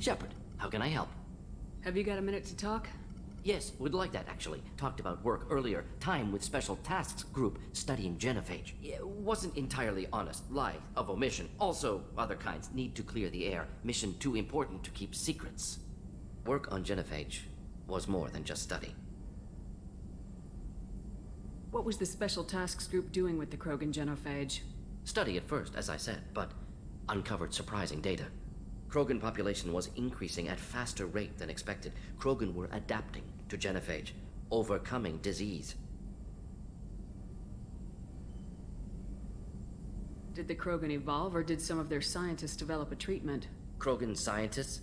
Shepard, how can I help? Have you got a minute to talk? Yes, would like that actually. Talked about work earlier. Time with Special Tasks Group studying genophage. It wasn't entirely honest. Lie of omission. Also, other kinds need to clear the air. Mission too important to keep secrets. Work on genophage was more than just study. What was the Special Tasks Group doing with the Krogan genophage? Study at first, as I said, but uncovered surprising data. Krogan population was increasing at faster rate than expected. Krogan were adapting to genophage, overcoming disease. Did the Krogan evolve, or did some of their scientists develop a treatment? Krogan scientists?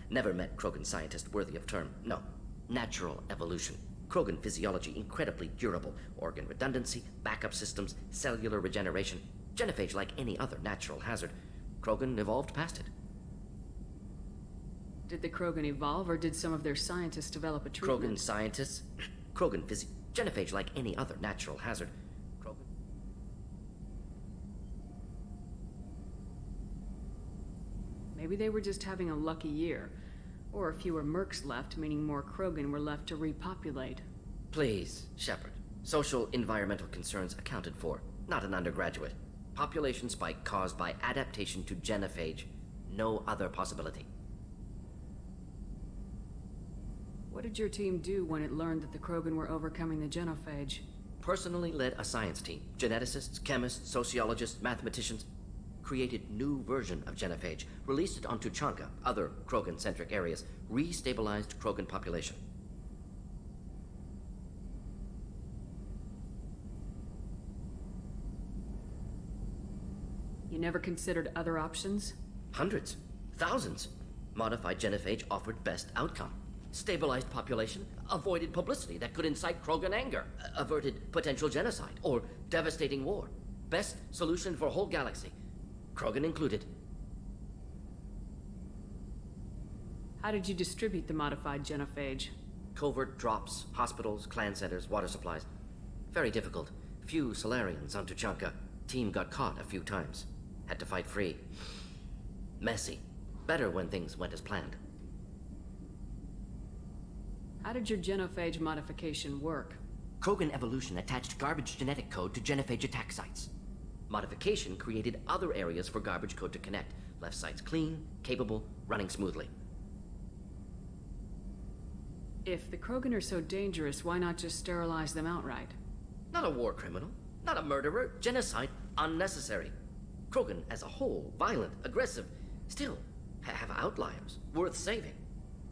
Never met Krogan scientist worthy of term. No. Natural evolution. Krogan physiology incredibly durable. Organ redundancy, backup systems, cellular regeneration. Genophage like any other natural hazard. Krogan evolved past it. Did the Krogan evolve, or did some of their scientists develop a treatment? Krogan scientists? Genophage like any other natural hazard. Krogan... Maybe they were just having a lucky year. Or fewer mercs left, meaning more Krogan were left to repopulate. Please, Shepard. Social environmental concerns accounted for, not an undergraduate. Population spike caused by adaptation to genophage. No other possibility. What did your team do when it learned that the Krogan were overcoming the genophage? Personally led a science team. Geneticists, chemists, sociologists, mathematicians. Created new version of genophage. Released it on Tuchanka, other Krogan-centric areas. Restabilized Krogan population. You never considered other options? Hundreds. Thousands. Modified genophage offered best outcome. Stabilized population, avoided publicity that could incite Krogan anger, averted potential genocide, or devastating war. Best solution for whole galaxy. Krogan included. How did you distribute the modified genophage? Covert drops, hospitals, clan centers, water supplies. Very difficult. Few Solarians on Tuchanka. Team got caught a few times. Had to fight free. Messy. Better when things went as planned. How did your genophage modification work? Krogan evolution attached garbage genetic code to genophage attack sites. Modification created other areas for garbage code to connect. Left sites clean, capable, running smoothly. If the Krogan are so dangerous, why not just sterilize them outright? Not a war criminal, not a murderer. Genocide, unnecessary. Krogan as a whole, violent, aggressive, still have outliers, worth saving.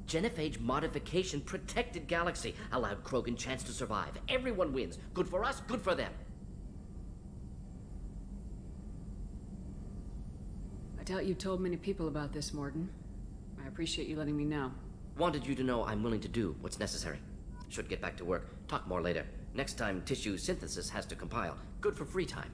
Genophage modification protected galaxy, allowed Krogan chance to survive. Everyone wins. Good for us, good for them. I doubt you told many people about this, Mordin. I appreciate you letting me know. Wanted you to know I'm willing to do what's necessary. Should get back to work. Talk more later. Next time tissue synthesis has to compile. Good for free time.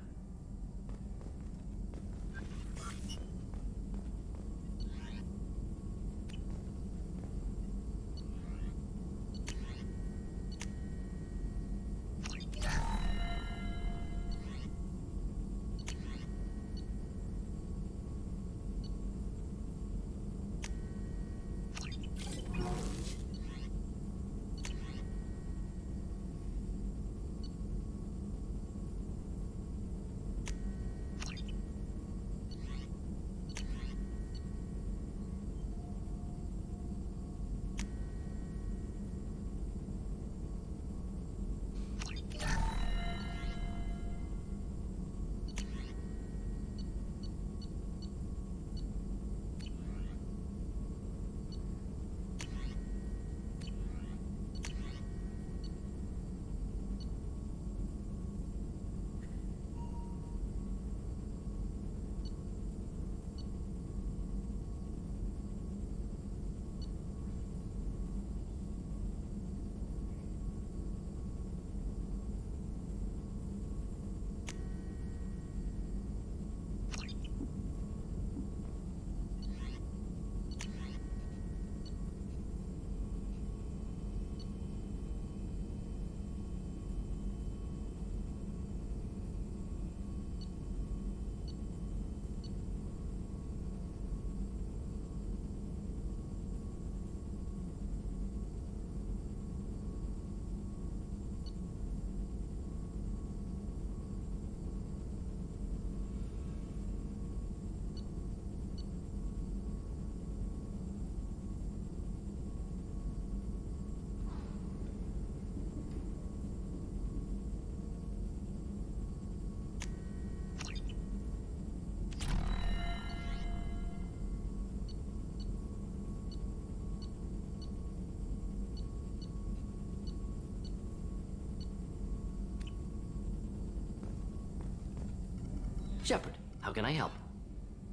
Shepard, how can I help?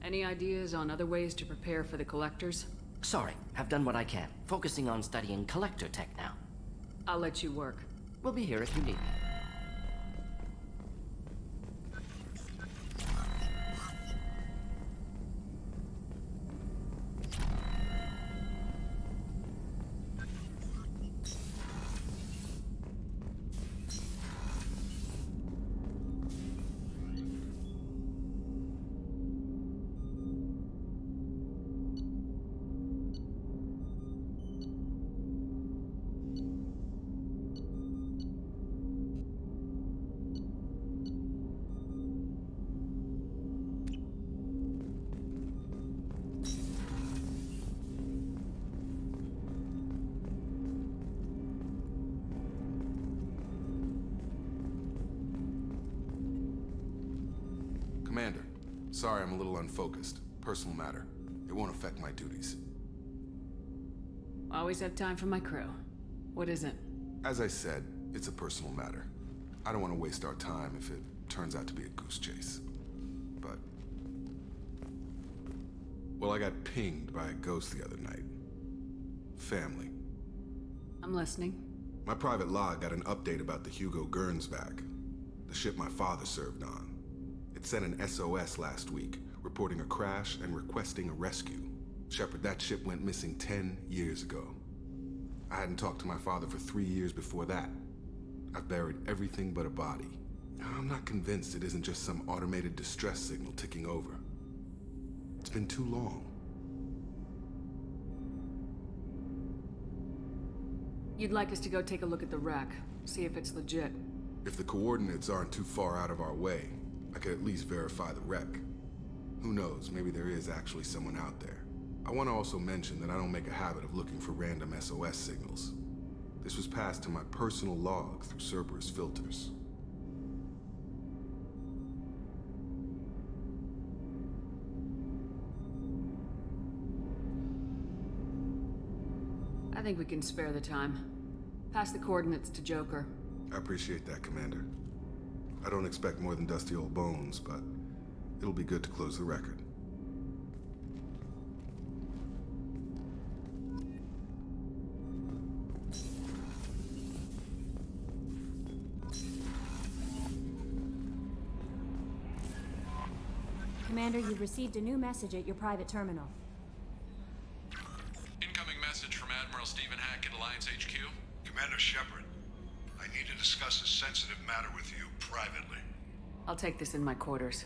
Any ideas on other ways to prepare for the Collectors? Sorry, have done what I can. Focusing on studying collector tech now. I'll let you work. We'll be here if you need me. Commander, sorry I'm a little unfocused. Personal matter. It won't affect my duties. Always have time for my crew. What is it? As I said, it's a personal matter. I don't want to waste our time if it turns out to be a goose chase. But... well, I got pinged by a ghost the other night. Family. I'm listening. My private log got an update about the Hugo Gernsback, the ship my father served on. It sent an SOS last week, reporting a crash and requesting a rescue. Shepard, that ship went missing 10 years ago. I hadn't talked to my father for 3 years before that. I've buried everything but a body. I'm not convinced it isn't just some automated distress signal ticking over. It's been too long. You'd like us to go take a look at the wreck, see if it's legit. If the coordinates aren't too far out of our way, I could at least verify the wreck. Who knows, maybe there is actually someone out there. I want to also mention that I don't make a habit of looking for random SOS signals. This was passed to my personal log through Cerberus filters. I think we can spare the time. Pass the coordinates to Joker. I appreciate that, Commander. I don't expect more than dusty old bones, but it'll be good to close the record. Commander, you've received a new message at your private terminal. Incoming message from Admiral Stephen Hackett, Alliance HQ. Commander Shepard, I need to discuss a sensitive matter with you privately. I'll take this in my quarters.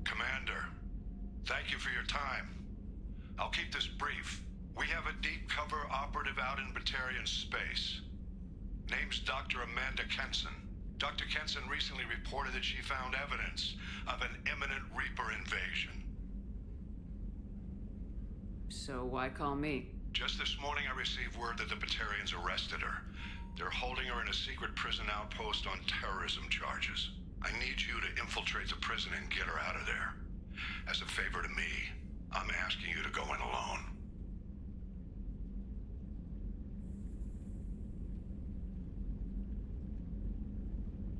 Commander, thank you for your time. I'll keep this brief. We have a deep cover operative out in Batarian space. Name's Dr. Amanda Kenson. Dr. Kenson recently reported that she found evidence of an imminent Reaper invasion. So why call me? Just this morning I received word that the Batarians arrested her. They're holding her in a secret prison outpost on terrorism charges. I need you to infiltrate the prison and get her out of there. As a favor to me, I'm asking you to go in alone.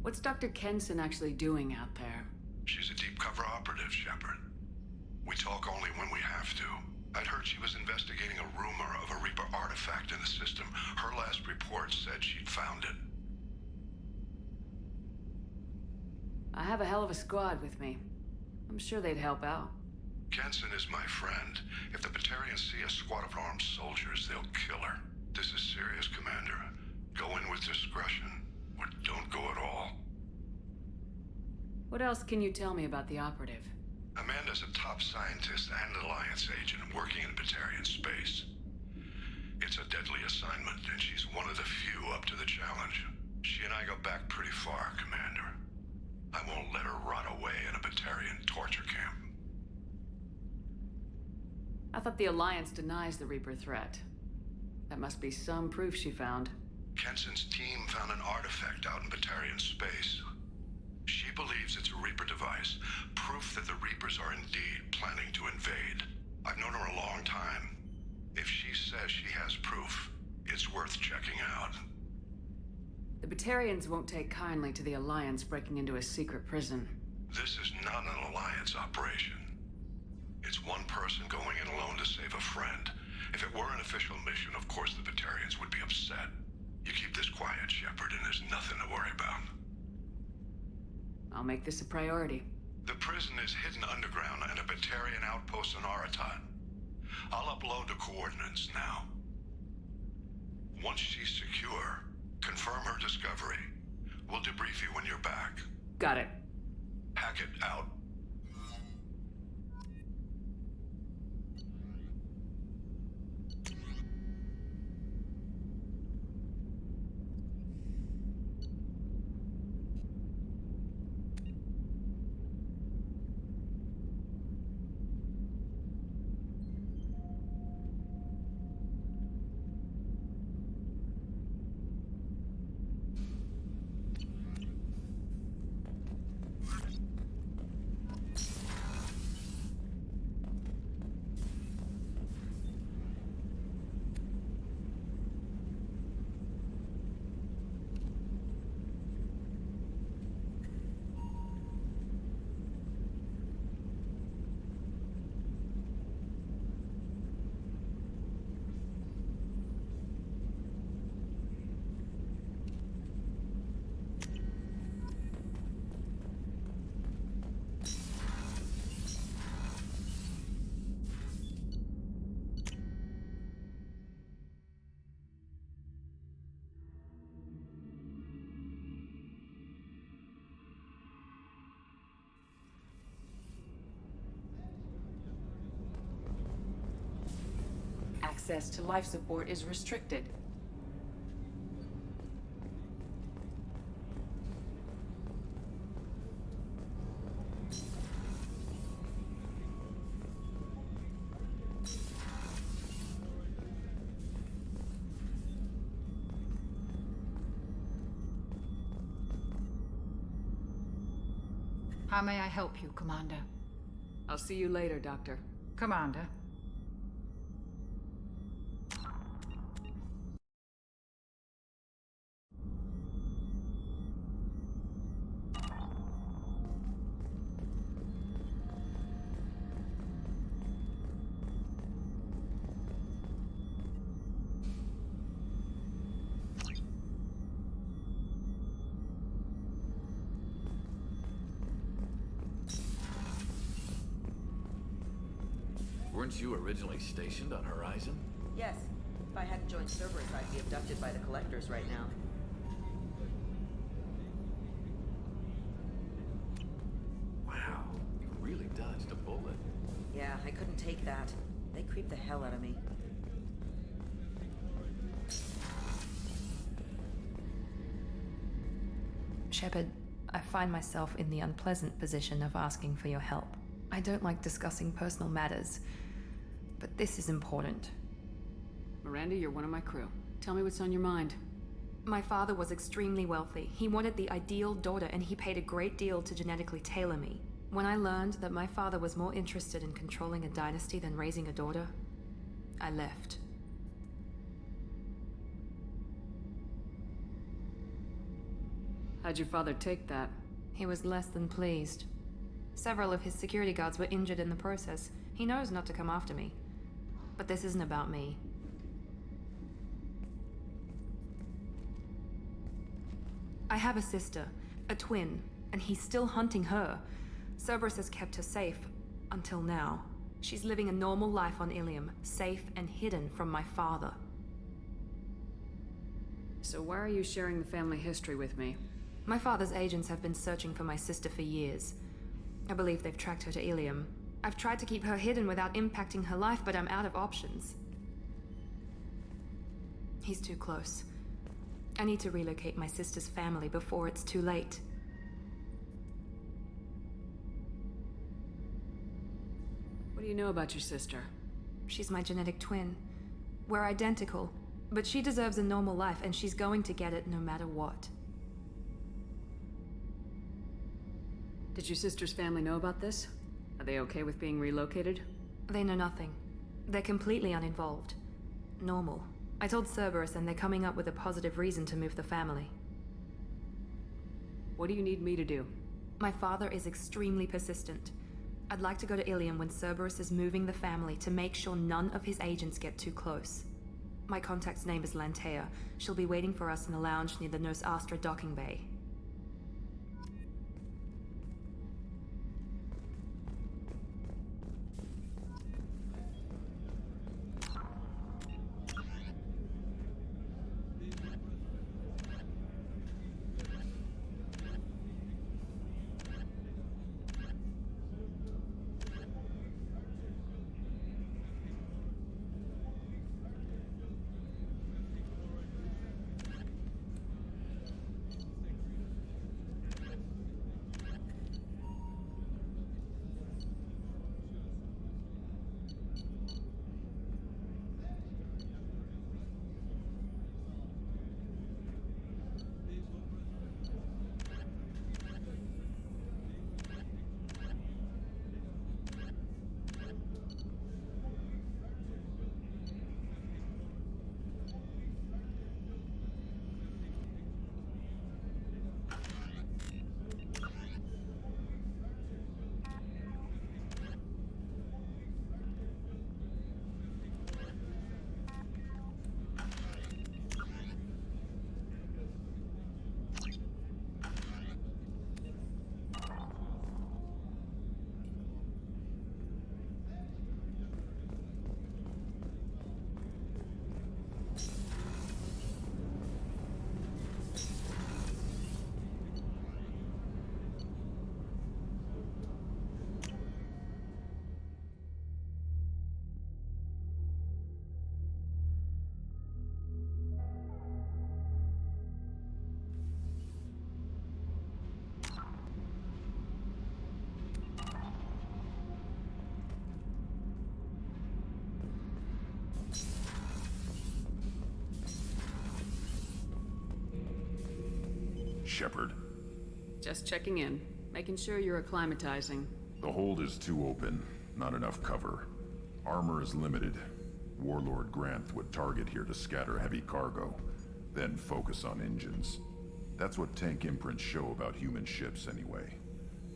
What's Dr. Kenson actually doing out there? She's a deep cover operative, Shepard. We talk only when we have to. I'd heard she was investigating a rumor of a Reaper artifact in the system. Her last report said she'd found it. I have a hell of a squad with me. I'm sure they'd help out. Kenson is my friend. If the Batarians see a squad of armed soldiers, they'll kill her. This is serious, Commander. Go in with discretion, or don't go at all. What else can you tell me about the operative? Amanda's a top scientist and Alliance agent working in Batarian space. It's a deadly assignment, and she's one of the few up to the challenge. She and I go back pretty far, Commander. I won't let her rot away in a Batarian torture camp. I thought the Alliance denies the Reaper threat. That must be some proof she found. Kenson's team found an artifact out in Batarian space. She believes it's a Reaper device, proof that the Reapers are indeed planning to invade. I've known her a long time. If she says she has proof, it's worth checking out. The Batarians won't take kindly to the Alliance breaking into a secret prison. This is not an Alliance operation. It's one person going in alone to save a friend. If it were an official mission, of course the Batarians would be upset. You keep this quiet, Shepard, and there's nothing to worry about. I'll make this a priority. The prison is hidden underground and a Batarian outpost in Aratat. I'll upload the coordinates now. Once she's secure, confirm her discovery. We'll debrief you when you're back. Got it. Hackett out. Access to life support is restricted. How may I help you, Commander? I'll see you later, Doctor. Commander? Weren't you originally stationed on Horizon? Yes. If I hadn't joined Cerberus, I'd be abducted by the Collectors right now. Wow, you really dodged a bullet. Yeah, I couldn't take that. They creep the hell out of me. Shepard, I find myself in the unpleasant position of asking for your help. I don't like discussing personal matters, but this is important. Miranda, you're one of my crew. Tell me what's on your mind. My father was extremely wealthy. He wanted the ideal daughter, and he paid a great deal to genetically tailor me. When I learned that my father was more interested in controlling a dynasty than raising a daughter, I left. How'd your father take that? He was less than pleased. Several of his security guards were injured in the process. He knows not to come after me. But this isn't about me. I have a sister, a twin, and he's still hunting her. Cerberus has kept her safe, until now. She's living a normal life on Ilium, safe and hidden from my father. So why are you sharing the family history with me? My father's agents have been searching for my sister for years. I believe they've tracked her to Ilium. I've tried to keep her hidden without impacting her life, but I'm out of options. He's too close. I need to relocate my sister's family before it's too late. What do you know about your sister? She's my genetic twin. We're identical, but she deserves a normal life, and she's going to get it no matter what. Did your sister's family know about this? Are they okay with being relocated? They know nothing. They're completely uninvolved. Normal. I told Cerberus, and they're coming up with a positive reason to move the family. What do you need me to do? My father is extremely persistent. I'd like to go to Ilium when Cerberus is moving the family to make sure none of his agents get too close. My contact's name is Lantea. She'll be waiting for us in the lounge near the Nos Astra docking bay. Shepard. Just checking in, making sure you're acclimatizing. The hold is too open, not enough cover. Armor is limited. Warlord Granth would target here to scatter heavy cargo, then focus on engines. That's what tank imprints show about human ships anyway.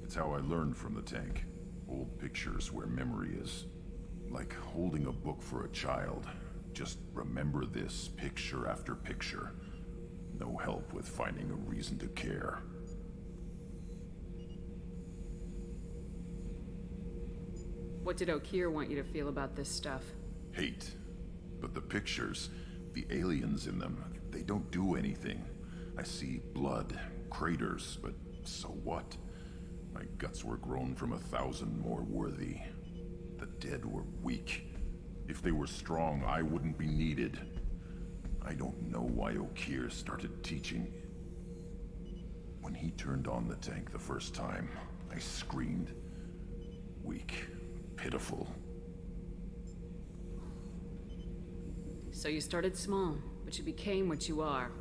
It's how I learned from the tank. Old pictures where memory is. Like holding a book for a child. Just remember this, picture after picture. No help with finding a reason to care. What did Okeer want you to feel about this stuff? Hate. But the pictures, the aliens in them, they don't do anything. I see blood, craters, but so what? My guts were grown from 1,000 more worthy. The dead were weak. If they were strong, I wouldn't be needed. I don't know why Okeer started teaching. When he turned on the tank the first time, I screamed. Weak, pitiful. So you started small, but you became what you are.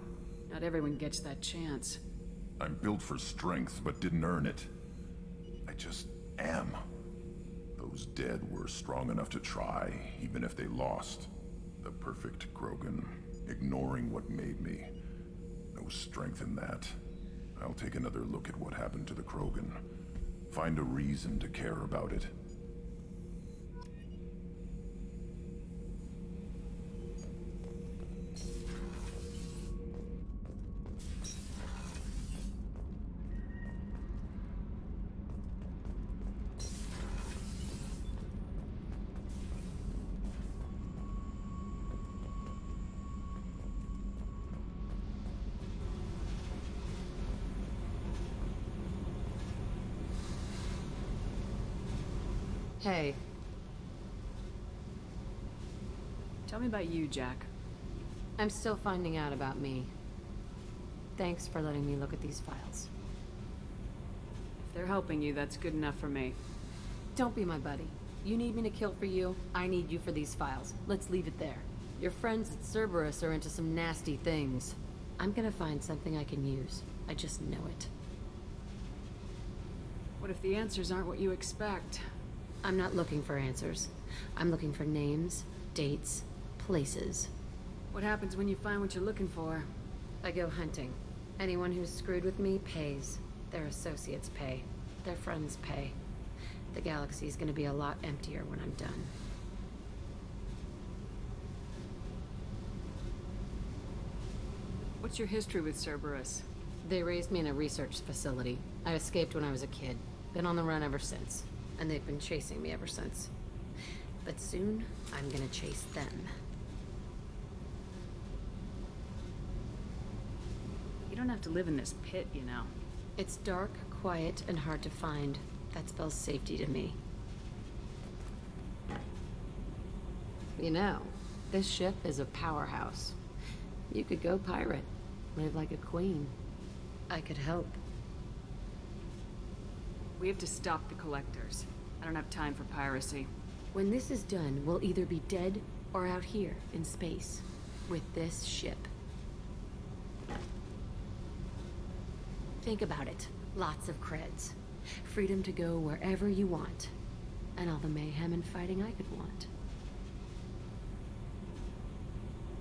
Not everyone gets that chance. I'm built for strength, but didn't earn it. I just am. Those dead were strong enough to try, even if they lost. The perfect Krogan, ignoring what made me. No strength in that. I'll take another look at what happened to the Krogan. Find a reason to care about it. Hey. Tell me about you, Jack. I'm still finding out about me. Thanks for letting me look at these files. If they're helping you, that's good enough for me. Don't be my buddy. You need me to kill for you, I need you for these files. Let's leave it there. Your friends at Cerberus are into some nasty things. I'm gonna find something I can use. I just know it. What if the answers aren't what you expect? I'm not looking for answers. I'm looking for names, dates, places. What happens when you find what you're looking for? I go hunting. Anyone who's screwed with me pays. Their associates pay. Their friends pay. The galaxy's gonna be a lot emptier when I'm done. What's your history with Cerberus? They raised me in a research facility. I escaped when I was a kid. Been on the run ever since. And they've been chasing me ever since. But soon, I'm gonna chase them. You don't have to live in this pit, you know. It's dark, quiet, and hard to find. That spells safety to me. You know, this ship is a powerhouse. You could go pirate. Live like a queen. I could help. We have to stop the collectors. I don't have time for piracy. When this is done, we'll either be dead or out here in space. With this ship. Think about it. Lots of creds. Freedom to go wherever you want. And all the mayhem and fighting I could want.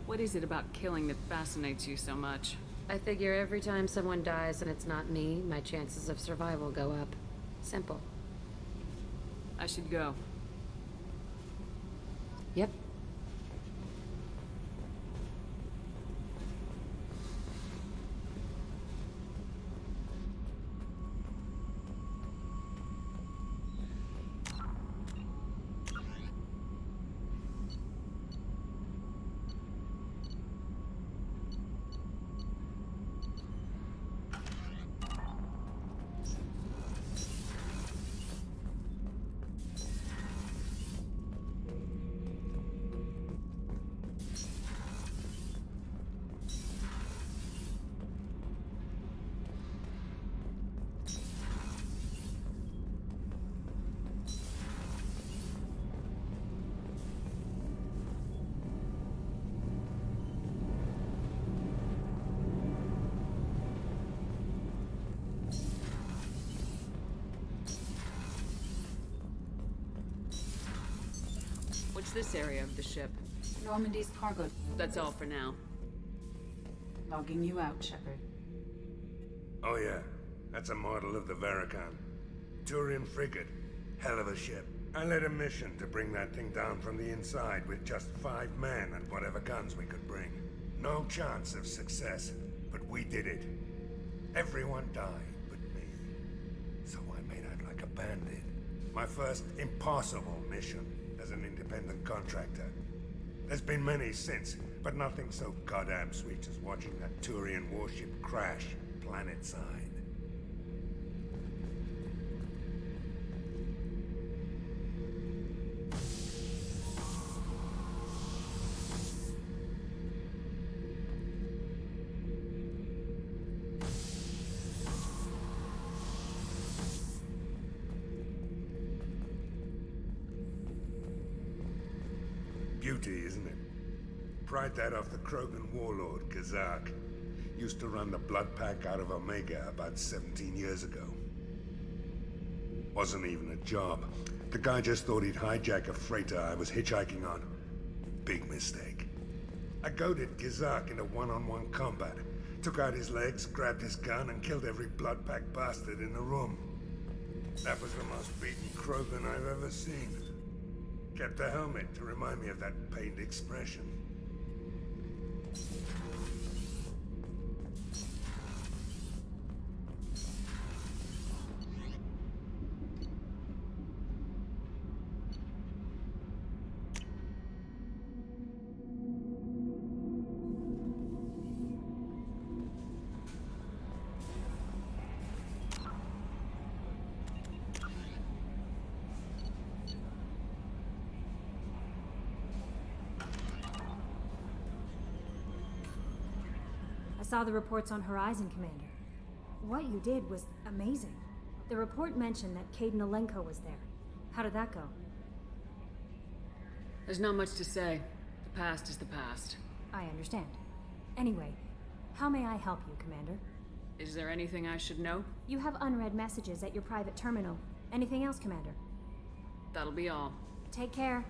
What is it about killing that fascinates you so much? I figure every time someone dies and it's not me, my chances of survival go up. Simple. I should go. Yep. What's this area of the ship? Normandy's cargo. That's all for now. Logging you out, Shepard. Oh yeah, that's a model of the Veracon. Turian frigate. Hell of a ship. I led a mission to bring that thing down from the inside with just 5 men and whatever guns we could bring. No chance of success, but we did it. Everyone died but me. So I made out like a bandit. My first impossible mission as an independent contractor. There's been many since, but nothing so goddamn sweet as watching that Turian warship crash planetside. Beauty, isn't it? Pried that off the Krogan warlord, Kazak. Used to run the Blood Pack out of Omega about 17 years ago. Wasn't even a job. The guy just thought he'd hijack a freighter I was hitchhiking on. Big mistake. I goaded Kazak into one-on-one combat. Took out his legs, grabbed his gun, and killed every Blood Pack bastard in the room. That was the most beaten Krogan I've ever seen. Kept a helmet to remind me of that pained expression. I saw the reports on Horizon, Commander. What you did was amazing. The report mentioned that Caden Alenko was there. How did that go? There's not much to say. The past is the past. I understand. Anyway, how may I help you, Commander? Is there anything I should know? You have unread messages at your private terminal. Anything else, Commander? That'll be all. Take care.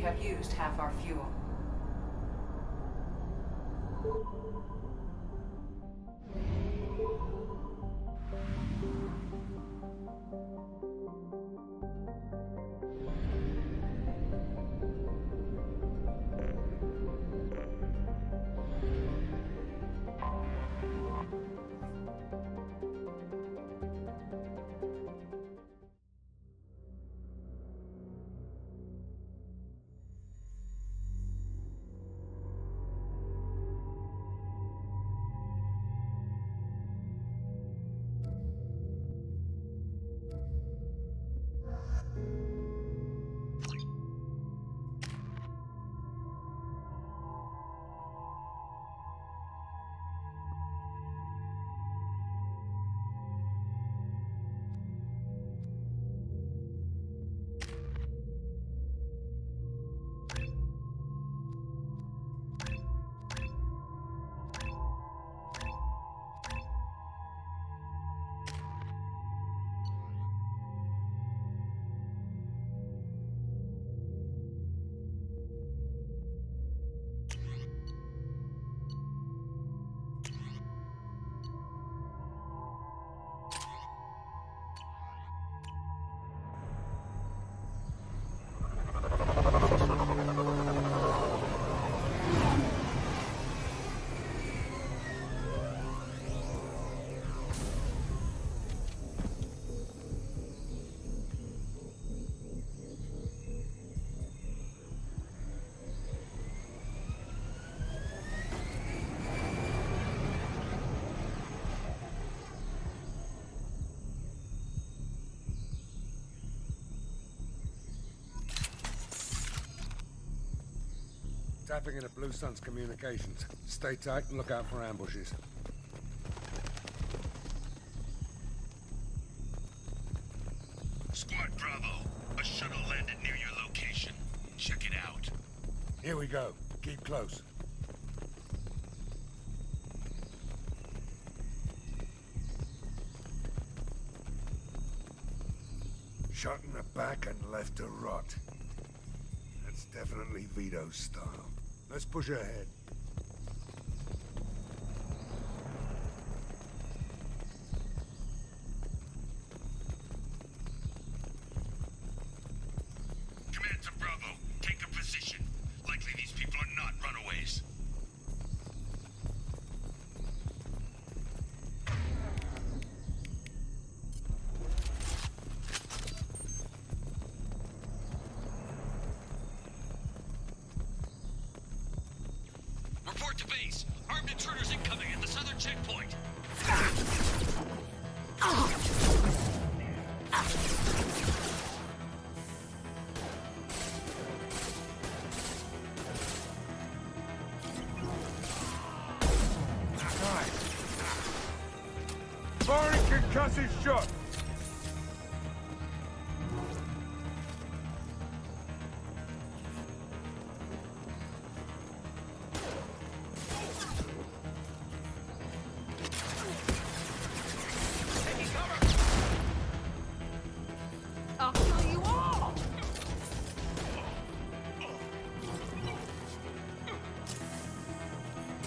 have used half our fuel. Tapping into Blue Sun's communications. Stay tight and look out for ambushes. Squad Bravo, a shuttle landed near your location. Check it out. Here we go. Keep close. Shot in the back and left to rot. That's definitely Vito's style. Let's push ahead. Command to Bravo, take a position. Likely these people are not runaways. Report to base. Armed intruders incoming at the southern checkpoint. Firing concussive shot! I'll kill you all!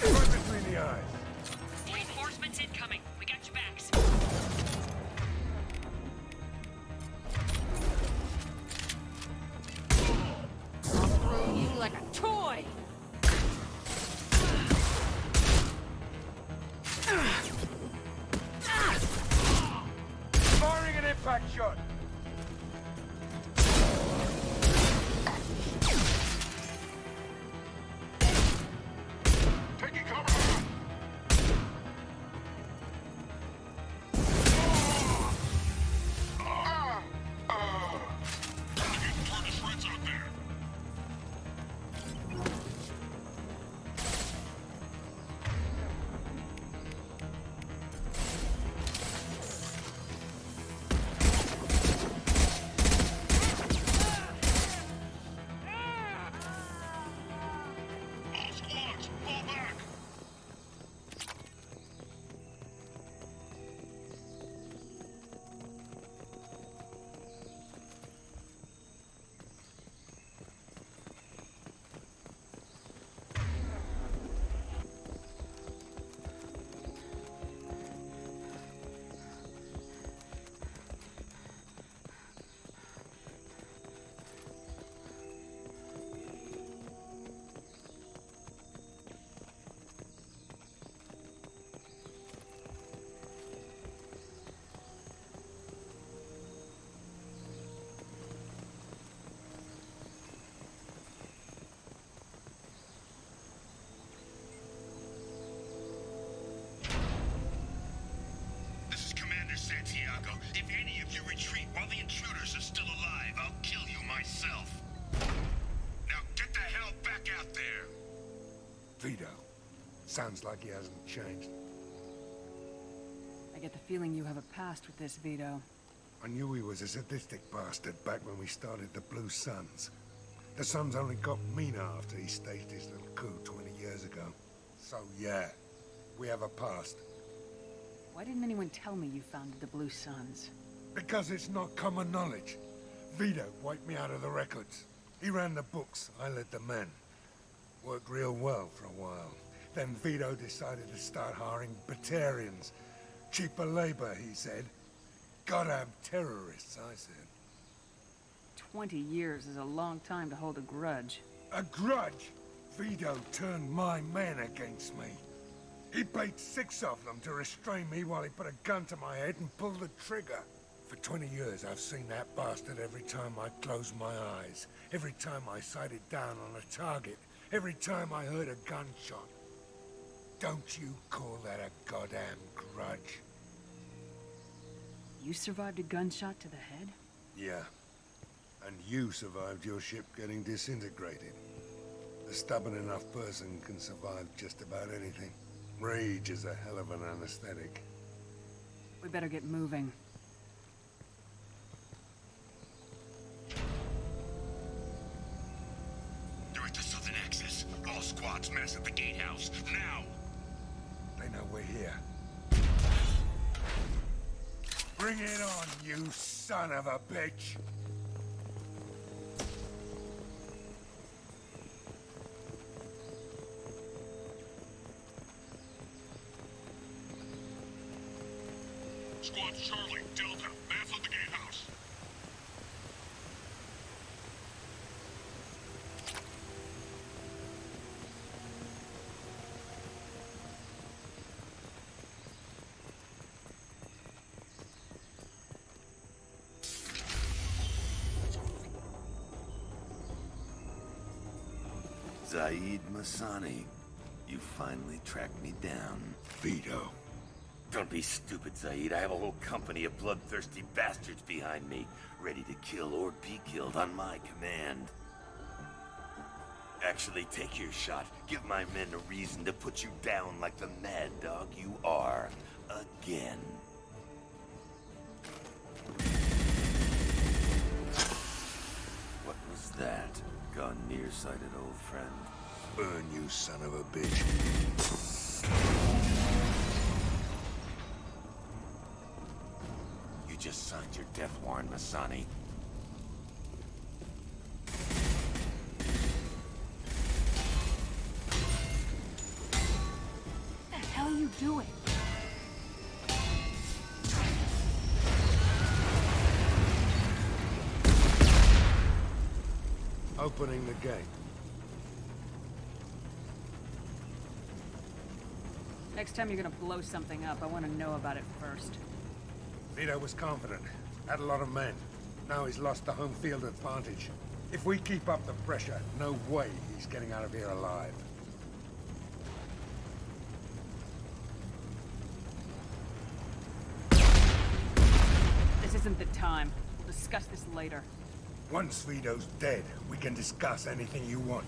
Right between the eyes. Reinforcements incoming. We got your backs. I'll throw you like a toy! Firing an impact shot! Taking cover! Getting torn to shreds out there. All squads, fall back! This is Commander Santiago. If any of you retreat while the intruders are still alive, I'll kill you myself. Now get the hell back out there! Vito. Sounds like he hasn't changed. I get the feeling you have a past with this, Vito. I knew he was a sadistic bastard back when we started the Blue Suns. The Suns only got meaner after he staged his little coup 20 years ago. So yeah, we have a past. Why didn't anyone tell me you founded the Blue Suns? Because it's not common knowledge. Vito wiped me out of the records. He ran the books, I led the men. Worked real well for a while. Then Vito decided to start hiring Batarians. Cheaper labor, he said. Goddamn terrorists, I said. 20 years is a long time to hold a grudge. A grudge? Vito turned my men against me. He paid 6 of them to restrain me while he put a gun to my head and pulled the trigger. For 20 years, I've seen that bastard every time I closed my eyes. Every time I sighted down on a target. Every time I heard a gunshot. Don't you call that a goddamn grudge? You survived a gunshot to the head? Yeah. And you survived your ship getting disintegrated. A stubborn enough person can survive just about anything. Rage is a hell of an anesthetic. We better get moving. They're at the southern axis. All squads mass at the gatehouse. Now! They know we're here. Bring it on, you son of a bitch! Squad Charlie, Delta, mass at the gatehouse. Zaid Masani, you finally tracked me down. Vito. Don't be stupid, Zaid. I have a whole company of bloodthirsty bastards behind me, ready to kill or be killed on my command. Actually, take your shot. Give my men a reason to put you down like the mad dog you are. Again. What was that? Gone nearsighted, old friend. Burn, you son of a bitch. You just signed your death warrant, Masani. What the hell are you doing? Opening the gate. Next time you're gonna blow something up, I want to know about it first. Vito was confident. Had a lot of men. Now he's lost the home field advantage. If we keep up the pressure, no way he's getting out of here alive. This isn't the time. We'll discuss this later. Once Vito's dead, we can discuss anything you want.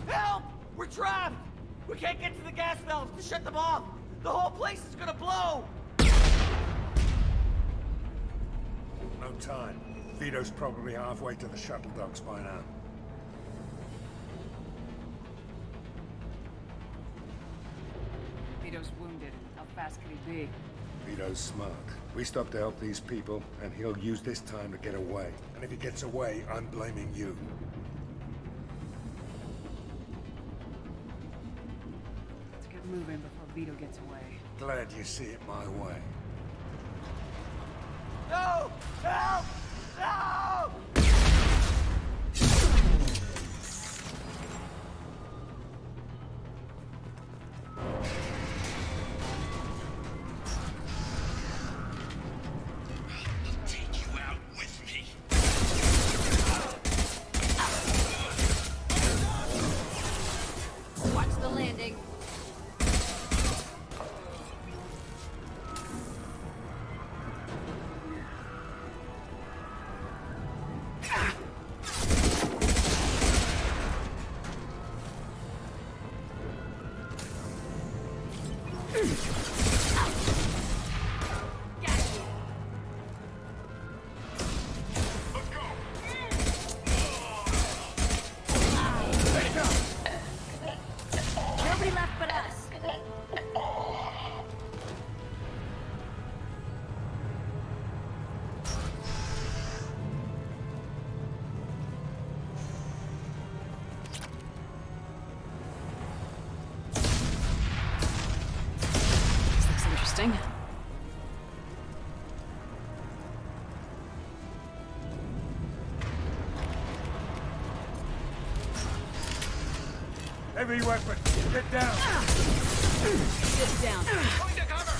Help! We're trapped! We can't get to the gas valves to shut them off! The whole place is gonna blow! No time. Vito's probably halfway to the shuttle docks by now. Vito's wounded. How fast can he be? Vito's smart. We stop to help these people, and he'll use this time to get away. And if he gets away, I'm blaming you. Let's get moving before Vito gets away. Glad you see it my way. No! Help! No! Take you out with me. Watch the landing. Nobody left but us. interesting. Heavy weapon, get down! Get down. Going to cover!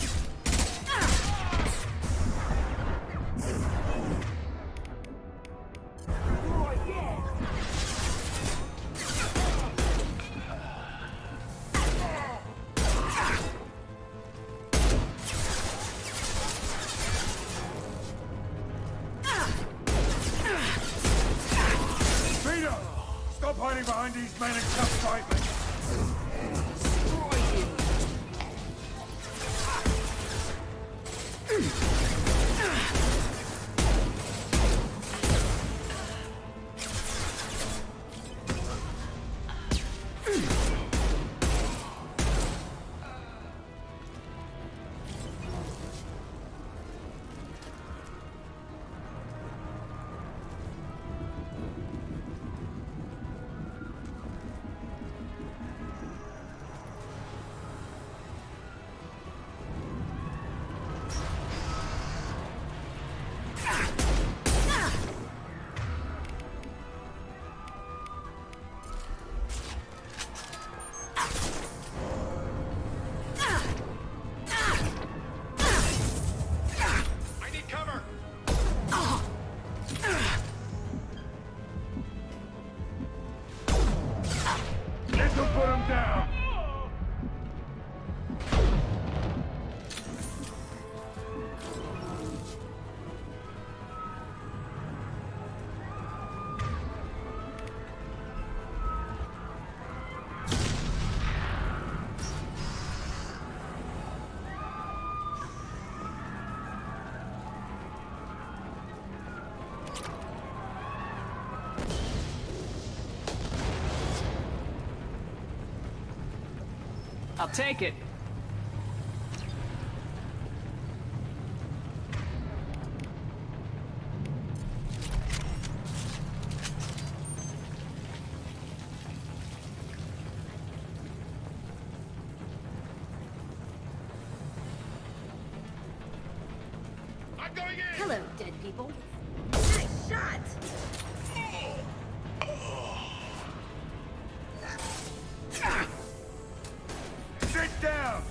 Peter! Stop hiding behind these men and come fight me! I need cover! This'll put him down! I'll take it. I'm going in! Hello, dead people. Nice shot! Sit down!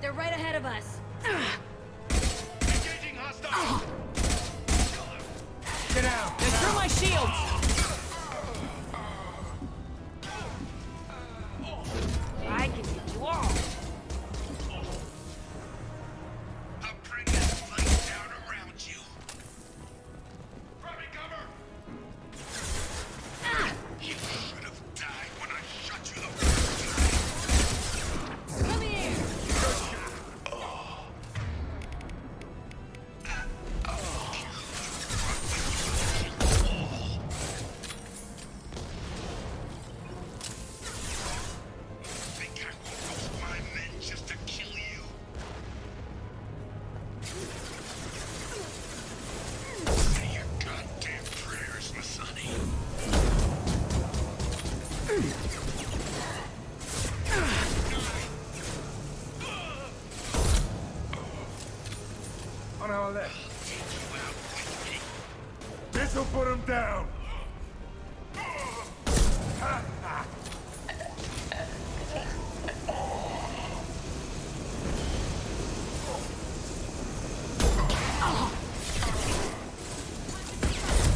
They're right ahead of us. Engaging hostile! Get out! They're through my shields! I can get you all. I'll bring this place down around you. Grabbing cover! You should have died when I shot you the first time. Come here! Think I won't roast my men just to kill you? Say your goddamn prayers, Masani. On our left. Take you out with me. This'll put him down!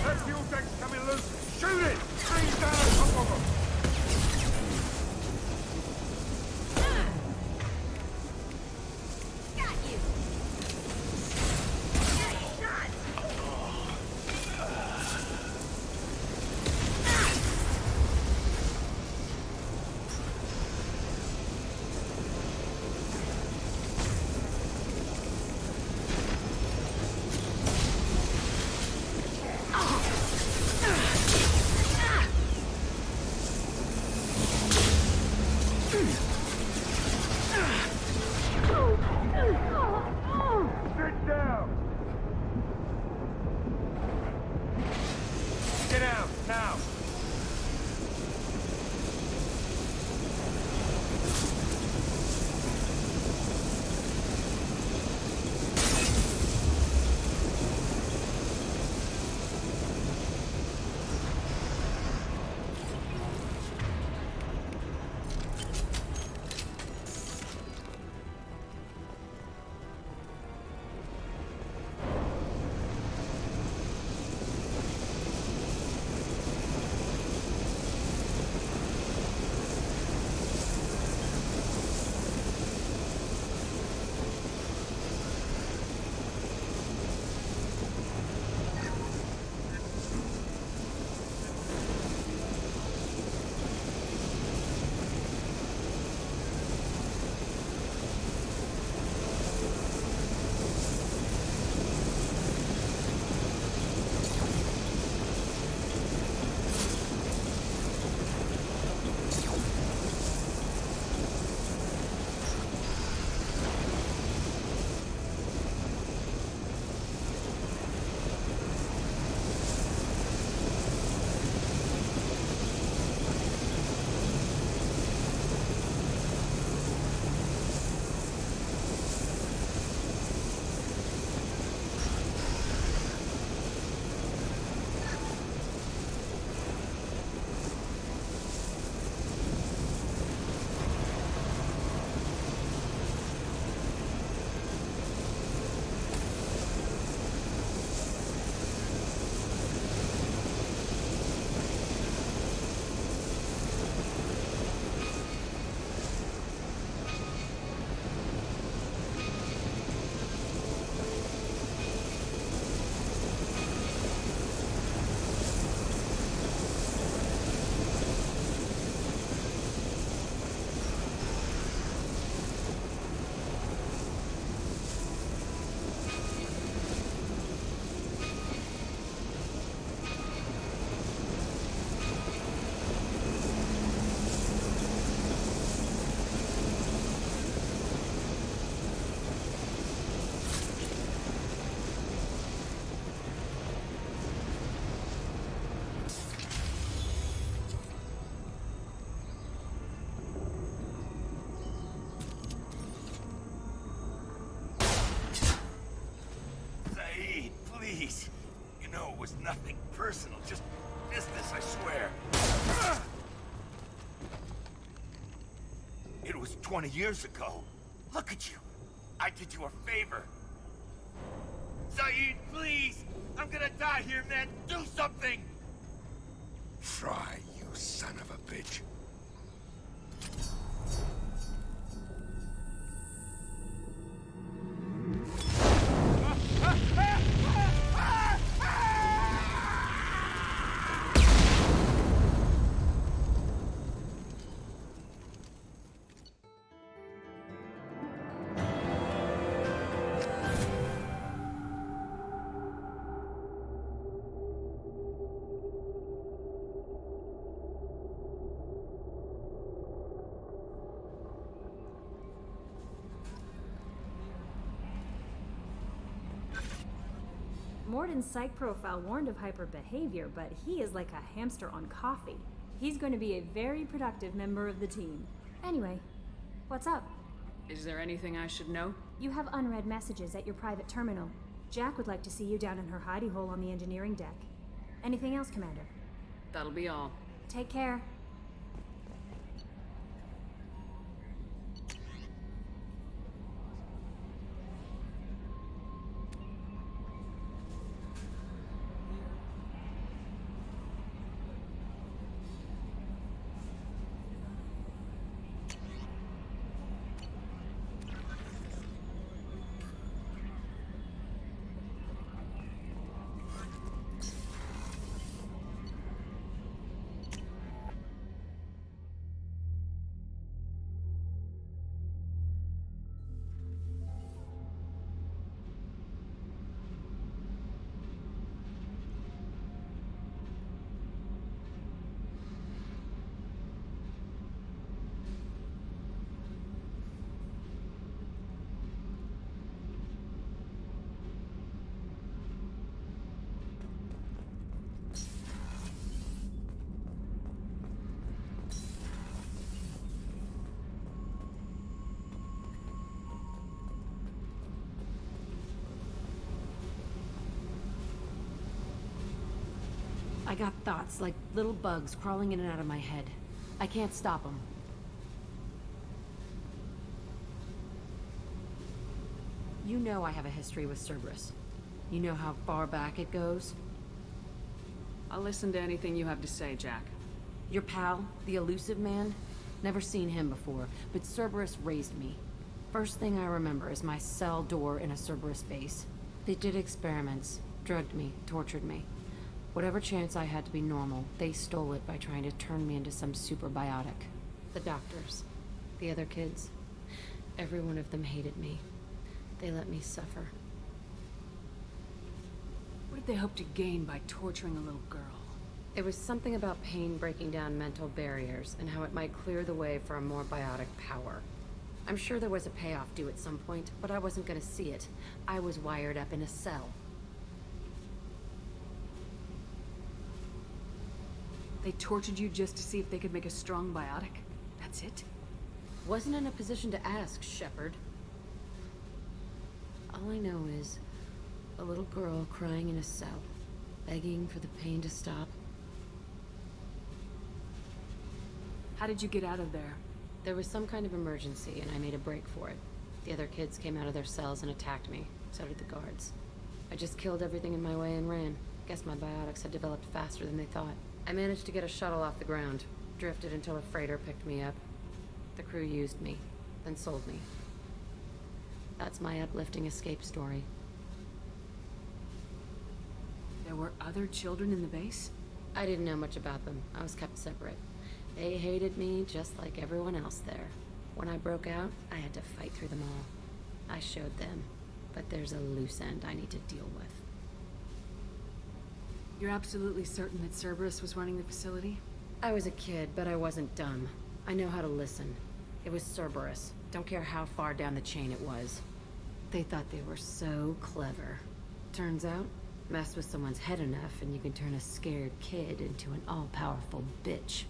That fuel tank's coming loose! Shoot it! Bring down on top of them! Sit down! Get out, now! Please. You know it was nothing personal, just business, I swear. It was 20 years ago. Look at you. I did you a favor. Saeed, please! I'm gonna die here, man! Do something! Try, you son of a bitch. Morden's psych profile warned of hyper behavior, but he is like a hamster on coffee. He's going to be a very productive member of the team. Anyway, what's up? Is there anything I should know? You have unread messages at your private terminal. Jack would like to see you down in her hidey hole on the engineering deck. Anything else, Commander? That'll be all. Take care. I got thoughts like little bugs crawling in and out of my head. I can't stop them. You know I have a history with Cerberus. You know how far back it goes? I'll listen to anything you have to say, Jack. Your pal, the elusive man? Never seen him before, but Cerberus raised me. First thing I remember is my cell door in a Cerberus base. They did experiments, drugged me, tortured me. Whatever chance I had to be normal, they stole it by trying to turn me into some superbiotic. The doctors, the other kids, every one of them hated me. They let me suffer. What did they hope to gain by torturing a little girl? It was something about pain breaking down mental barriers and how it might clear the way for a more biotic power. I'm sure there was a payoff due at some point, but I wasn't gonna see it. I was wired up in a cell. They tortured you just to see if they could make a strong biotic? That's it? Wasn't in a position to ask, Shepard. All I know is a little girl crying in a cell, begging for the pain to stop. How did you get out of there? There was some kind of emergency, and I made a break for it. The other kids came out of their cells and attacked me. So did the guards. I just killed everything in my way and ran. Guess my biotics had developed faster than they thought. I managed to get a shuttle off the ground. Drifted until a freighter picked me up. The crew used me, then sold me. That's my uplifting escape story. There were other children in the base? I didn't know much about them. I was kept separate. They hated me just like everyone else there. When I broke out, I had to fight through them all. I showed them, but there's a loose end I need to deal with. You're absolutely certain that Cerberus was running the facility? I was a kid, but I wasn't dumb. I know how to listen. It was Cerberus. Don't care how far down the chain it was. They thought they were so clever. Turns out, mess with someone's head enough and you can turn a scared kid into an all-powerful bitch.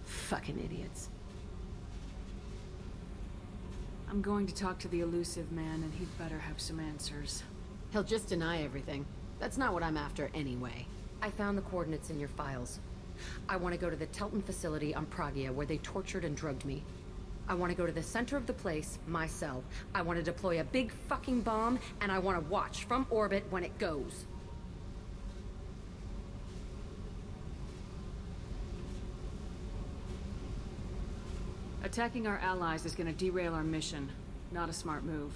Fucking idiots. I'm going to talk to the elusive man, and he'd better have some answers. He'll just deny everything. That's not what I'm after anyway. I found the coordinates in your files. I want to go to the Telton facility on Pragia where they tortured and drugged me. I want to go to the center of the place, my cell. I want to deploy a big fucking bomb, and I want to watch from orbit when it goes. Attacking our allies is going to derail our mission. Not a smart move.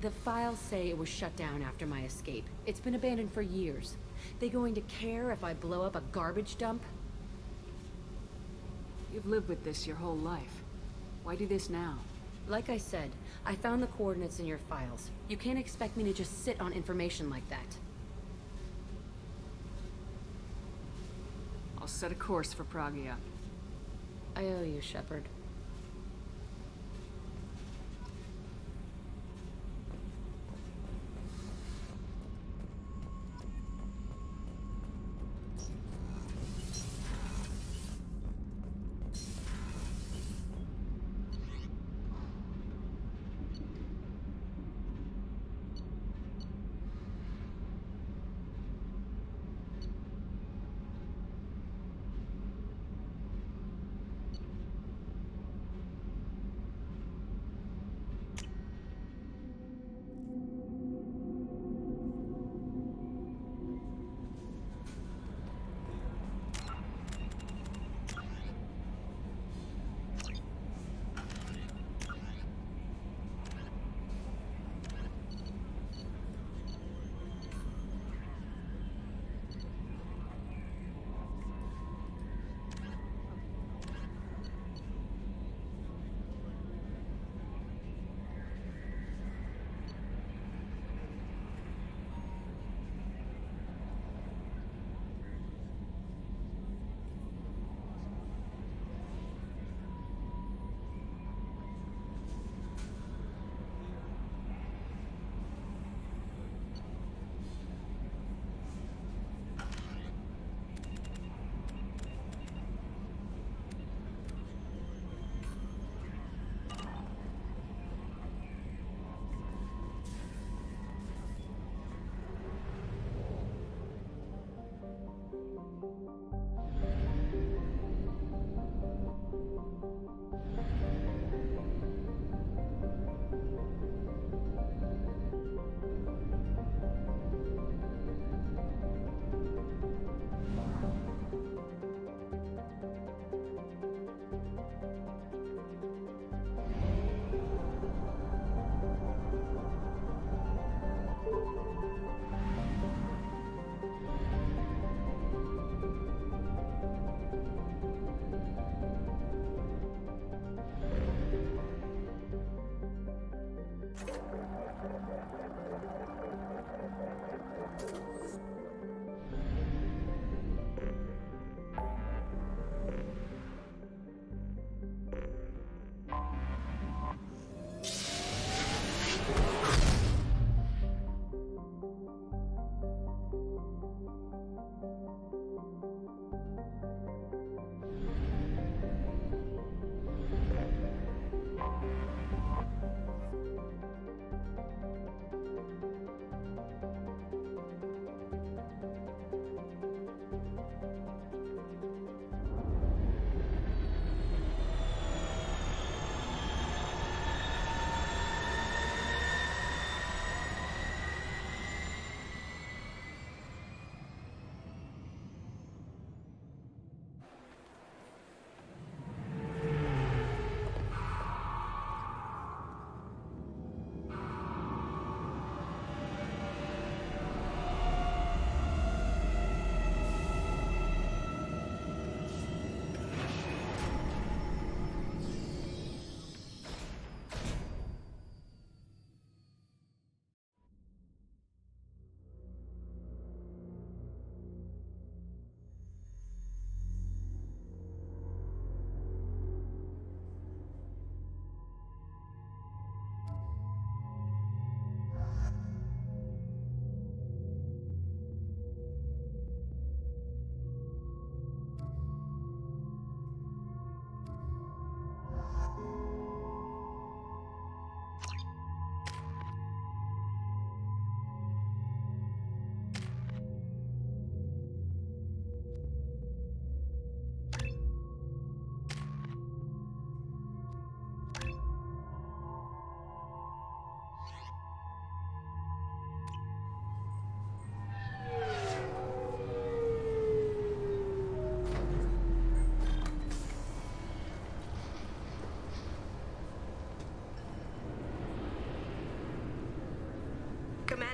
The files say it was shut down after my escape. It's been abandoned for years. They going to care if I blow up a garbage dump? You've lived with this your whole life. Why do this now? Like I said, I found the coordinates in your files. You can't expect me to just sit on information like that. I'll set a course for Pragia. I owe you, Shepard.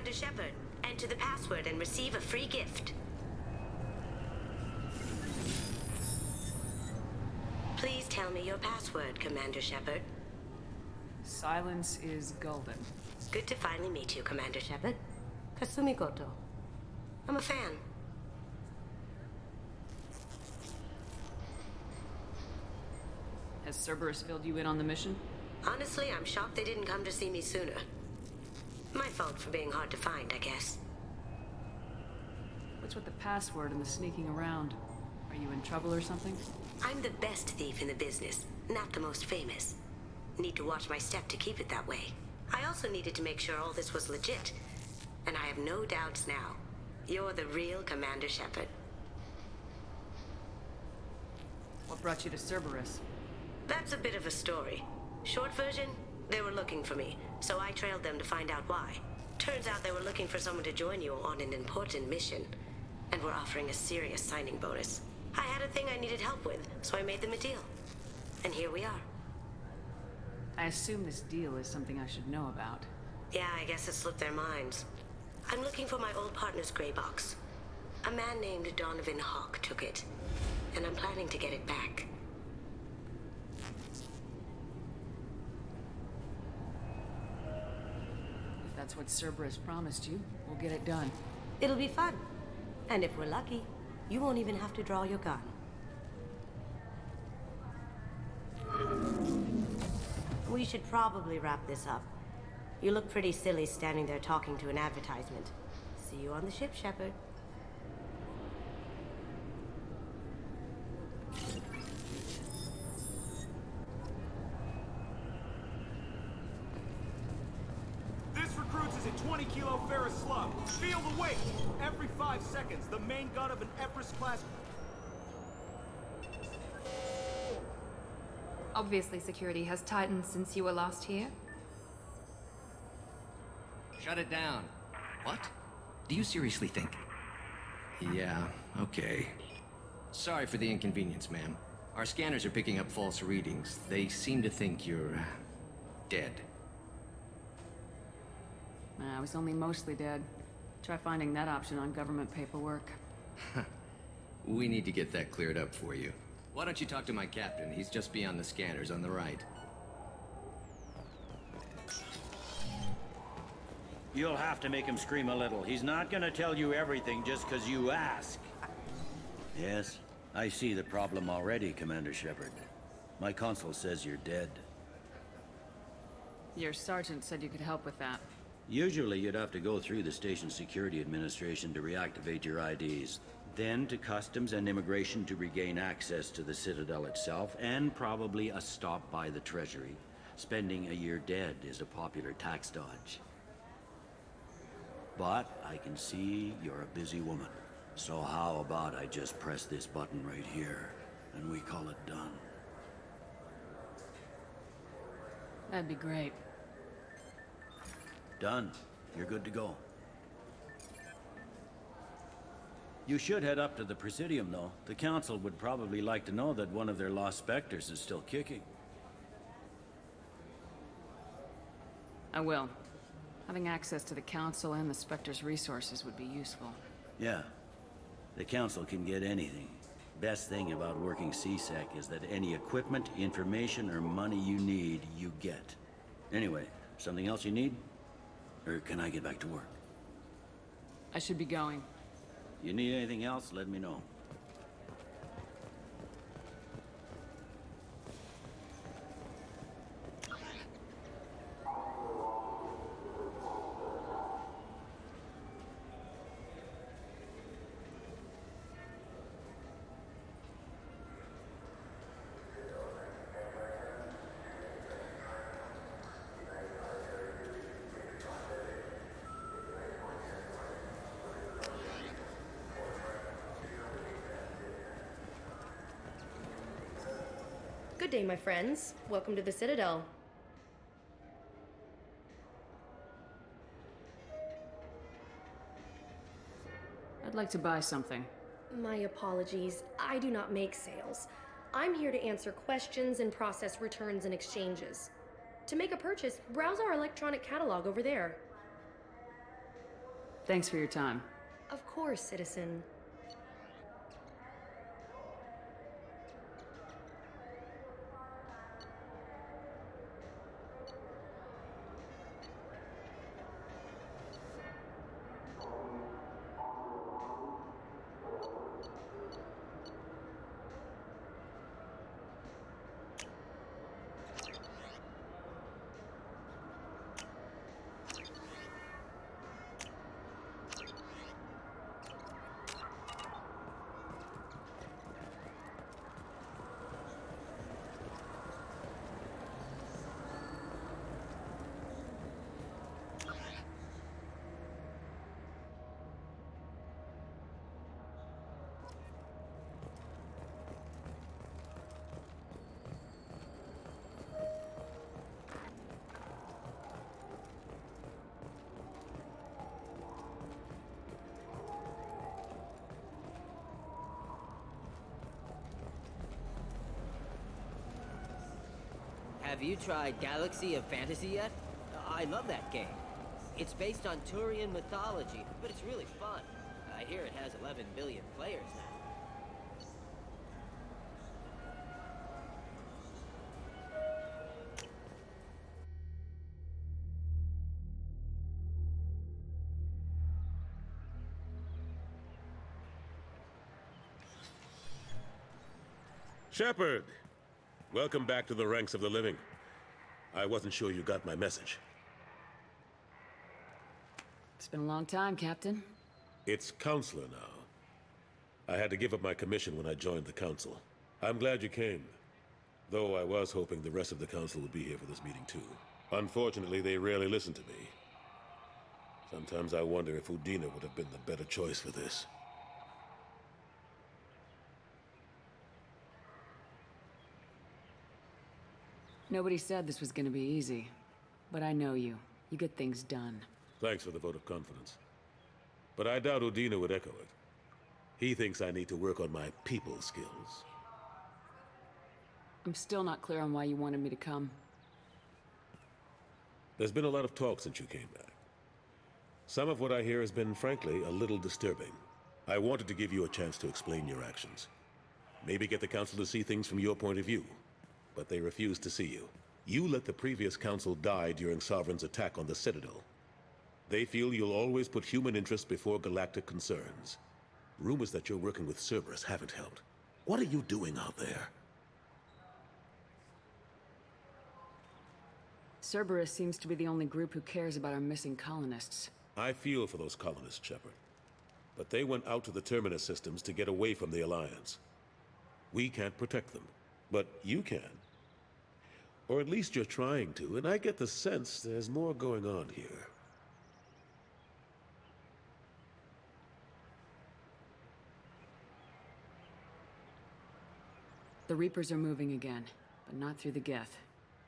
Commander Shepard. Enter the password and receive a free gift. Please tell me your password, Commander Shepard. Silence is golden. Good to finally meet you, Commander Shepard. Kasumi Goto. I'm a fan. Has Cerberus filled you in on the mission? Honestly, I'm shocked they didn't come to see me sooner. My fault for being hard to find, I guess. What's with the password and the sneaking around? Are you in trouble or something? I'm the best thief in the business, not the most famous. Need to watch my step to keep it that way. I also needed to make sure all this was legit. And I have no doubts now. You're the real Commander Shepard. What brought you to Cerberus? That's a bit of a story. Short version, they were looking for me, so I trailed them to find out why. Turns out they were looking for someone to join you on an important mission, and were offering a serious signing bonus. I had a thing I needed help with, so I made them a deal. And here we are. I assume this deal is something I should know about. Yeah, I guess it slipped their minds. I'm looking for my old partner's gray box. A man named Donovan Hawk took it, and I'm planning to get it back. If that's what Cerberus promised you, we'll get it done. It'll be fun. And if we're lucky, you won't even have to draw your gun. We should probably wrap this up. You look pretty silly standing there talking to an advertisement. See you on the ship, Shepard. This recruits is a 20-kilo ferrous slug. Feel the weight! Every 5 seconds, the main gun of an Everest-class... Obviously, security has tightened since you were last here. Shut it down. What? Do you seriously think? Yeah, okay. Sorry for the inconvenience, ma'am. Our scanners are picking up false readings. They seem to think you're... dead. I was only mostly dead. Try finding that option on government paperwork. We need to get that cleared up for you. Why don't you talk to my captain? He's just beyond the scanners on the right. You'll have to make him scream a little. He's not gonna tell you everything just because you ask. Yes, I see the problem already, Commander Shepard. My console says you're dead. Your sergeant said you could help with that. Usually you'd have to go through the station security administration to reactivate your IDs. Then to Customs and Immigration to regain access to the Citadel itself, and probably a stop by the Treasury. Spending a year dead is a popular tax dodge. But I can see you're a busy woman. So how about I just press this button right here, and we call it done? That'd be great. Done. You're good to go. You should head up to the Presidium, though. The Council would probably like to know that one of their lost Spectres is still kicking. I will. Having access to the Council and the Spectre's resources would be useful. Yeah. The Council can get anything. Best thing about working CSEC is that any equipment, information, or money you need, you get. Anyway, something else you need? Or can I get back to work? I should be going. You need anything else, let me know. Good day, my friends. Welcome to the Citadel. I'd like to buy something. My apologies. I do not make sales. I'm here to answer questions and process returns and exchanges. To make a purchase, browse our electronic catalog over there. Thanks for your time. Of course, citizen. Have you tried Galaxy of Fantasy yet? I love that game. It's based on Turian mythology, but it's really fun. I hear it has 11 billion players now. Shepard! Welcome back to the ranks of the living. I wasn't sure you got my message. It's been a long time, Captain. It's Counselor now. I had to give up my commission when I joined the Council. I'm glad you came. Though I was hoping the rest of the Council would be here for this meeting too. Unfortunately, they rarely listen to me. Sometimes I wonder if Udina would have been the better choice for this. Nobody said this was gonna be easy. But I know you. You get things done. Thanks for the vote of confidence. But I doubt Udina would echo it. He thinks I need to work on my people skills. I'm still not clear on why you wanted me to come. There's been a lot of talk since you came back. Some of what I hear has been, frankly, a little disturbing. I wanted to give you a chance to explain your actions. Maybe get the Council to see things from your point of view. But they refuse to see you. You let the previous Council die during Sovereign's attack on the Citadel. They feel you'll always put human interests before galactic concerns. Rumors that you're working with Cerberus haven't helped. What are you doing out there? Cerberus seems to be the only group who cares about our missing colonists. I feel for those colonists, Shepard. But they went out to the Terminus systems to get away from the Alliance. We can't protect them, but you can. Or at least you're trying to, and I get the sense there's more going on here. The Reapers are moving again, but not through the Geth.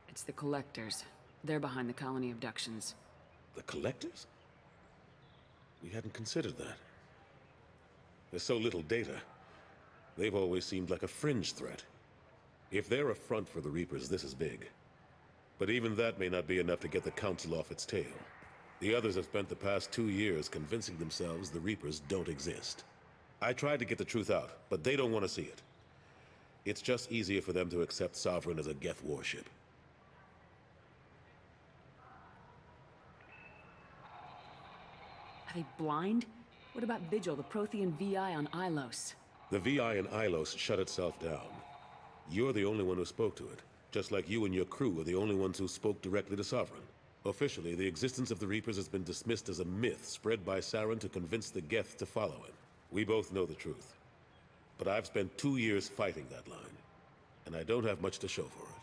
It's the Collectors. They're behind the colony abductions. The Collectors? We hadn't considered that. There's so little data. They've always seemed like a fringe threat. If they're a front for the Reapers, this is big. But even that may not be enough to get the Council off its tail. The others have spent the past 2 years convincing themselves the Reapers don't exist. I tried to get the truth out, but they don't want to see it. It's just easier for them to accept Sovereign as a Geth warship. Are they blind? What about Vigil, the Prothean VI on Ilos? The VI in Ilos shut itself down. You're the only one who spoke to it, just like you and your crew are the only ones who spoke directly to Sovereign. Officially, the existence of the Reapers has been dismissed as a myth spread by Saren to convince the Geth to follow him. We both know the truth. But I've spent 2 years fighting that line, and I don't have much to show for it.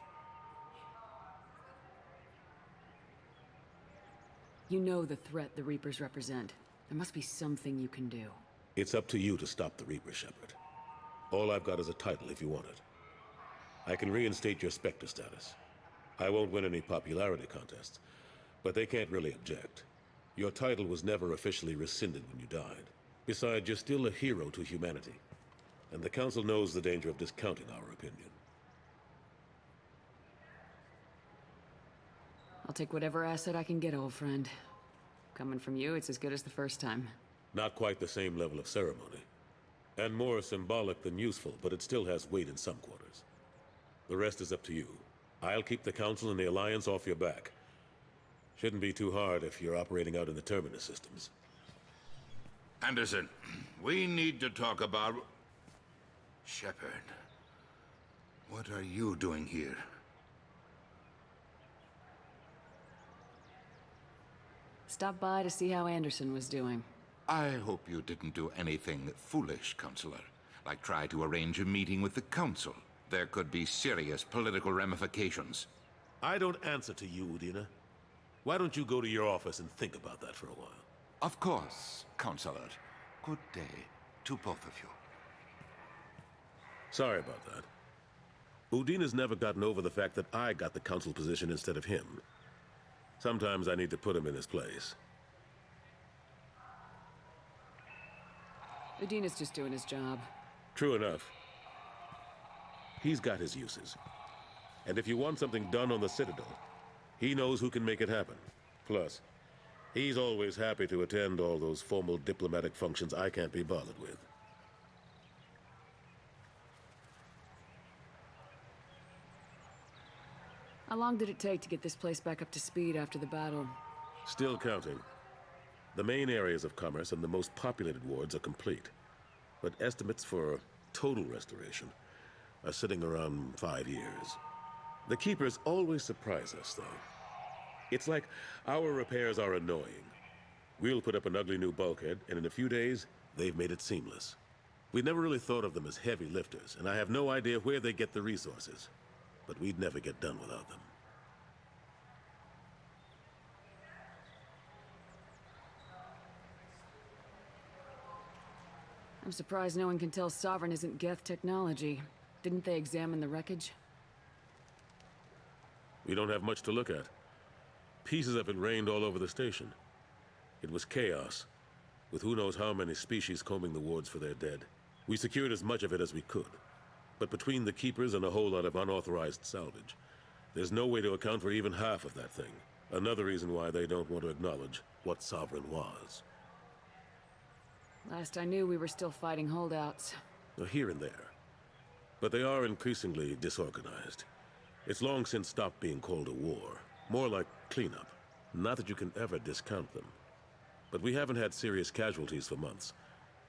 You know the threat the Reapers represent. There must be something you can do. It's up to you to stop the Reaper, Shepard. All I've got is a title if you want it. I can reinstate your Spectre status. I won't win any popularity contests, but they can't really object. Your title was never officially rescinded when you died. Besides, you're still a hero to humanity, and the Council knows the danger of discounting our opinion. I'll take whatever asset I can get, old friend. Coming from you, it's as good as the first time. Not quite the same level of ceremony. And more symbolic than useful, but it still has weight in some quarters. The rest is up to you. I'll keep the Council and the Alliance off your back. Shouldn't be too hard if you're operating out in the Terminus systems. Anderson, we need to talk about... Shepard. What are you doing here? Stopped by to see how Anderson was doing. I hope you didn't do anything foolish, Counselor. Like try to arrange a meeting with the Council. There could be serious political ramifications. I don't answer to you, Udina. Why don't you go to your office and think about that for a while? Of course, Counselor. Good day to both of you. Sorry about that. Udina's never gotten over the fact that I got the Council position instead of him. Sometimes I need to put him in his place. Udina's just doing his job. True enough. He's got his uses. And if you want something done on the Citadel, he knows who can make it happen. Plus, he's always happy to attend all those formal diplomatic functions I can't be bothered with. How long did it take to get this place back up to speed after the battle? Still counting. The main areas of commerce and the most populated wards are complete. But estimates for total restoration are sitting around 5 years. The Keepers always surprise us, though. It's like our repairs are annoying. We'll put up an ugly new bulkhead, and in a few days, they've made it seamless. We never really thought of them as heavy lifters, and I have no idea where they get the resources. But we'd never get done without them. I'm surprised no one can tell Sovereign isn't Geth technology. Didn't they examine the wreckage? We don't have much to look at. Pieces of it rained all over the station. It was chaos, with who knows how many species combing the wards for their dead. We secured as much of it as we could. But between the Keepers and a whole lot of unauthorized salvage, there's no way to account for even half of that thing. Another reason why they don't want to acknowledge what Sovereign was. Last I knew, we were still fighting holdouts. Here and there. But they are increasingly disorganized. It's long since stopped being called a war. More like cleanup. Not that you can ever discount them. But we haven't had serious casualties for months.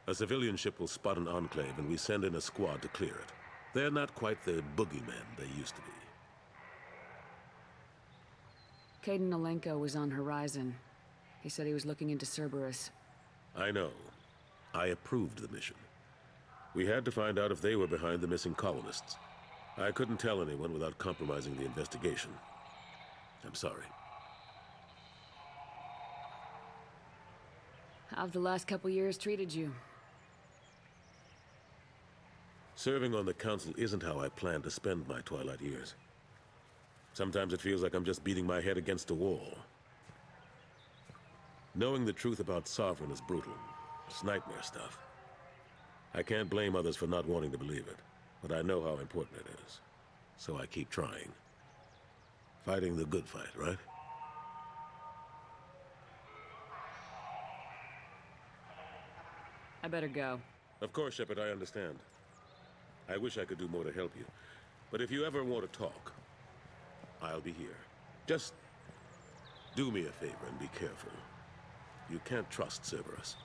A civilian ship will spot an enclave and we send in a squad to clear it. They're not quite the boogeymen they used to be. Caden Alenko was on Horizon. He said he was looking into Cerberus. I know. I approved the mission. We had to find out if they were behind the missing colonists. I couldn't tell anyone without compromising the investigation. I'm sorry. How've the last couple years treated you? Serving on the Council isn't how I plan to spend my twilight years. Sometimes it feels like I'm just beating my head against a wall. Knowing the truth about Sovereign is brutal. It's nightmare stuff. I can't blame others for not wanting to believe it, but I know how important it is. So I keep trying. Fighting the good fight, right? I better go. Of course, Shepard, I understand. I wish I could do more to help you. But if you ever want to talk, I'll be here. Just do me a favor and be careful. You can't trust Cerberus.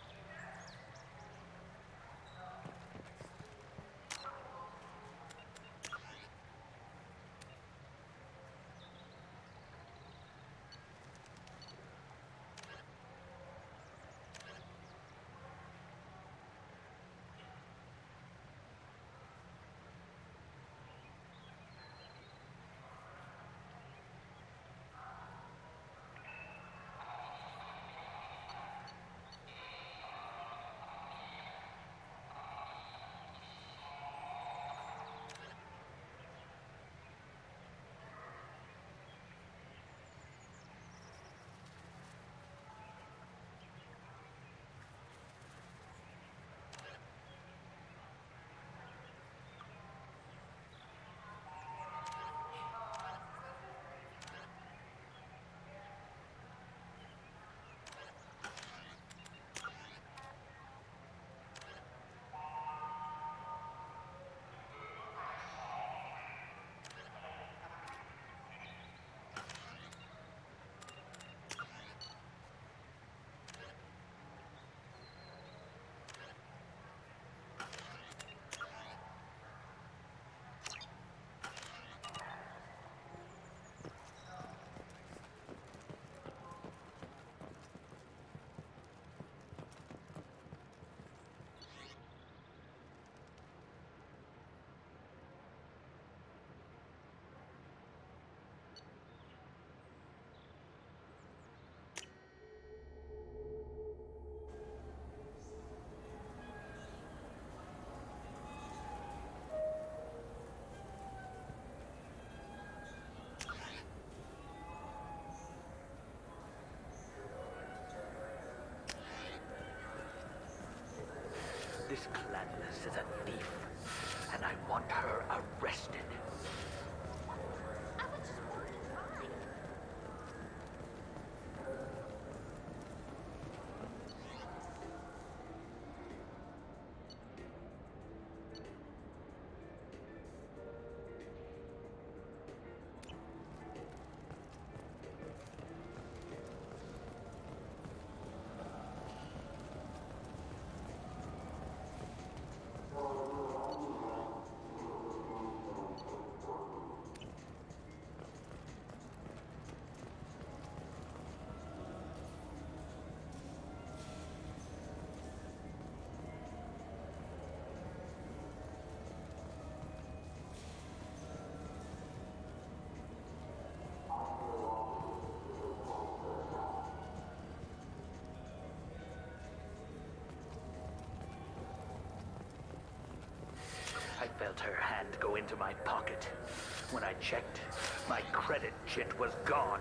Miss Cladless is a thief, and I want her arrested. I felt her hand go into my pocket. When I checked, my credit chit was gone.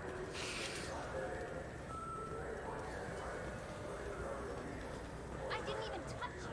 I didn't even touch you.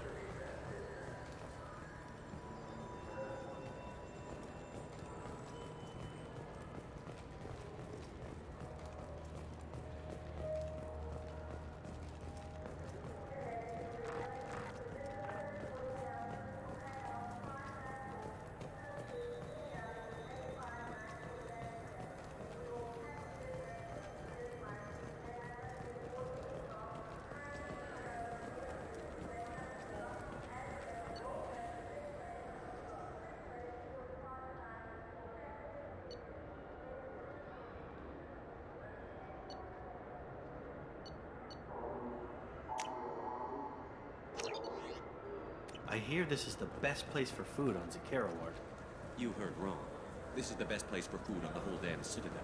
I hear this is the best place for food on Zakera Ward. You heard wrong. This is the best place for food on the whole damn Citadel.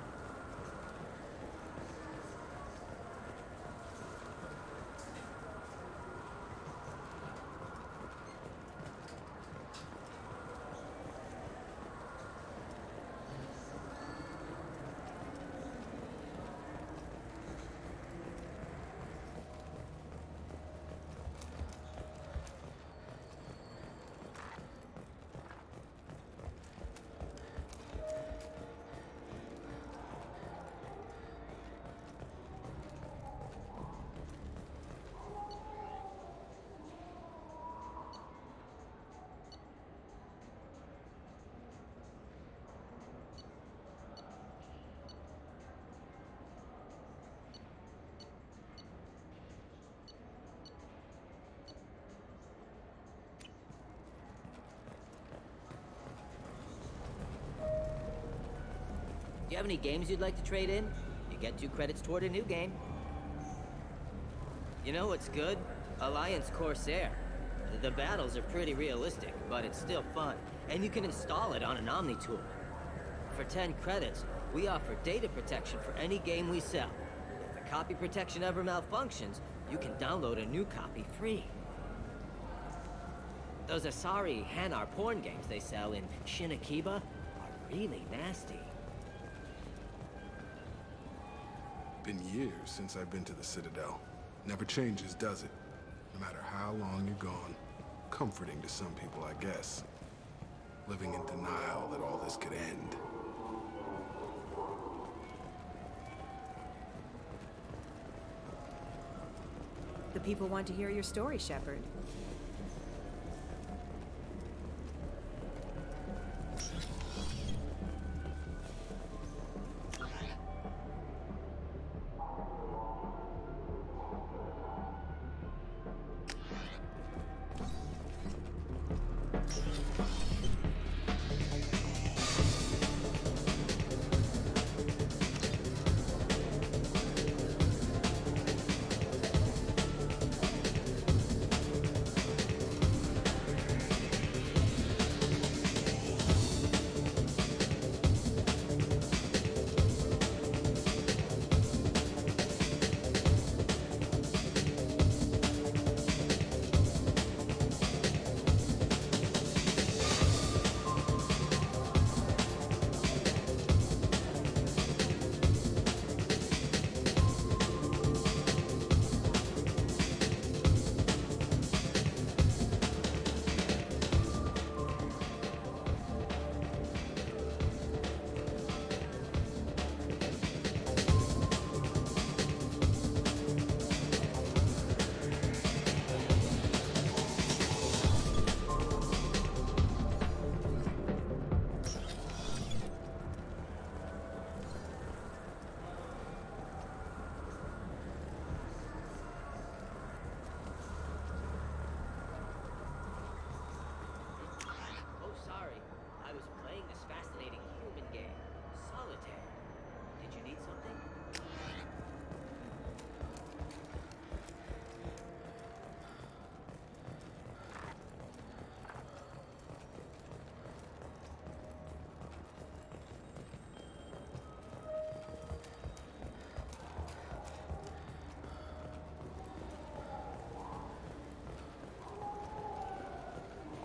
Do you have any games you'd like to trade in? You get 2 credits toward a new game. You know what's good? Alliance Corsair. The battles are pretty realistic, but it's still fun. And you can install it on an Omni tool. For 10 credits, we offer data protection for any game we sell. If the copy protection ever malfunctions, you can download a new copy free. Those Asari Hanar porn games they sell in Shinakiba are really nasty. Been years since I've been to the Citadel. Never changes, does it? No matter how long you're gone. Comforting to some people, I guess. Living in denial that all this could end. The people want to hear your story, Shepard.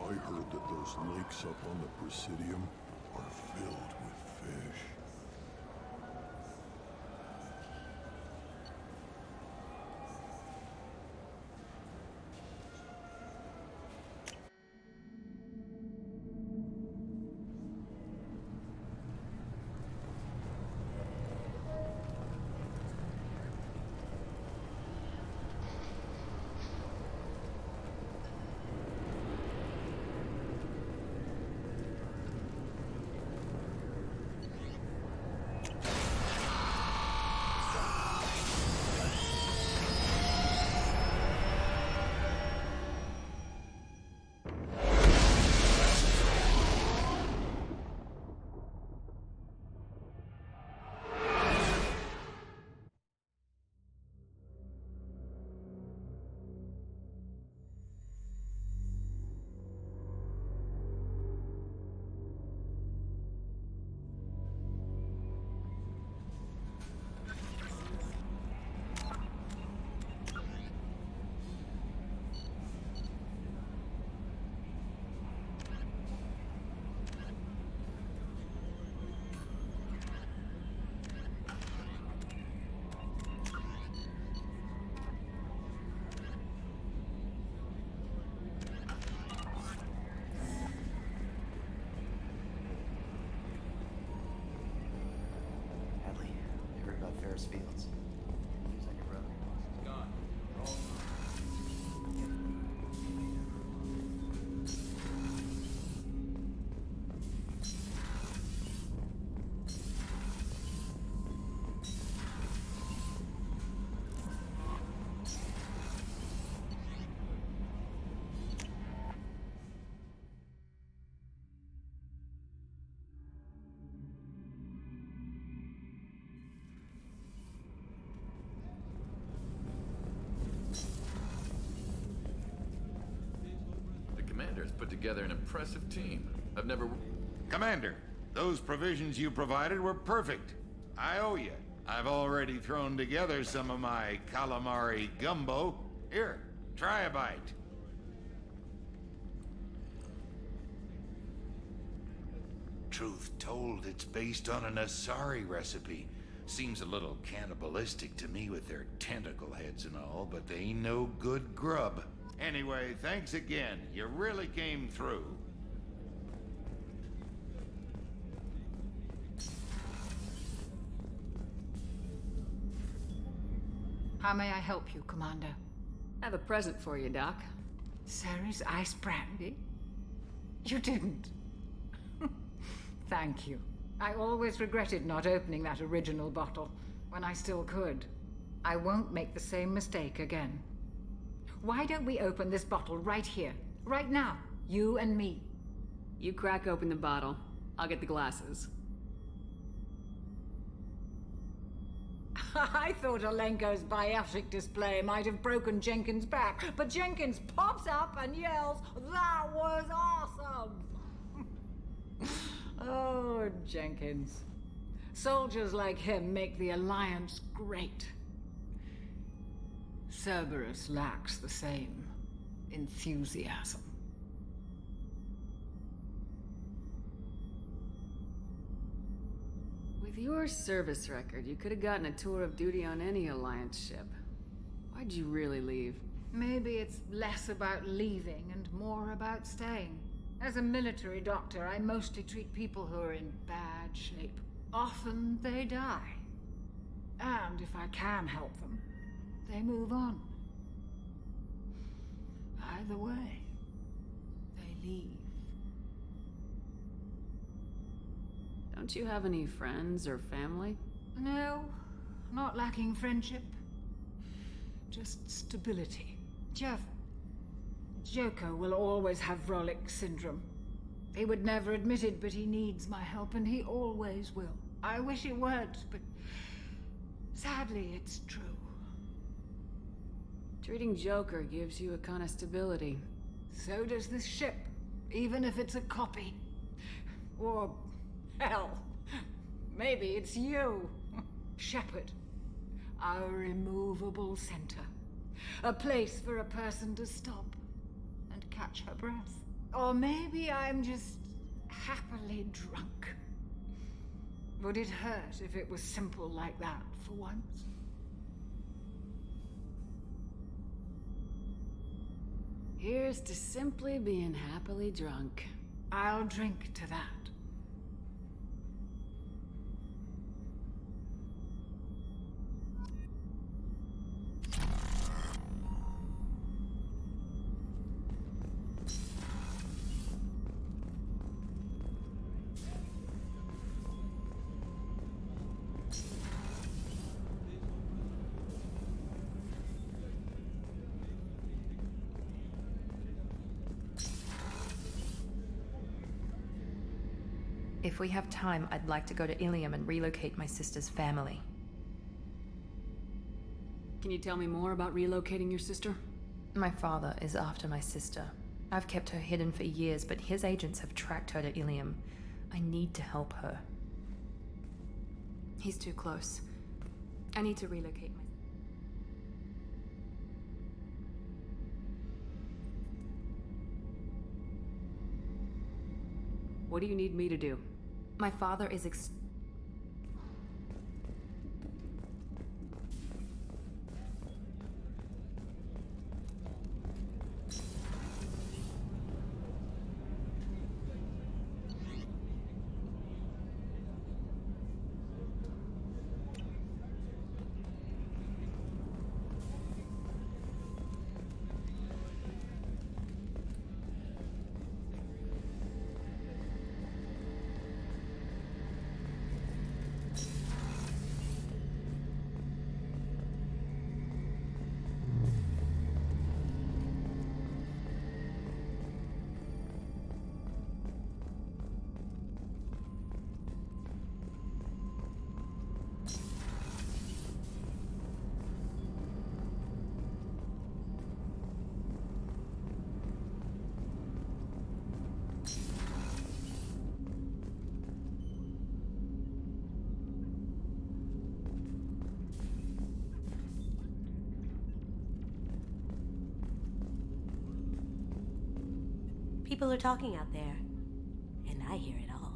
I heard that those lakes up on the Presidium are filled with fish. Ferris Fields. Seems like a brother. Gone. Commander's put together an impressive team. I've never... Commander, those provisions you provided were perfect. I owe you. I've already thrown together some of my calamari gumbo. Here, try a bite. Truth told, it's based on an Asari recipe. Seems a little cannibalistic to me with their tentacle heads and all, but they ain't no good grub. Anyway, thanks again. You really came through. How may I help you, Commander? I have a present for you, Doc. Ceres ice brandy? You didn't. Thank you. I always regretted not opening that original bottle when I still could. I won't make the same mistake again. Why don't we open this bottle right here, right now, you and me? You crack open the bottle. I'll get the glasses. I thought Alenko's biotic display might have broken Jenkins' back, but Jenkins pops up and yells, "That was awesome!" Oh, Jenkins. Soldiers like him make the Alliance great. Cerberus lacks the same enthusiasm. With your service record, you could have gotten a tour of duty on any Alliance ship. Why'd you really leave? Maybe it's less about leaving and more about staying. As a military doctor, I mostly treat people who are in bad shape. Often they die. And if I can help them, they move on. Either way, they leave. Don't you have any friends or family? No, not lacking friendship. Just stability. Jeff, Joko will always have Vrolic syndrome. He would never admit it, but he needs my help, and he always will. I wish it weren't, but sadly, it's true. Treating Joker gives you a kind of stability. So does this ship, even if it's a copy. Or, hell, maybe it's you, Shepard. Our immovable center. A place for a person to stop and catch her breath. Or maybe I'm just happily drunk. Would it hurt if it was simple like that for once? Here's to simply being happily drunk. I'll drink to that. If we have time, I'd like to go to Ilium and relocate my sister's family. Can you tell me more about relocating your sister? My father is after my sister. I've kept her hidden for years, but his agents have tracked her to Ilium. I need to help her. He's too close. I need to relocate my... What do you need me to do? My father is People are talking out there, and I hear it all.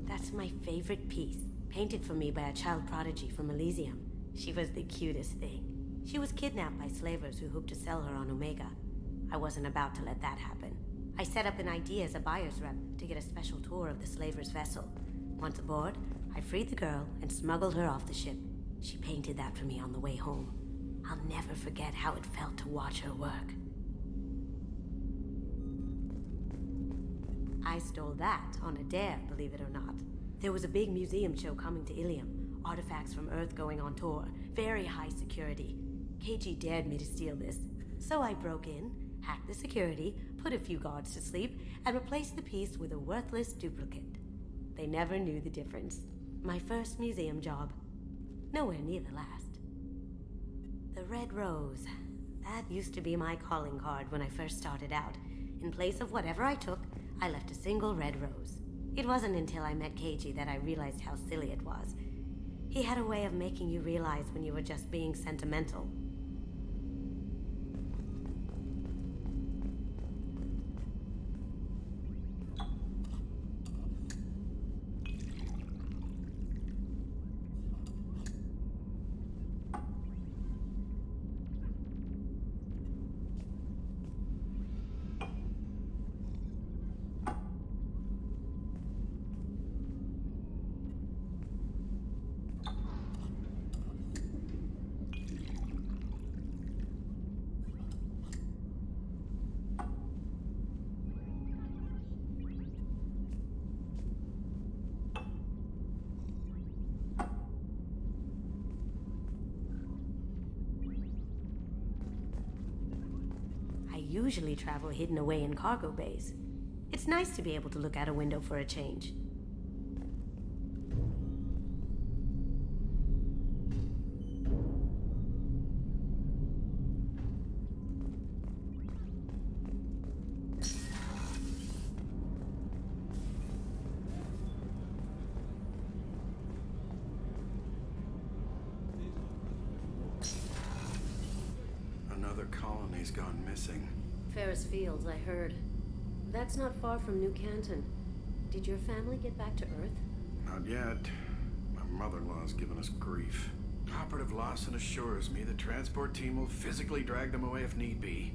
That's my favorite piece, painted for me by a child prodigy from Elysium. She was the cutest thing. She was kidnapped by slavers who hoped to sell her on Omega. I wasn't about to let that happen. I set up an idea as a buyer's rep to get a special tour of the slaver's vessel. Once aboard, I freed the girl and smuggled her off the ship. She painted that for me on the way home. I'll never forget how it felt to watch her work. I stole that on a dare, believe it or not. There was a big museum show coming to Ilium. Artifacts from Earth going on tour. Very high security. KG dared me to steal this. So I broke in, hacked the security, put a few guards to sleep, and replaced the piece with a worthless duplicate. They never knew the difference. My first museum job. Nowhere near the last. The Red Rose. That used to be my calling card when I first started out. In place of whatever I took, I left a single red rose. It wasn't until I met Keiji that I realized how silly it was. He had a way of making you realize when you were just being sentimental. I usually travel hidden away in cargo bays. It's nice to be able to look out a window for a change. Another another colony's gone missing. Ferris Fields, I heard. That's not far from New Canton. Did your family get back to Earth? Not yet. My mother-in-law's given us grief. Operative Lawson assures me the transport team will physically drag them away if need be.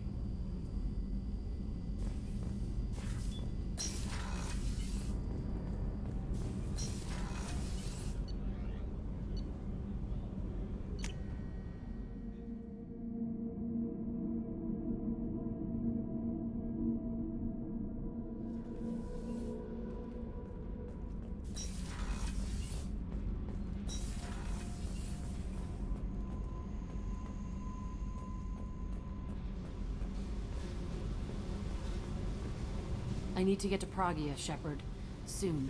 I need to get to Pragia, Shepard. Soon.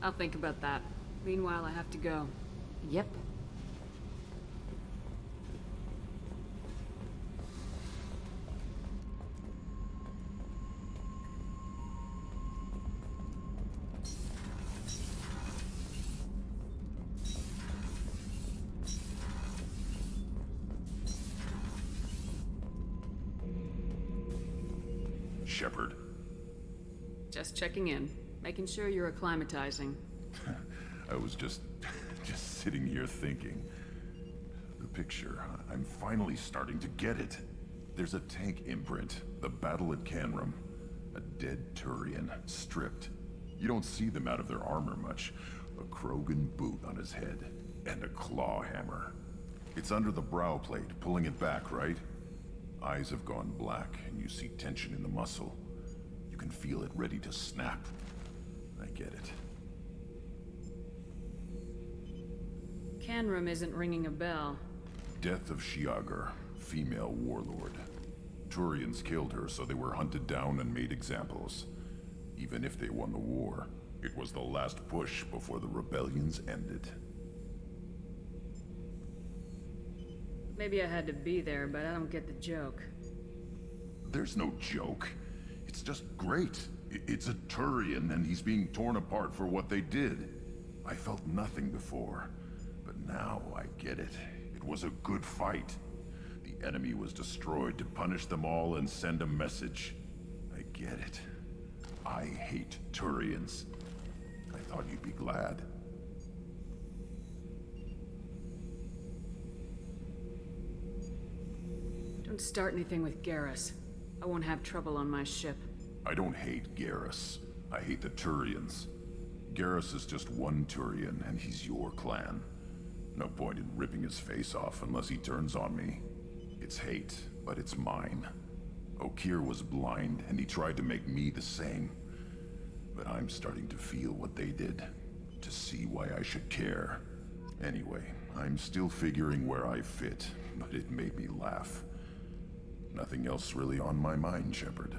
I'll think about that. Meanwhile, I have to go. Yep. Shepard. Just checking in. Making sure you're acclimatizing. I was just sitting here thinking. The picture, I'm finally starting to get it. There's a tank imprint, the battle at Canrum. A dead Turian, stripped. You don't see them out of their armor much. A Krogan boot on his head, and a claw hammer. It's under the brow plate, pulling it back, right? Eyes have gone black, and you see tension in the muscle. You can feel it ready to snap. I get it. Canrum isn't ringing a bell. Death of Shiagar, female warlord. Turians killed her, so they were hunted down and made examples. Even if they won the war, it was the last push before the rebellions ended. Maybe I had to be there, but I don't get the joke. There's no joke. It's just great. It's a Turian, and he's being torn apart for what they did. I felt nothing before, but now I get it. It was a good fight. The enemy was destroyed to punish them all and send a message. I get it. I hate Turians. I thought you'd be glad. Don't start anything with Garrus. I won't have trouble on my ship. I don't hate Garrus. I hate the Turians. Garrus is just one Turian, and he's your clan. No point in ripping his face off unless he turns on me. It's hate, but it's mine. Okeer was blind, and he tried to make me the same. But I'm starting to feel what they did, to see why I should care. Anyway, I'm still figuring where I fit, but it made me laugh. Nothing else really on my mind, Shepard.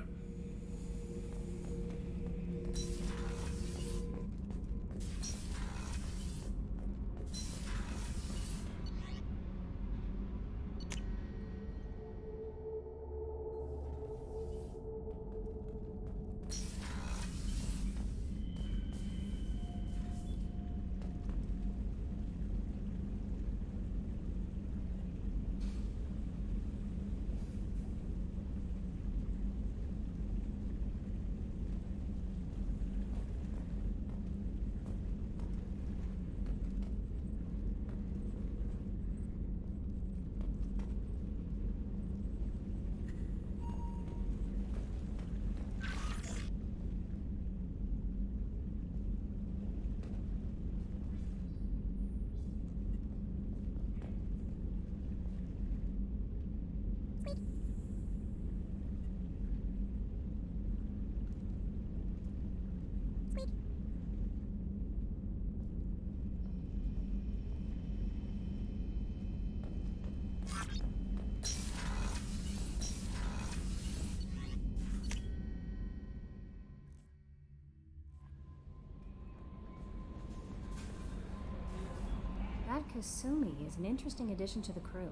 That Kasumi is an interesting addition to the crew.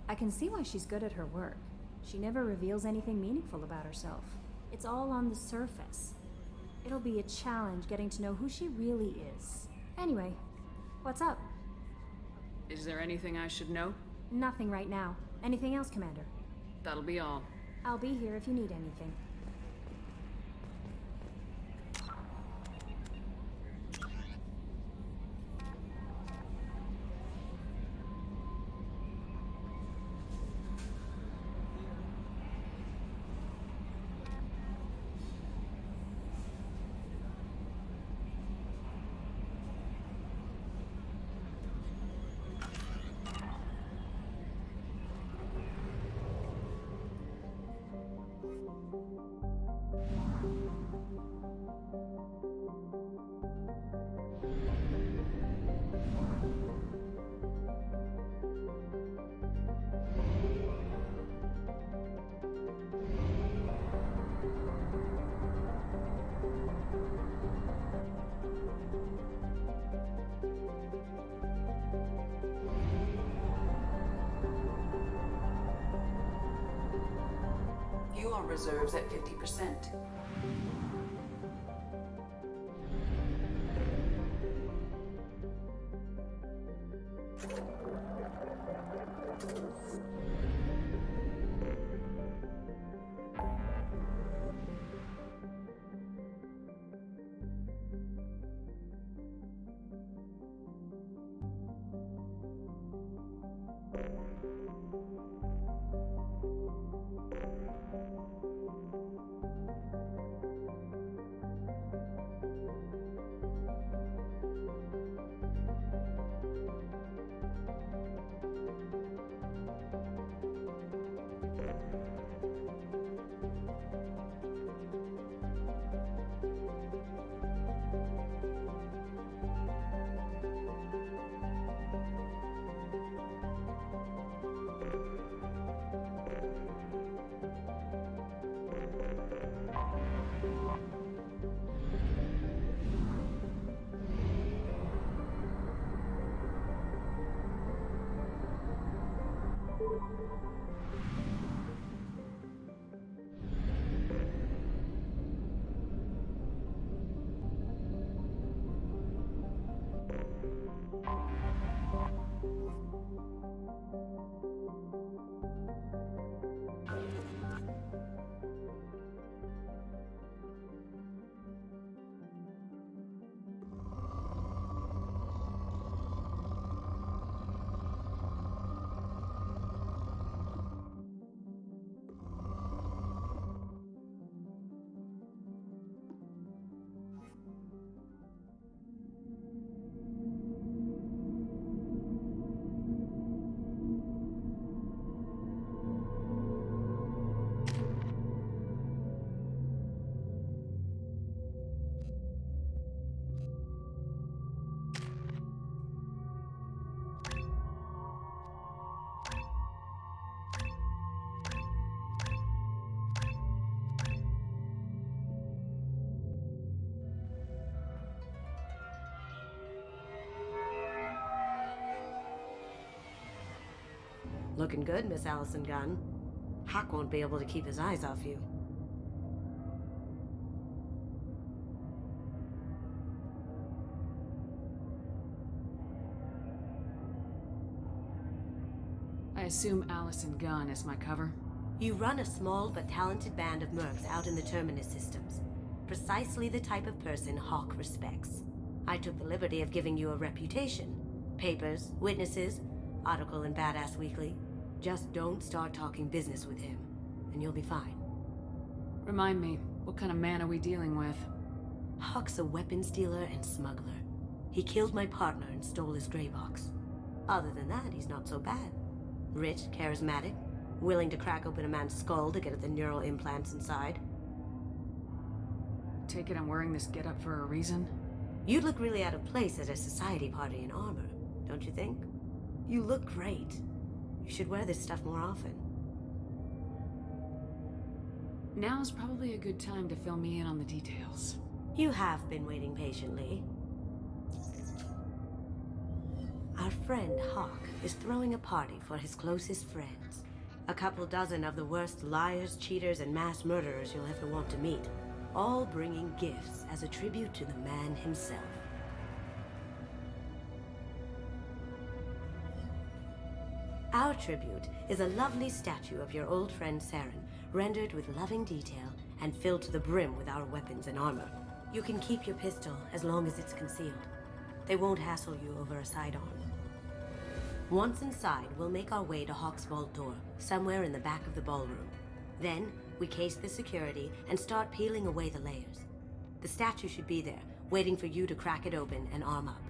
I can see why she's good at her work. She never reveals anything meaningful about herself. It's all on the surface. It'll be a challenge getting to know who she really is. Anyway, what's up? Is there anything I should know? Nothing right now. Anything else, Commander? That'll be all. I'll be here if you need anything. Fuel reserves at 50%. Looking good, Miss Allison Gunn. Hawk won't be able to keep his eyes off you. I assume Allison Gunn is my cover? You run a small but talented band of mercs out in the Terminus systems. Precisely the type of person Hawk respects. I took the liberty of giving you a reputation. Papers, witnesses, article in Badass Weekly. Just don't start talking business with him, and you'll be fine. Remind me, what kind of man are we dealing with? Hawk's a weapons dealer and smuggler. He killed my partner and stole his gray box. Other than that, he's not so bad. Rich, charismatic, willing to crack open a man's skull to get at the neural implants inside. Take it I'm wearing this getup for a reason? You'd look really out of place at a society party in armor, don't you think? You look great. You should wear this stuff more often. Now's probably a good time to fill me in on the details. You have been waiting patiently. Our friend Hawk is throwing a party for his closest friends. A couple dozen of the worst liars, cheaters, and mass murderers you'll ever want to meet. All bringing gifts as a tribute to the man himself. Our tribute is a lovely statue of your old friend Saren, rendered with loving detail and filled to the brim with our weapons and armor. You can keep your pistol as long as it's concealed. They won't hassle you over a sidearm. Once inside, we'll make our way to Hawk's vault door, somewhere in the back of the ballroom. Then, we case the security and start peeling away the layers. The statue should be there, waiting for you to crack it open and arm up.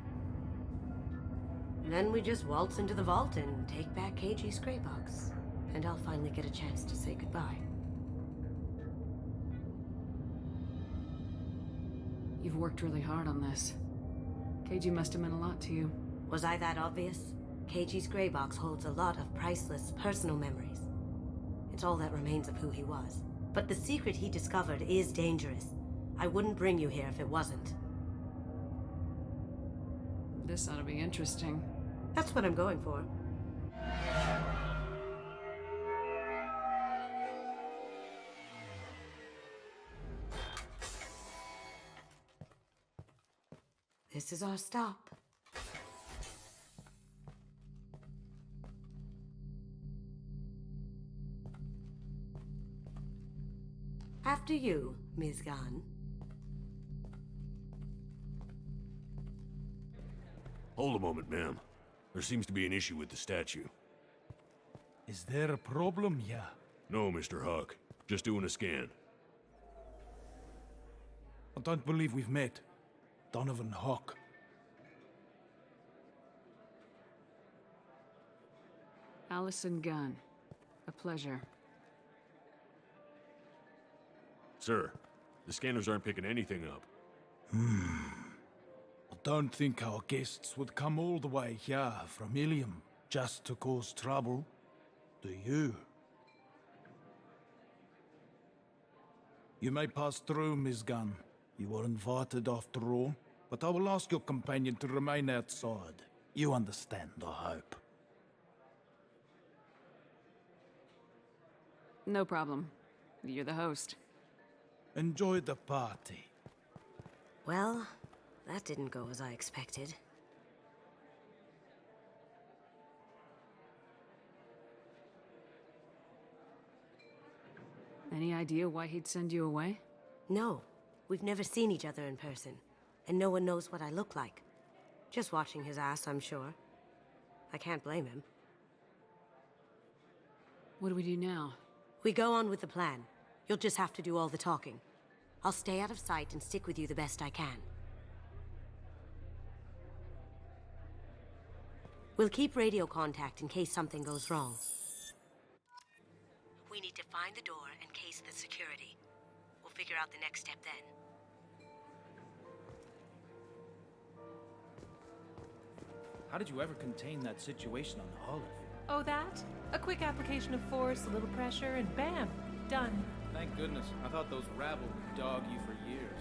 Then we just waltz into the vault and take back KG's gray box. And I'll finally get a chance to say goodbye. You've worked really hard on this. KG must have meant a lot to you. Was I that obvious? KG's gray box holds a lot of priceless personal memories. It's all that remains of who he was. But the secret he discovered is dangerous. I wouldn't bring you here if it wasn't. This ought to be interesting. That's what I'm going for. This is our stop. After you, Ms. Gunn. Hold a moment, ma'am. There seems to be an issue with the statue. Is there a problem here? No, Mr. Hawk. Just doing a scan. I don't believe we've met. Donovan Hawk. Allison Gunn. A pleasure. Sir, the scanners aren't picking anything up. I don't think our guests would come all the way here from Ilium just to cause trouble. Do you? You may pass through, Ms. Gunn. You were invited after all, but I will ask your companion to remain outside. You understand, I hope. No problem. You're the host. Enjoy the party. Well, that didn't go as I expected. Any idea why he'd send you away? No. We've never seen each other in person, and no one knows what I look like. Just watching his ass, I'm sure. I can't blame him. What do we do now? We go on with the plan. You'll just have to do all the talking. I'll stay out of sight and stick with you the best I can. We'll keep radio contact in case something goes wrong. We need to find the door and case the security. We'll figure out the next step then. How did you ever contain that situation on the Olive? Oh, that? A quick application of force, a little pressure, and bam! Done. Thank goodness. I thought those rabble would dog you for years.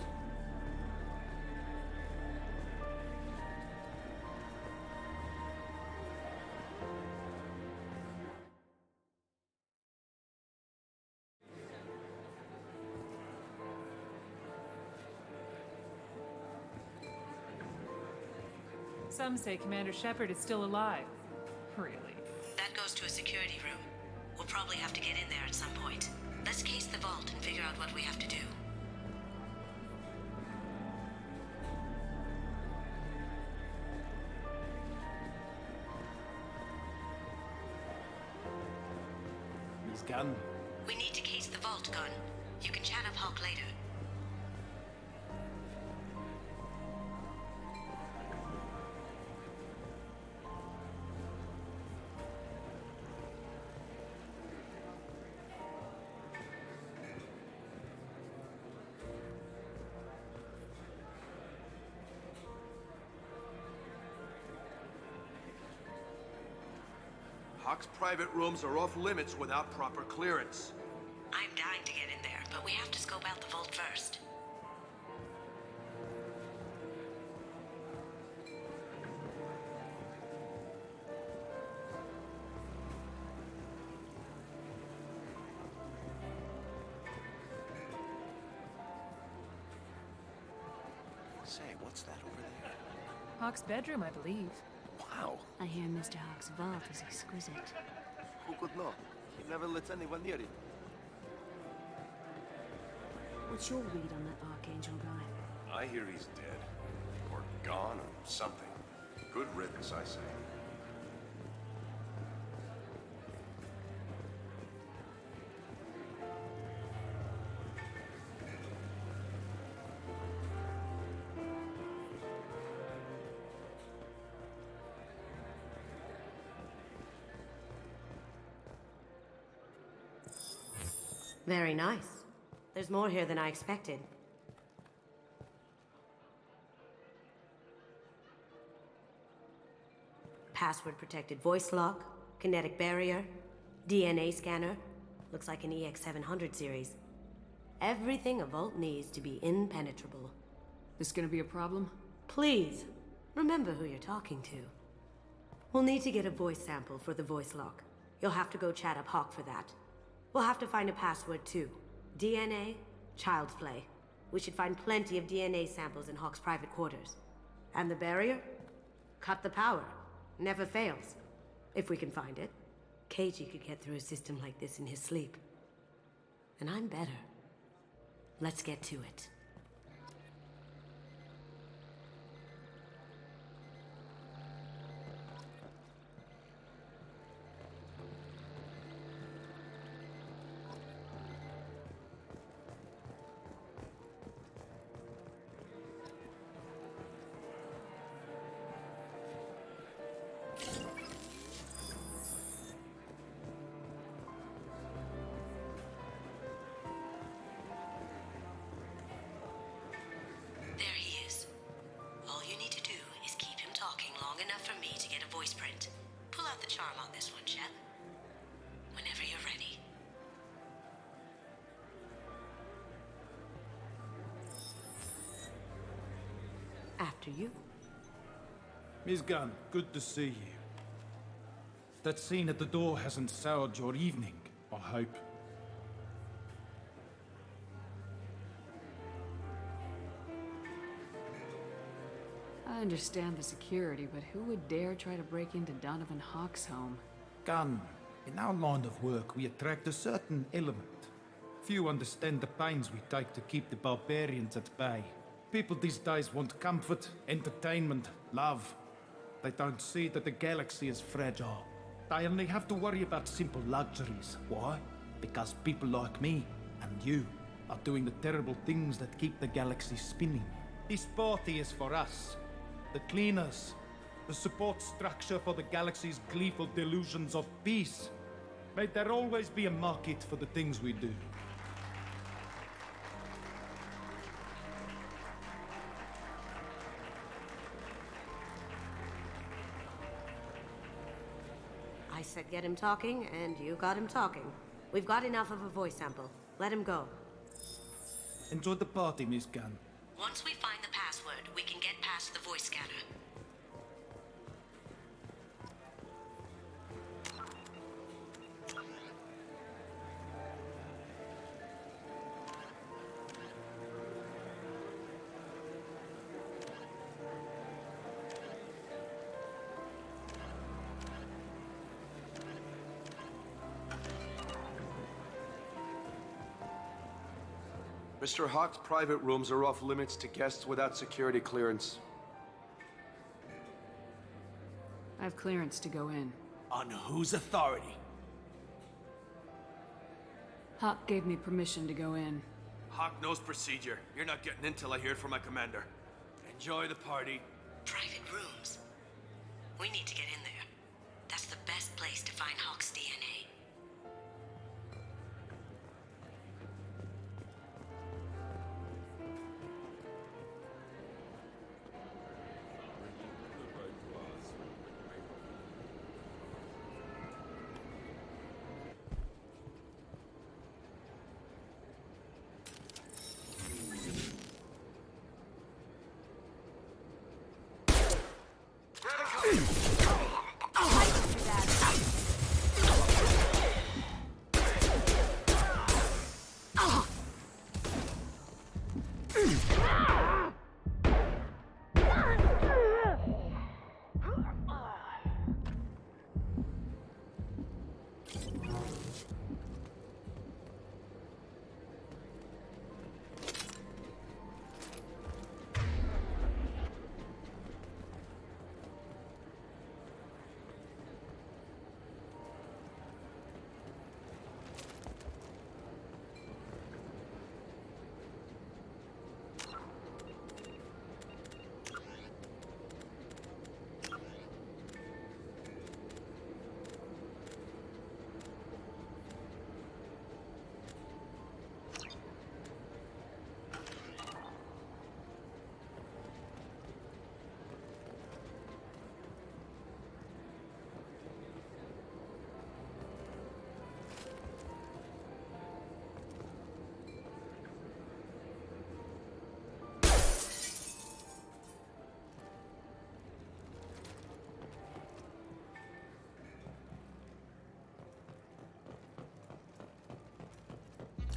Some say Commander Shepard is still alive. Really? That goes to a security room. We'll probably have to get in there at some point. Let's case the vault and figure out what we have to do. Ms. Gunn. We need to case the vault, Gunn. You can chat up Hawk later. Hawk's private rooms are off limits without proper clearance. I'm dying to get in there, but we have to scope out the vault first. Say, what's that over there? Hawk's bedroom, I believe. Wow. I hear Mr. Hawk's vault is exquisite. Who could know? He never lets anyone near it. What's your read on that Archangel guy? I hear he's dead. Or gone, or something. Good riddance, I say. Very nice. There's more here than I expected. Password-protected voice lock, kinetic barrier, DNA scanner. Looks like an EX700 series. Everything a vault needs to be impenetrable. This gonna be a problem? Please, remember who you're talking to. We'll need to get a voice sample for the voice lock. You'll have to go chat up Hawk for that. We'll have to find a password too. DNA, child's play. We should find plenty of DNA samples in Hawk's private quarters. And the barrier? Cut the power. Never fails. If we can find it. KG could get through a system like this in his sleep. And I'm better. Let's get to it. There he is. All you need to do is keep him talking long enough for me to get a voice print. Pull out the charm on this one, Shep. Whenever you're ready. After you. Miss Gunn, good to see you. That scene at the door hasn't soured your evening, I hope. I understand the security, but who would dare try to break into Donovan Hawk's home? Gunn, in our line of work, we attract a certain element. Few understand the pains we take to keep the barbarians at bay. People these days want comfort, entertainment, love. They don't see that the galaxy is fragile. They only have to worry about simple luxuries. Why? Because people like me and you are doing the terrible things that keep the galaxy spinning. This party is for us. The cleaners. The support structure for the galaxy's gleeful delusions of peace. May there always be a market for the things we do. I said get him talking, and you got him talking. We've got enough of a voice sample. Let him go. Enjoy the party, Miss Gunn. Once we find the password, we can get past the voice scanner. Mr. Hawk's private rooms are off limits to guests without security clearance. I have clearance to go in. On whose authority? Hawk gave me permission to go in. Hawk knows procedure. You're not getting in till I hear it from my commander. Enjoy the party. Private rooms. We need to get in there. That's the best place to find Hawk's DNA.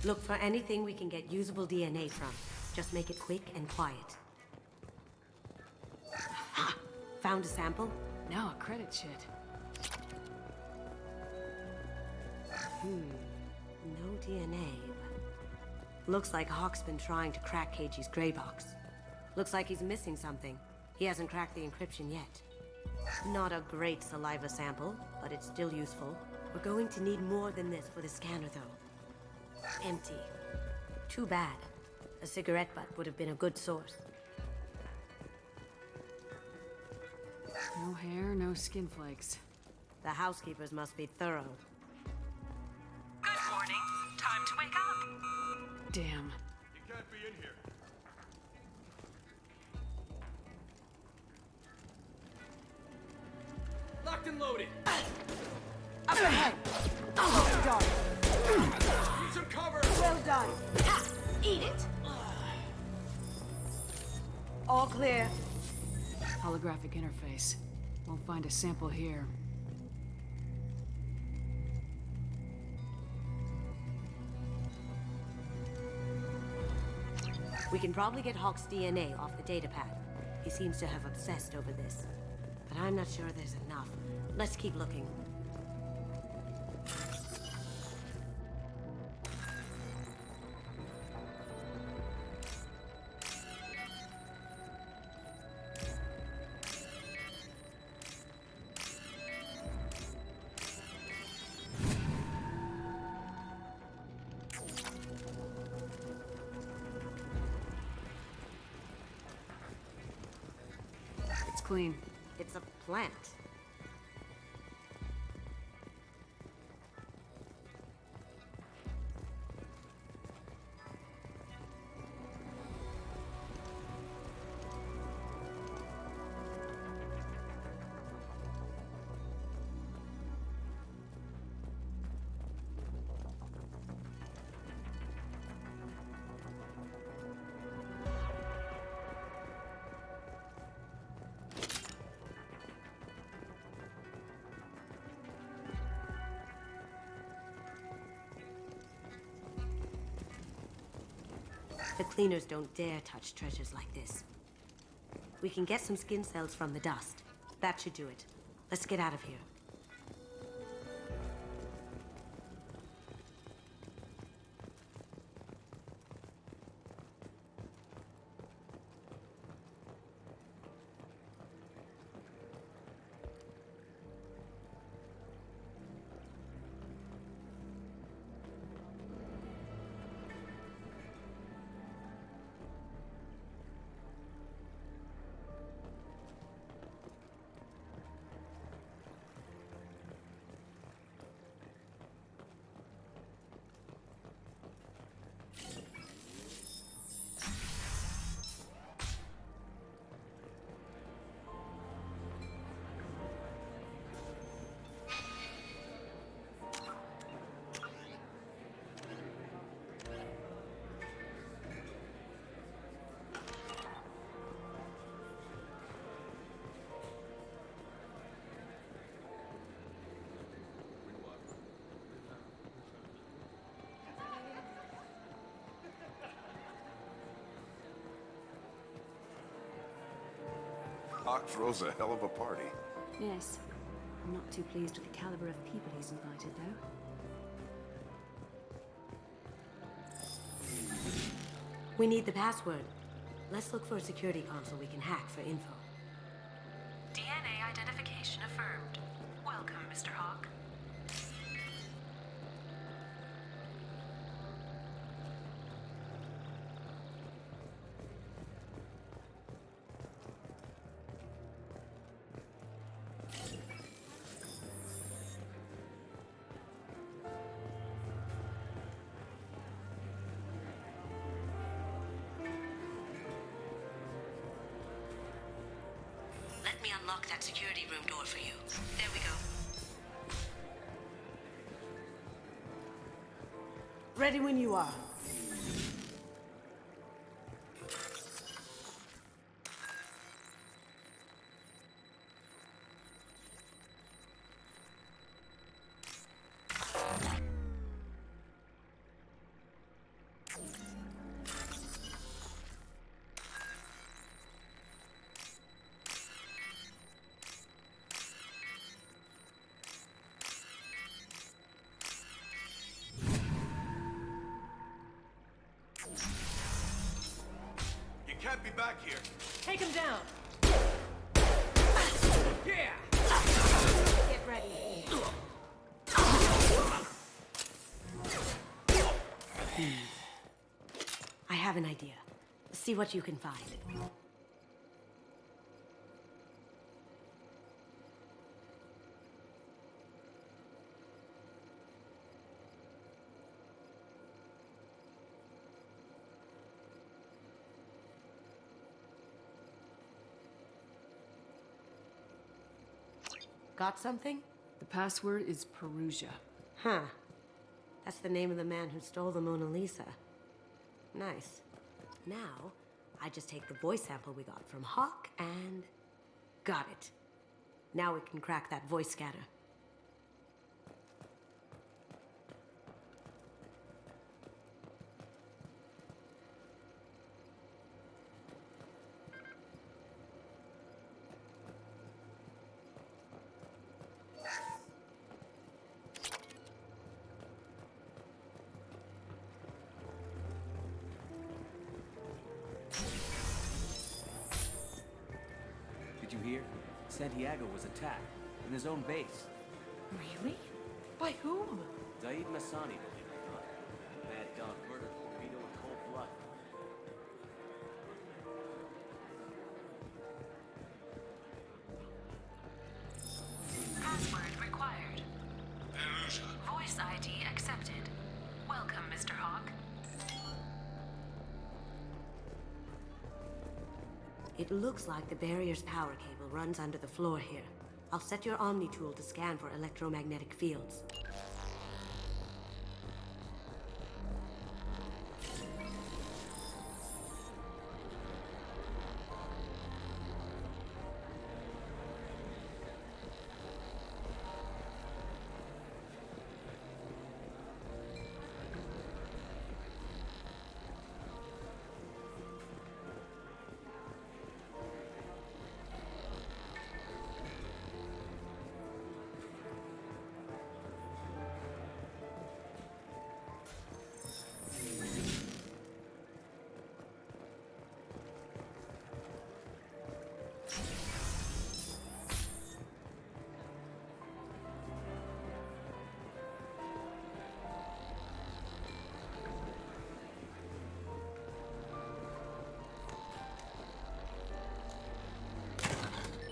Look for anything we can get usable DNA from. Just make it quick and quiet. Ha! Found a sample? Now a credit shit. No DNA. Looks like Hawk's been trying to crack KG's gray box. Looks like he's missing something. He hasn't cracked the encryption yet. Not a great saliva sample, but it's still useful. We're going to need more than this for the scanner, though. Empty. Too bad. A cigarette butt would have been a good source. No hair, no skin flakes. The housekeepers must be thorough. Good morning. Time to wake up. Damn. You can't be in here. Locked and loaded. Up ahead. Well done. Need some cover. Well done. Ha! Eat it. All clear. Holographic interface. Won't find a sample here. We can probably get Hawk's DNA off the datapad. He seems to have obsessed over this. But I'm not sure there's enough. Let's keep looking. It's clean. It's a plant. The cleaners don't dare touch treasures like this. We can get some skin cells from the dust. That should do it. Let's get out of here. Hawk throws a hell of a party. Yes. I'm not too pleased with the caliber of people he's invited, though. We need the password. Let's look for a security console we can hack for info. DNA identification affirmed. Welcome, Mr. Hawk. Let me unlock that security room door for you. There we go. Ready when you are. be back here. Take him down. Yeah! Get ready. I have an idea. See what you can find. Got something? The password is Perugia. Huh. That's the name of the man who stole the Mona Lisa. Nice. Now, I just take the voice sample we got from Hawk and... got it. Now we can crack that voice scanner. Did you hear? Santiago was attacked in his own base. Really? By whom? Zaid Massani, believe it or not. Mad dog murdered Vito in cold blood. Password required. Voice ID accepted. Welcome, Mr. Hawk. It looks like the barrier's power cable runs under the floor here. I'll set your Omni tool to scan for electromagnetic fields.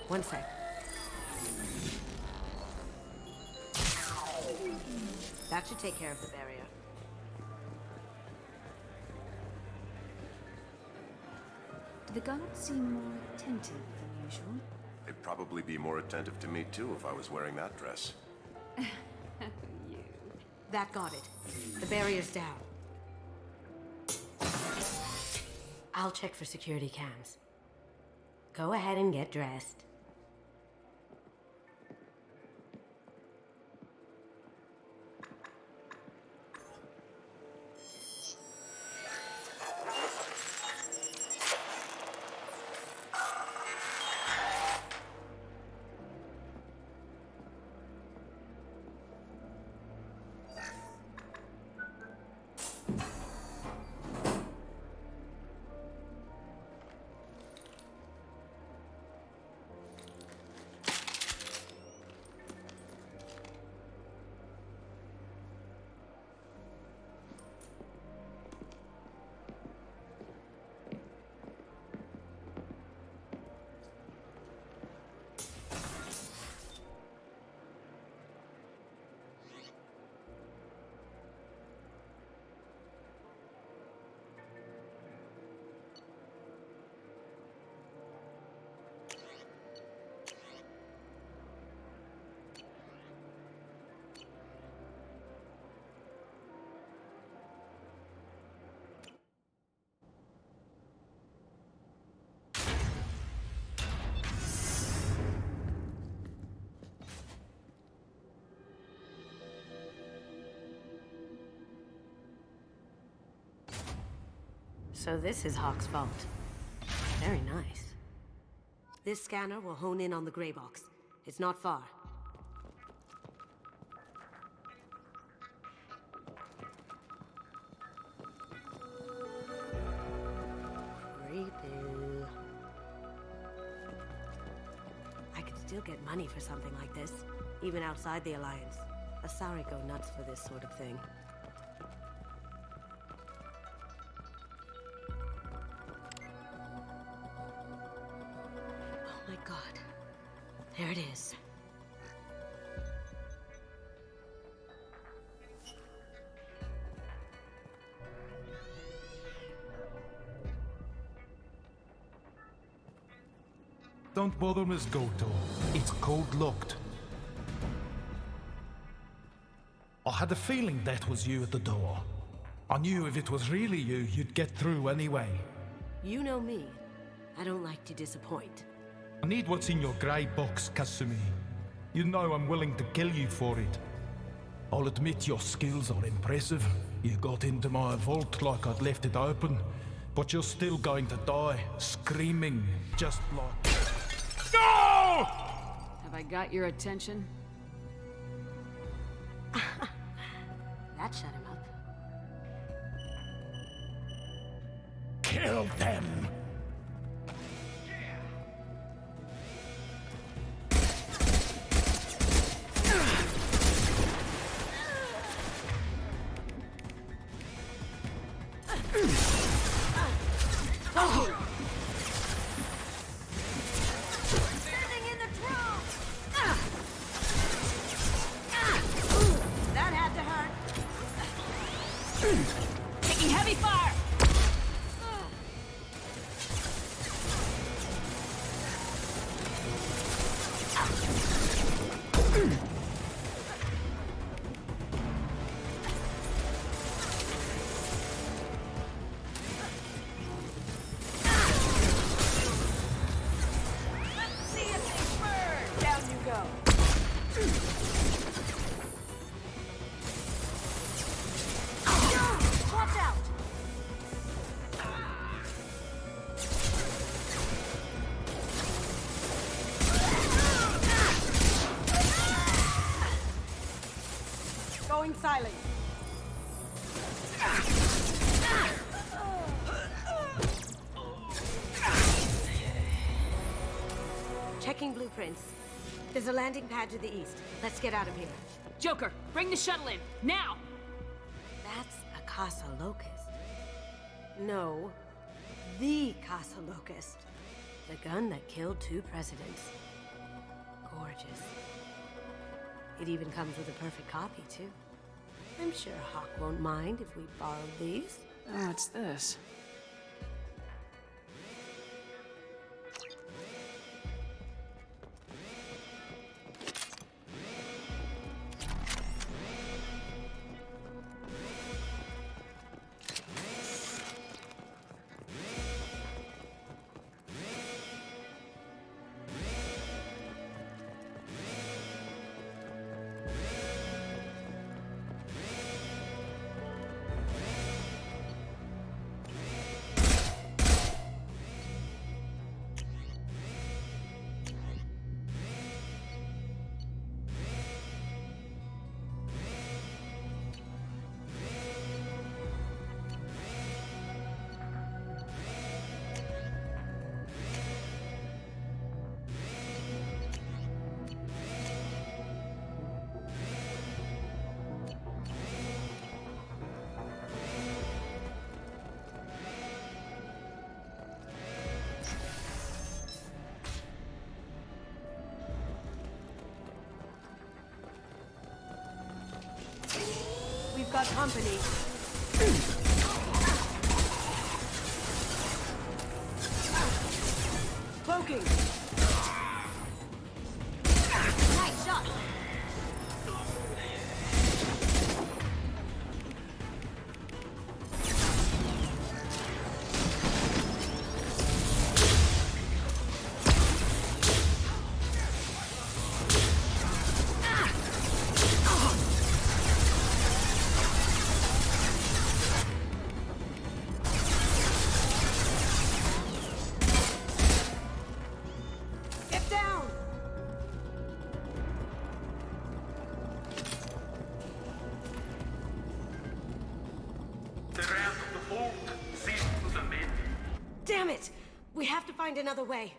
One sec. That should take care of the barrier. Do the guards seem more attentive than usual? They'd probably be more attentive to me too if I was wearing that dress. You. That got it. The barrier's down. I'll check for security cams. Go ahead and get dressed. So this is Hawk's vault. Very nice. This scanner will hone in on the gray box. It's not far. Creeping. still get money for something like this, even outside the Alliance. Asari go nuts for this sort of thing. Oh my god. There it is. Don't bother, Miss Goto. It's code-locked. I had a feeling that was you at the door. I knew if it was really you, you'd get through anyway. You know me. I don't like to disappoint. I need what's in your grey box, Kasumi. You know I'm willing to kill you for it. I'll admit your skills are impressive. You got into my vault like I'd left it open, but you're still going to die, screaming, just like... No! Have I got your attention? That shut him up. Kill them! That had to hurt. Taking heavy fire! See if they burn. Down you go. Watch out! Going silent. Checking blueprints. There's a landing pad to the east. Let's get out of here. Joker, bring the shuttle in, now! That's a Casa Locust. No, the Casa Locust. The gun that killed 2 presidents. Gorgeous. It even comes with a perfect copy, too. I'm sure Hawk won't mind if we borrow these. What's this? We've got company. Cloaking. Nice shot. Get down. The rest of the vault sealed to the men. Damn it! We have to find another way.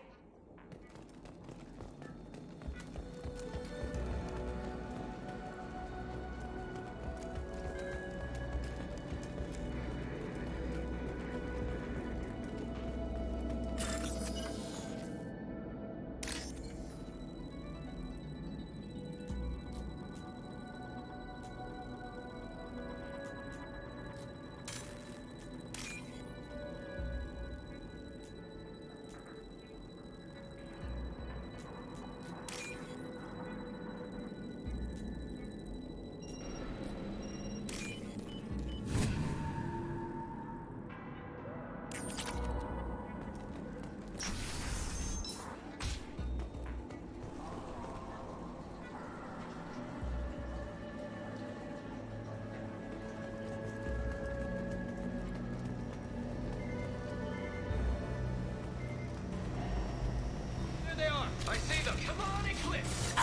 I see them! Come on, Eclipse!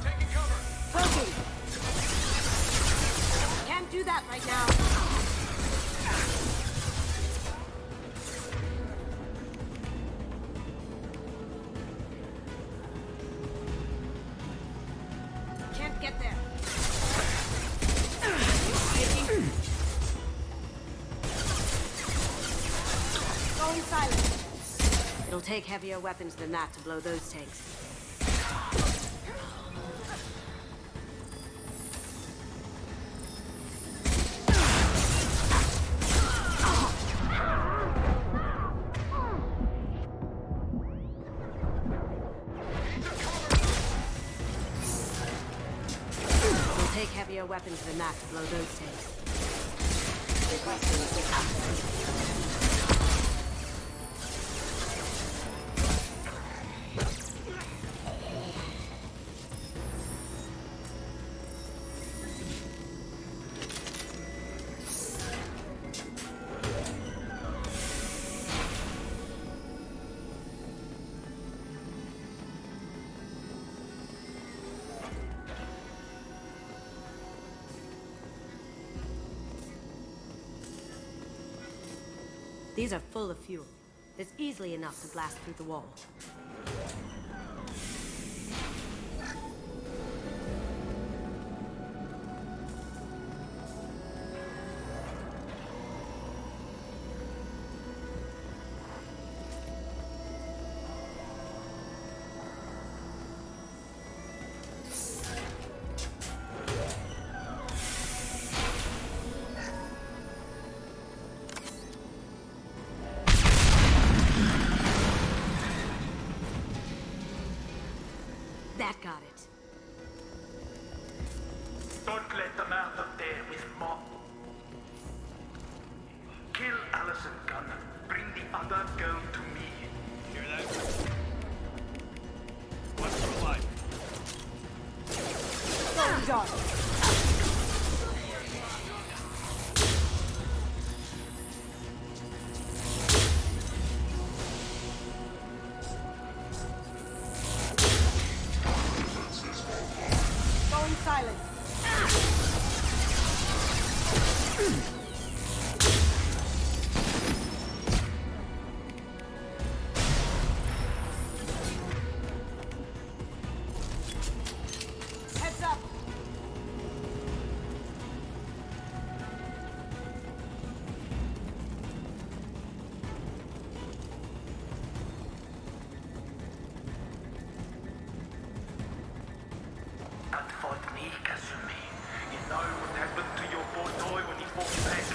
Taking cover! Poking! Can't do that right now. Can't get there. Going silent. It'll take heavier weapons than that to blow those tanks. It'll take heavier weapons than that to blow those tanks. These are full of fuel. There's easily enough to blast through the wall. That got it. Don't let them out of there with more. Kill Allison Gunn. Bring the other girl to me. Hear that? What's your life? Going dark. Going silent. Heads up. That fought me, Kasumi. You know what happened to your poor toy when he fought back?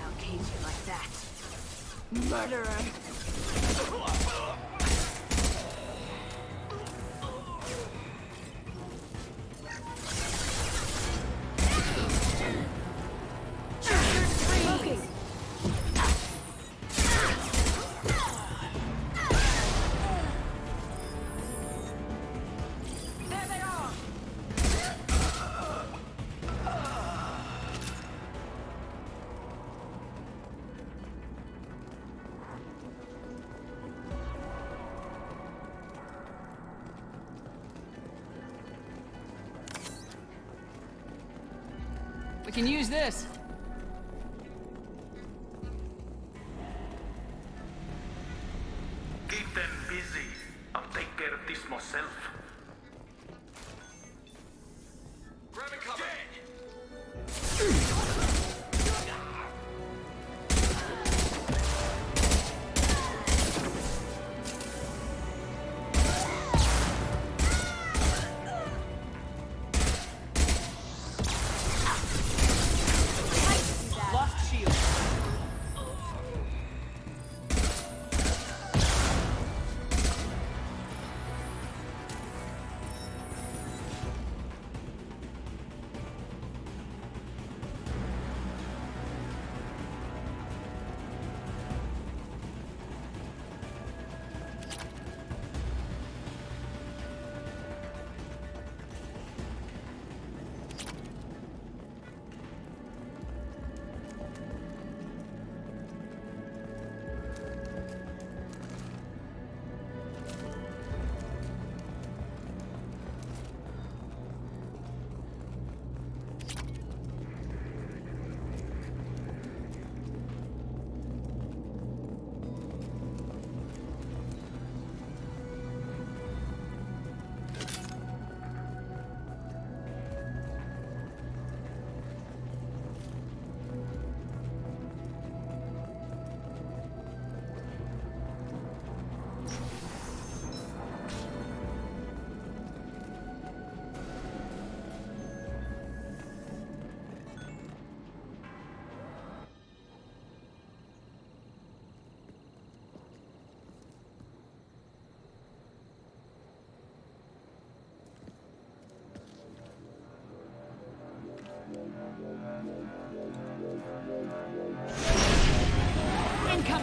I'll cage you like that. Murderer. Smoking. There they are. We can use this. Keep them busy. I'll take care of this myself. Grabbing cover.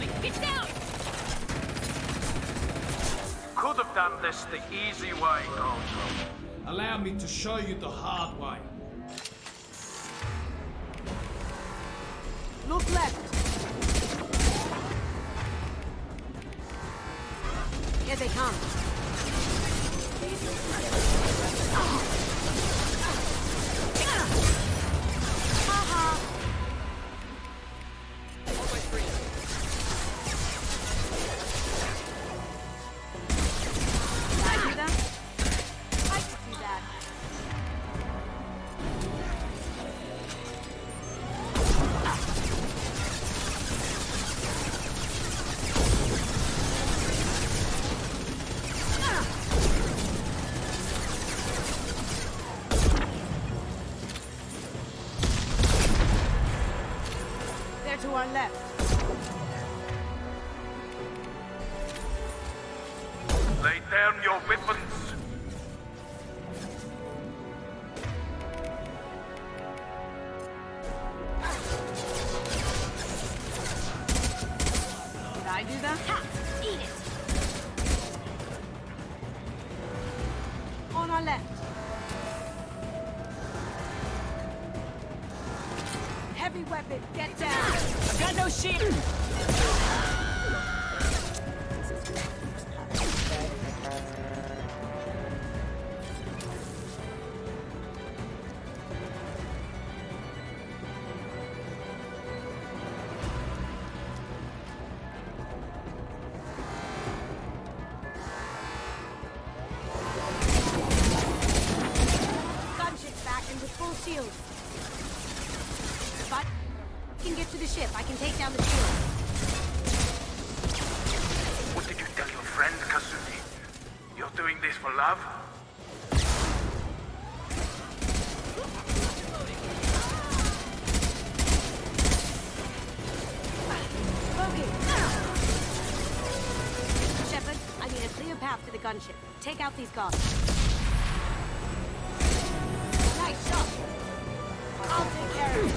me! It's down! Could have done this the easy way, Gojo. Allow me to show you the hard way. Look left. Here they come. Haha. Did I do that? I could see that. They're to our left. Lay down your weapons. Did I do that? Ha! Eat it! On our left. Heavy weapon, get down! I've got no shield! Gunship's back and with full shield. If I can get to the ship, I can take down the shield. What did you tell your friend, Kazumi? You're doing this for love? Logan! Shepard, I need a clear path to the gunship. Take out these guards. Nice shot! I'll take care of it.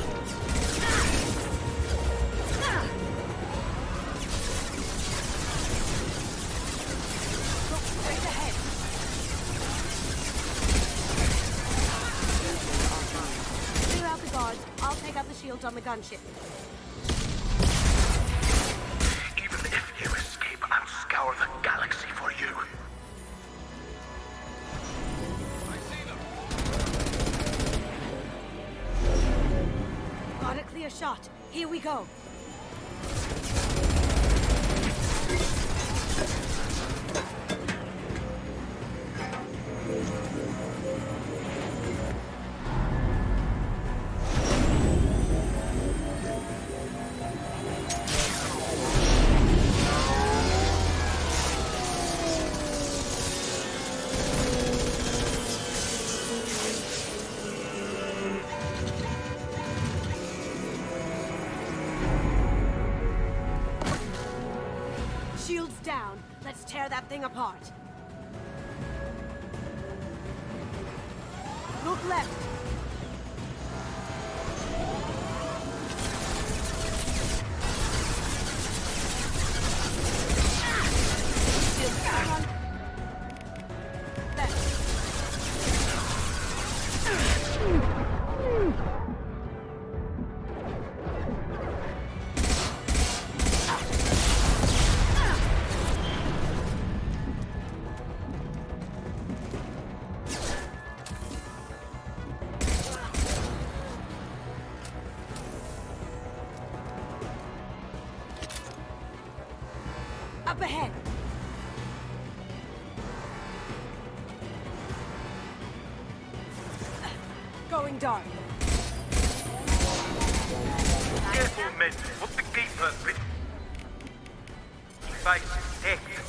Look straight ahead. Clear out the guards. I'll take out the shields on the gunship. Even if you escape, I'll scour the galaxy for you. Got a clear shot. Here we go. Shields down. Let's tear that thing apart. Look left. Shields down on left. Up ahead. Going dark. Careful, men. What the keeper bit? He faces death.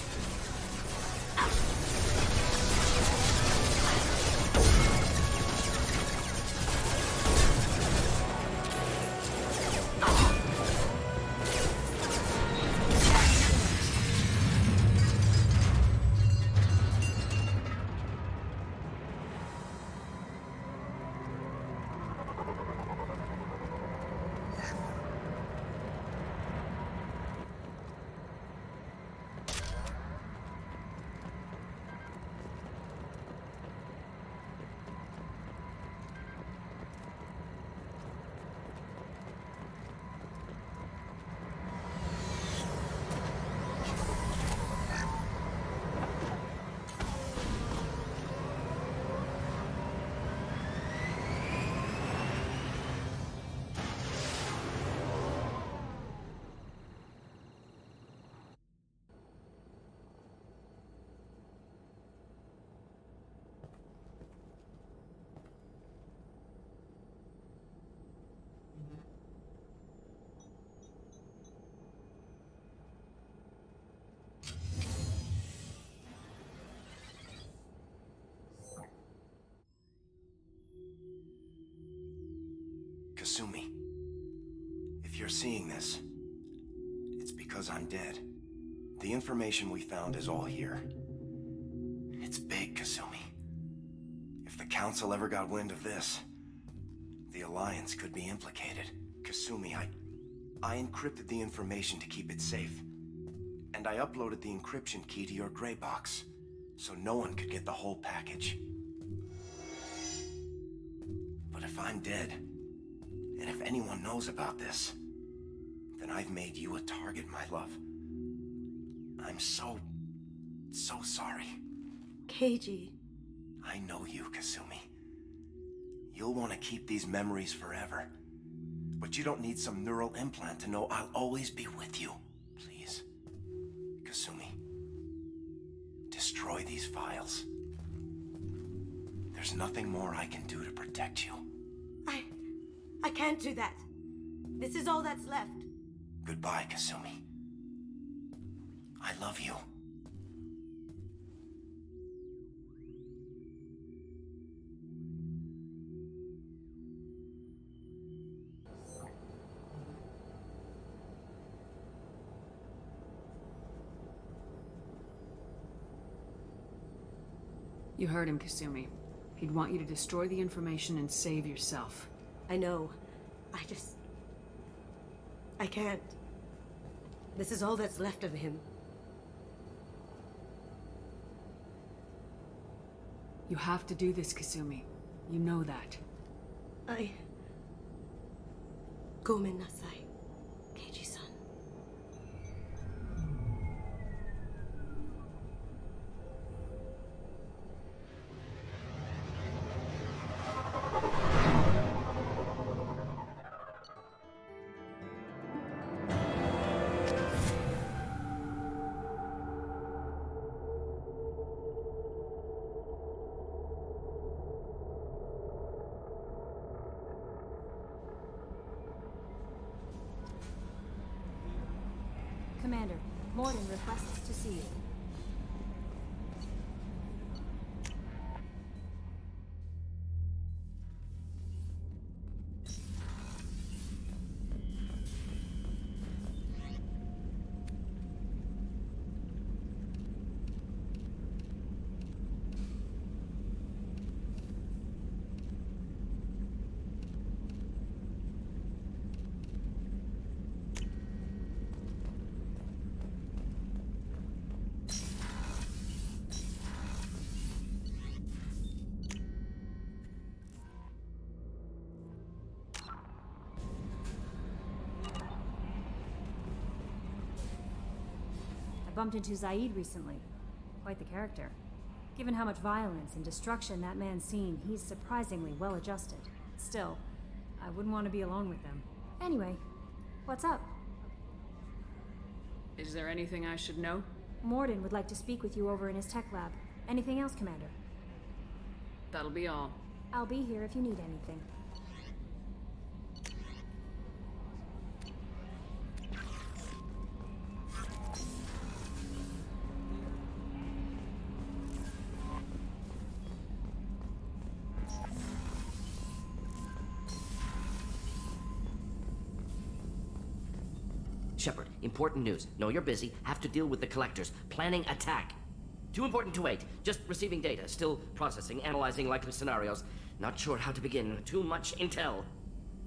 Kasumi, if you're seeing this, it's because I'm dead. The information we found is all here. It's big, Kasumi. If the Council ever got wind of this, the Alliance could be implicated. Kasumi, I encrypted the information to keep it safe. And I uploaded the encryption key to your gray box, so no one could get the whole package. But if I'm dead, and if anyone knows about this, then I've made you a target, my love. I'm so sorry. Keiji. I know you, Kasumi. You'll want to keep these memories forever. But you don't need some neural implant to know I'll always be with you. Please. Kasumi. Destroy these files. There's nothing more I can do to protect you. I can't do that. This is all that's left. Goodbye, Kasumi. I love you. You heard him, Kasumi. He'd want you to destroy the information and save yourself. I know. I can't. This is all that's left of him. You have to do this, Kasumi. You know that. Gomen nasai, Keiji-san. Commander, Morden requests to see you. Bumped into Zaid recently. Quite the character. Given how much violence and destruction that man's seen, he's surprisingly well adjusted. Still, I wouldn't want to be alone with them. Anyway, what's up? Is there anything I should know? Morden would like to speak with you over in his tech lab. Anything else, Commander? That'll be all. I'll be here if you need anything. Shepard, important news. Know you're busy. Have to deal with the collectors. Planning attack. Too important to wait. Just receiving data. Still processing, analyzing likely scenarios. Not sure how to begin. Too much intel.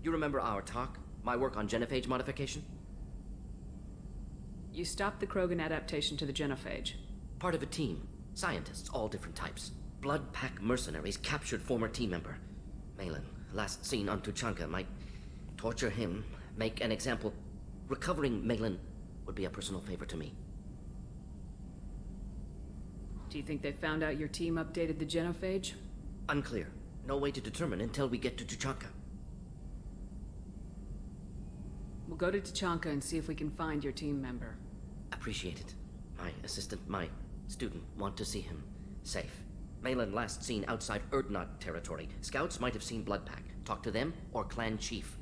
You remember our talk? My work on genophage modification? You stopped the Krogan adaptation to the genophage. Part of a team. Scientists, all different types. Blood Pack mercenaries captured former team member. Malin, last seen on Tuchanka, might torture him, make an example. Recovering Malin would be a personal favor to me. Do you think they found out your team updated the genophage? Unclear. No way to determine until we get to Tuchanka. We'll go to Tuchanka and see if we can find your team member. Appreciate it. My assistant, my student, want to see him safe. Malin last seen outside Erdnot territory. Scouts might have seen Bloodpack. Talk to them or clan chief.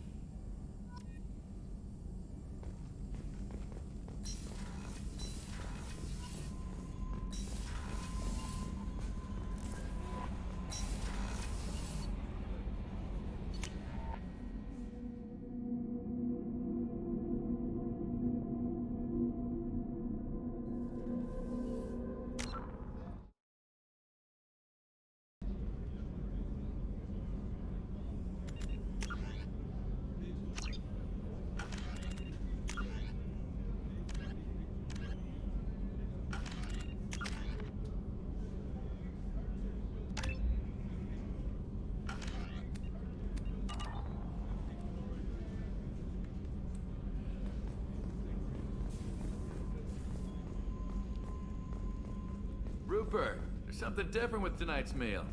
Shepard, there's something different with tonight's meal.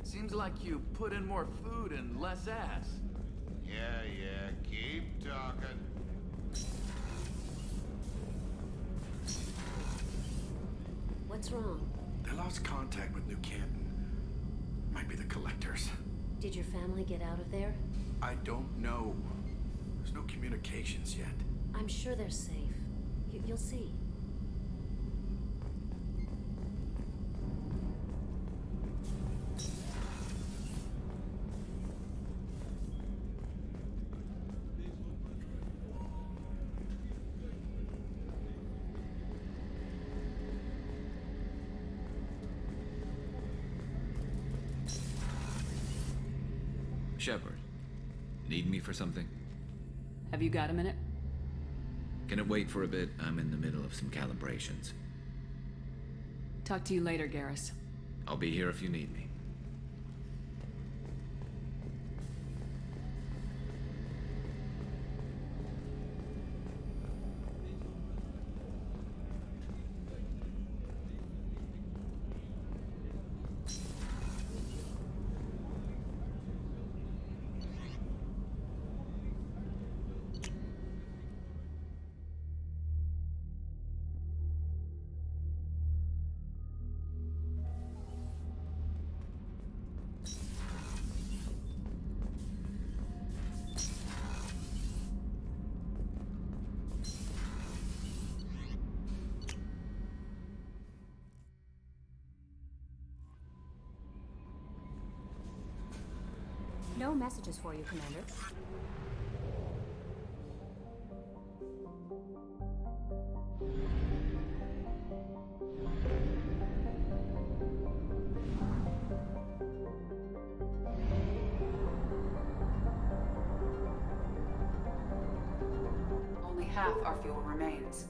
Seems like you put in more food and less ass. Yeah, keep talking. What's wrong? They lost contact with New Canton. Might be the Collectors. Did your family get out of there? I don't know. There's no communications yet. I'm sure they're safe. You'll see. Shepard, need me for something? Have you got a minute? Can it wait for a bit? I'm in the middle of some calibrations. Talk to you later, Garrus. I'll be here if you need me. No messages for you, Commander. Only half our fuel remains.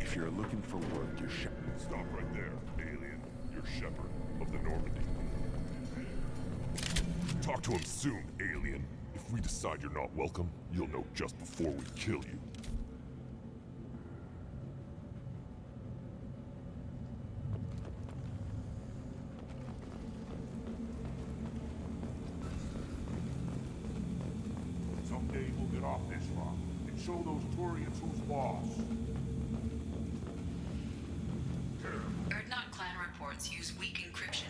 If you're looking for work, you're Shepard. Stop right there, alien. You're Shepard of the Normandy. Talk to him soon, alien. If we decide you're not welcome, you'll know just before we kill you. Someday we'll get off this rock and show those Turians who's boss. Erdnot clan reports use weak encryption.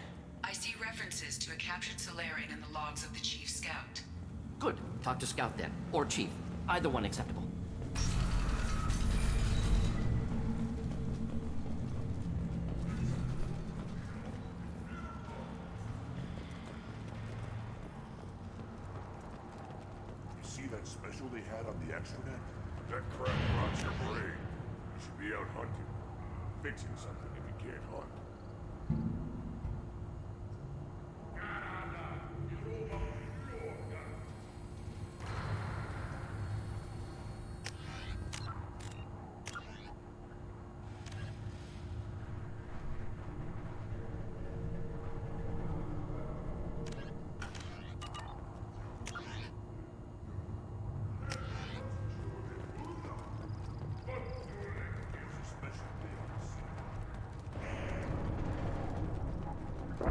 I see references to a captured Solarian in the logs of the Chief Scout. Good. Talk to Scout then. Or Chief. Either one acceptable. see that special they had on the extranet? That crap rots your brain. You should be out hunting. Fixing something if you can't hunt.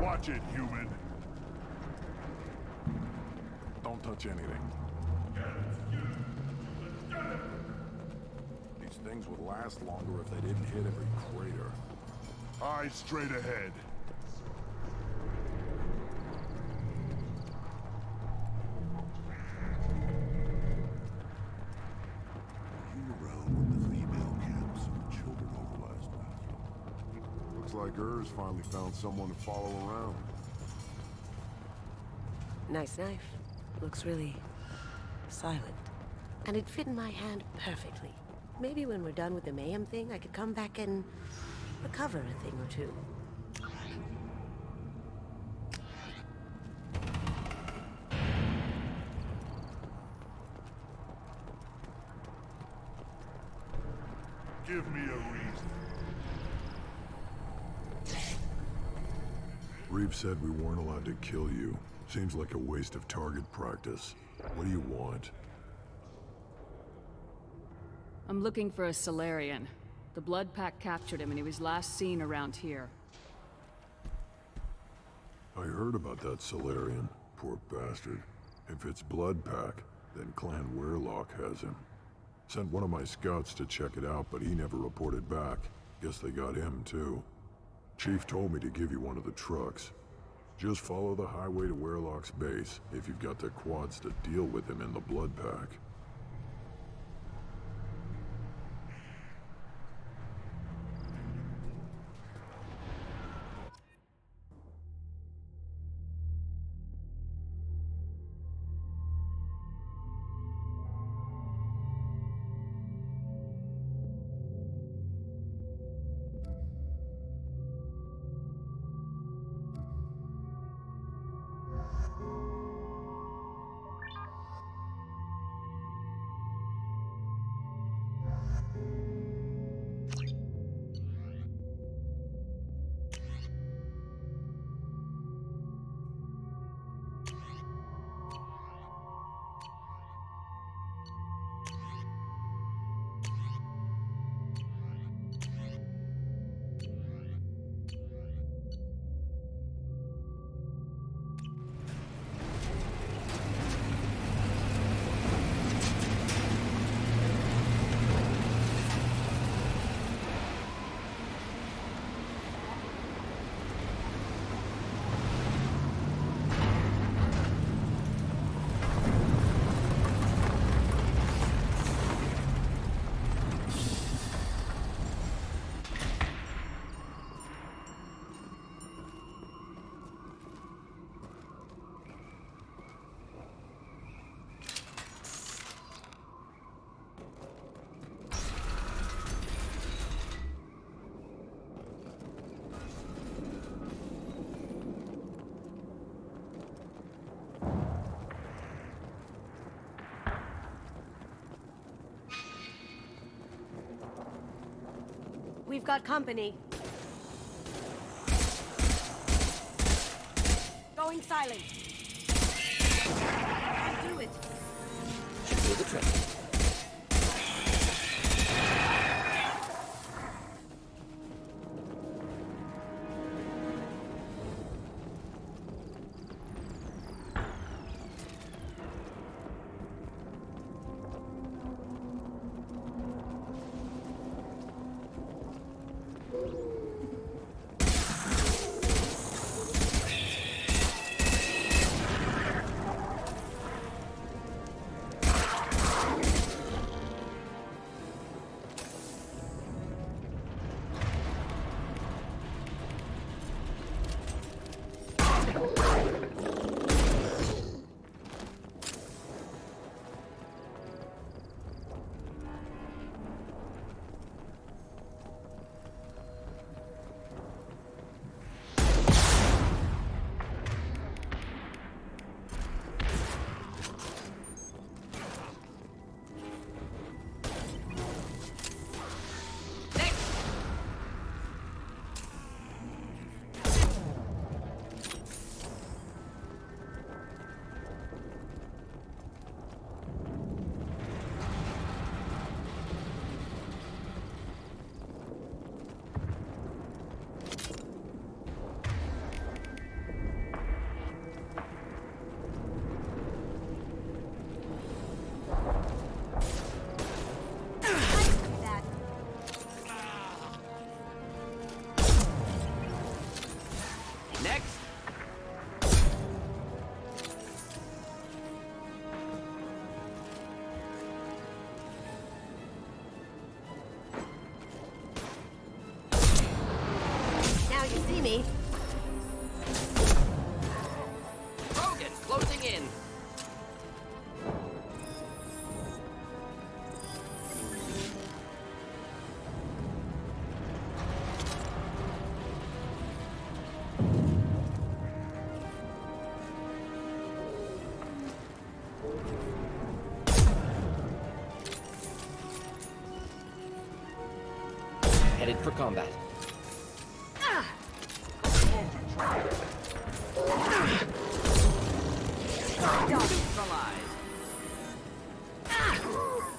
Watch it, human. Don't touch anything. These things would last longer if they didn't hit every crater. Eyes straight ahead. You around when the female camps and the children over last night. Looks like Urs finally found someone to follow around. Nice knife. Looks really silent. And it fit in my hand perfectly. Maybe when we're done with the mayhem thing, I could come back and recover a thing or two. Give me a reason. Reeve said we weren't allowed to kill you. Seems like a waste of target practice. What do you want? I'm looking for a Salarian. The Blood Pack captured him and he was last seen around here. I heard about that Salarian. Poor bastard. If it's Blood Pack, then Clan Weirlock has him. Sent one of my scouts to check it out, but he never reported back. Guess they got him, too. Chief told me to give you one of the trucks. Just follow the highway to Weirlock's base, if you've got the quads to deal with him in the Blood Pack. We've got company. Going silent. Can't do it. Do the trick. readied for combat.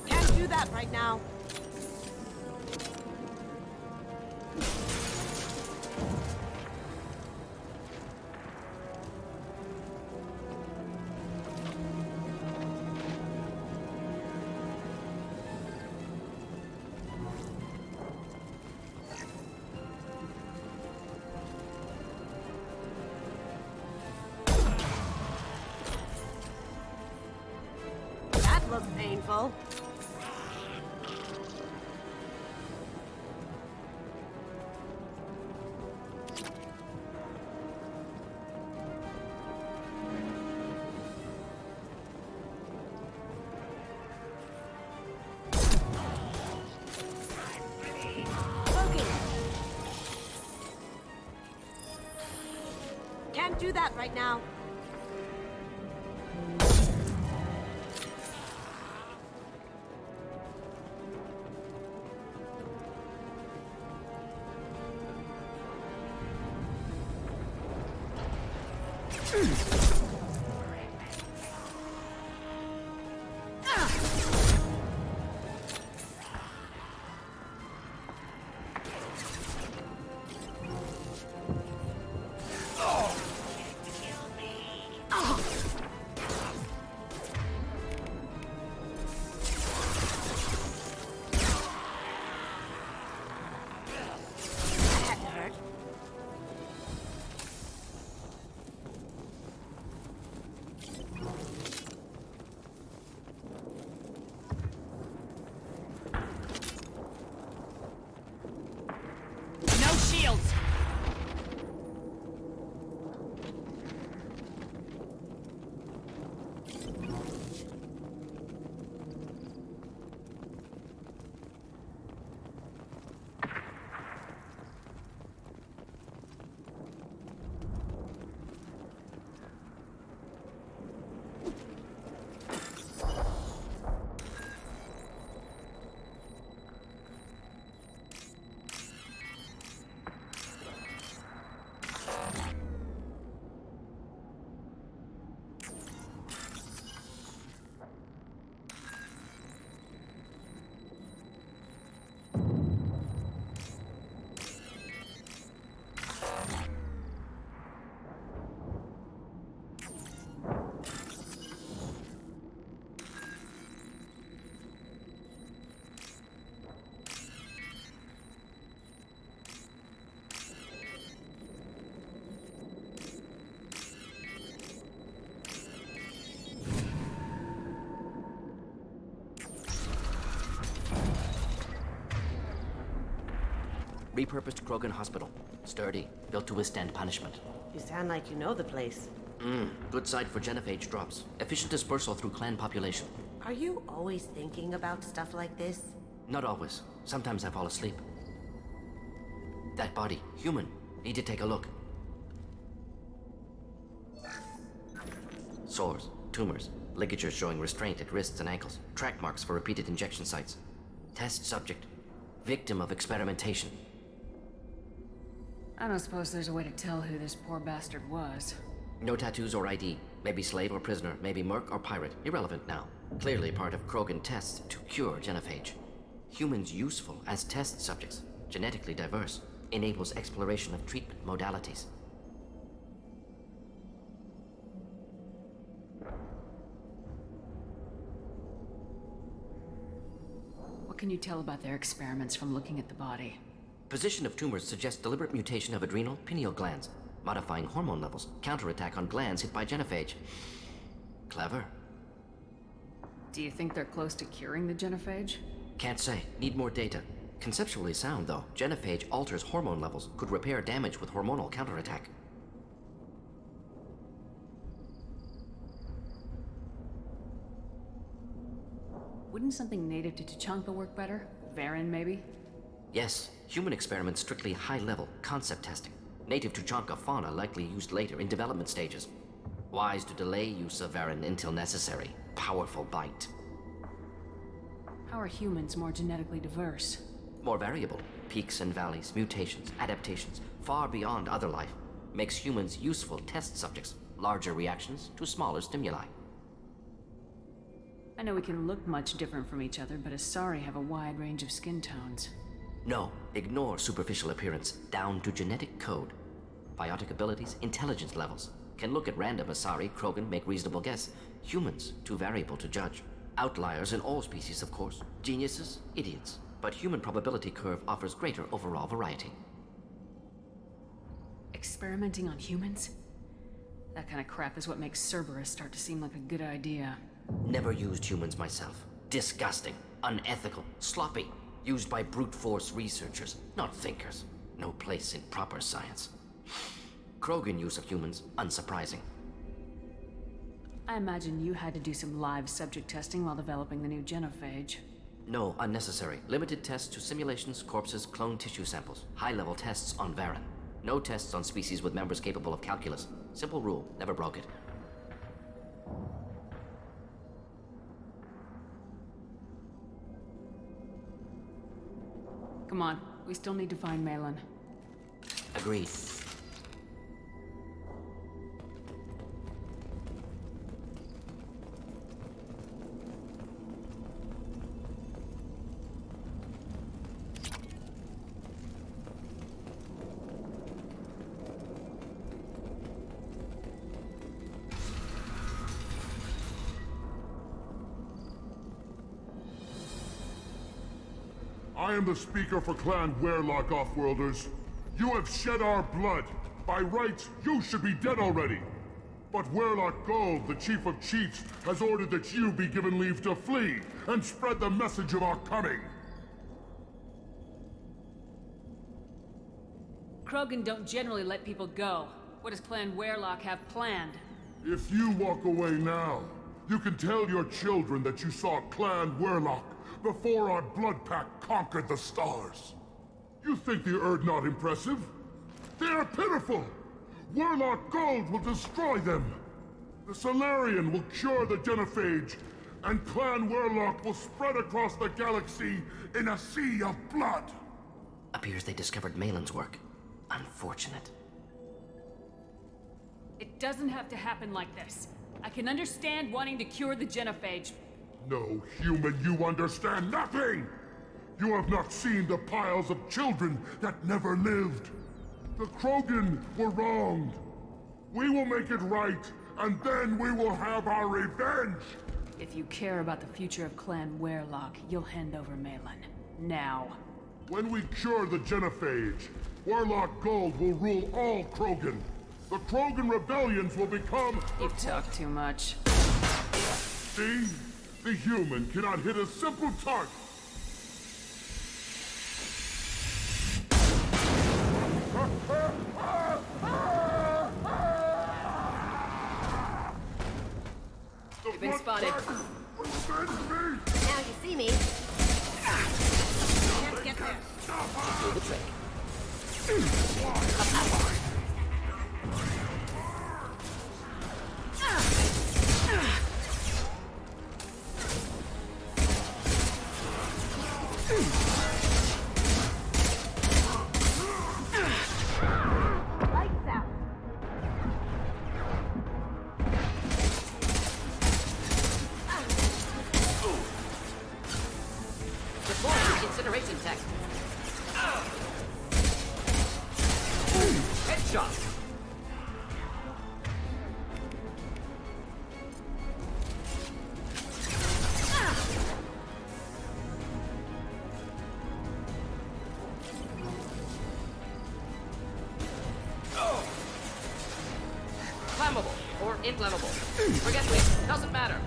Can't do that right now. That looks painful. Can't do that right now. No shields! Repurposed Krogan Hospital. Sturdy, built to withstand punishment. You sound like you know the place. Good site for genophage drops. Efficient dispersal through clan population. Are you always thinking about stuff like this? Not always. Sometimes I fall asleep. That body, human. Need to take a look. Sores, tumors, ligatures showing restraint at wrists and ankles, track marks for repeated injection sites. Test subject, victim of experimentation. I don't suppose there's a way to tell who this poor bastard was. No tattoos or ID. Maybe slave or prisoner, maybe merc or pirate. Irrelevant now. Clearly part of Krogan tests to cure genophage. Humans useful as test subjects. Genetically diverse. Enables exploration of treatment modalities. What can you tell about their experiments from looking at the body? Position of tumors suggests deliberate mutation of adrenal, pineal glands, modifying hormone levels, counterattack on glands hit by genophage. Clever. Do you think they're close to curing the genophage? Can't say. Need more data. Conceptually sound, though. Genophage alters hormone levels, could repair damage with hormonal counterattack. Wouldn't something native to Tuchanka work better? Varen, maybe? Yes. Human experiments strictly high-level, concept testing. Native Tuchanka fauna likely used later in development stages. Wise to delay use of Varen until necessary. Powerful bite. How are humans more genetically diverse? More variable. peaks and valleys, mutations, adaptations, far beyond other life, makes humans useful test subjects, larger reactions to smaller stimuli. I know we can look much different from each other, but Asari have a wide range of skin tones. No, ignore superficial appearance, down to genetic code. Biotic abilities, intelligence levels. Can look at random Asari, Krogan, make reasonable guess. Humans, too variable to judge. Outliers in all species, of course. Geniuses, idiots. But human probability curve offers greater overall variety. Experimenting on humans? That kind of crap is what makes Cerberus start to seem like a good idea. Never used humans myself. Disgusting, unethical, sloppy. Used by brute force researchers, not thinkers. No place in proper science. Krogan use of humans, unsurprising. I imagine you had to do some live subject testing while developing the new genophage. No, unnecessary. Limited tests to simulations, corpses, cloned tissue samples. High-level tests on Varen. No tests on species with members capable of calculus. Simple rule, never broke it. Come on, we still need to find Malin. Agreed. I am the speaker for Clan Werlock, Offworlders. You have shed our blood. By rights, you should be dead already. But Werlock Gold, the Chief of Chiefs, has ordered that you be given leave to flee and spread the message of our coming. Krogan don't generally let people go. What does Clan Werlock have planned? If you walk away now, you can tell your children that you saw Clan Werlock before our blood pact conquered the stars. You think the Erd not impressive? They are pitiful! Werlock Gold will destroy them! The Solarian will cure the genophage, and Clan Werlock will spread across the galaxy in a sea of blood! Appears they discovered Malin's work. Unfortunate. It doesn't have to happen like this. I can understand wanting to cure the genophage. No, human, you understand nothing! You have not seen the piles of children that never lived. The Krogan were wronged. We will make it right, and then we will have our revenge! If you care about the future of Clan Werlock, you'll hand over Malin. Now. When we cure the genophage, Werlock Gold will rule all Krogan. The Krogan rebellions will become... You talk too much. See? The human cannot hit a simple target. You've been spotted. Now you see me. Can't get there. Do the trick. Lights out. Deploying incineration tech. Headshot. Flammable or inflammable. Forget me. Doesn't matter.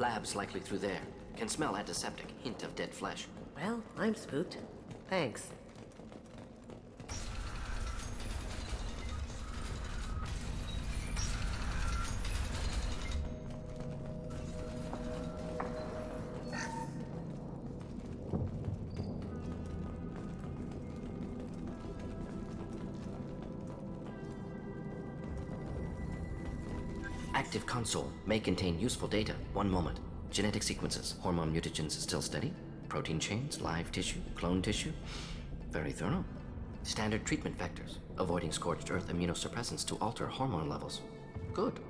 Lab's likely through there. Can smell antiseptic, hint of dead flesh. Well, I'm spooked. Thanks. Active console may contain useful data. One moment. Genetic sequences. Hormone mutagens still steady. Protein chains, live tissue, clone tissue. Very thorough. Standard treatment vectors. Avoiding scorched earth immunosuppressants to alter hormone levels. Good.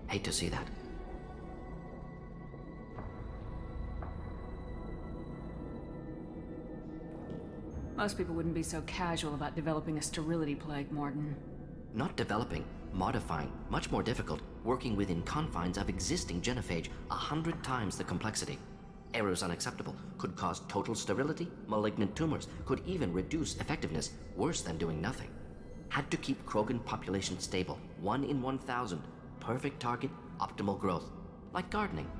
Hate to see that. Most people wouldn't be so casual about developing a sterility plague, Morton. Not developing, modifying, much more difficult, working within confines of existing genophage, 100 times the complexity. Errors unacceptable, could cause total sterility, malignant tumors, could even reduce effectiveness, worse than doing nothing. Had to keep Krogan population stable, 1 in 1,000, perfect target, optimal growth, like gardening.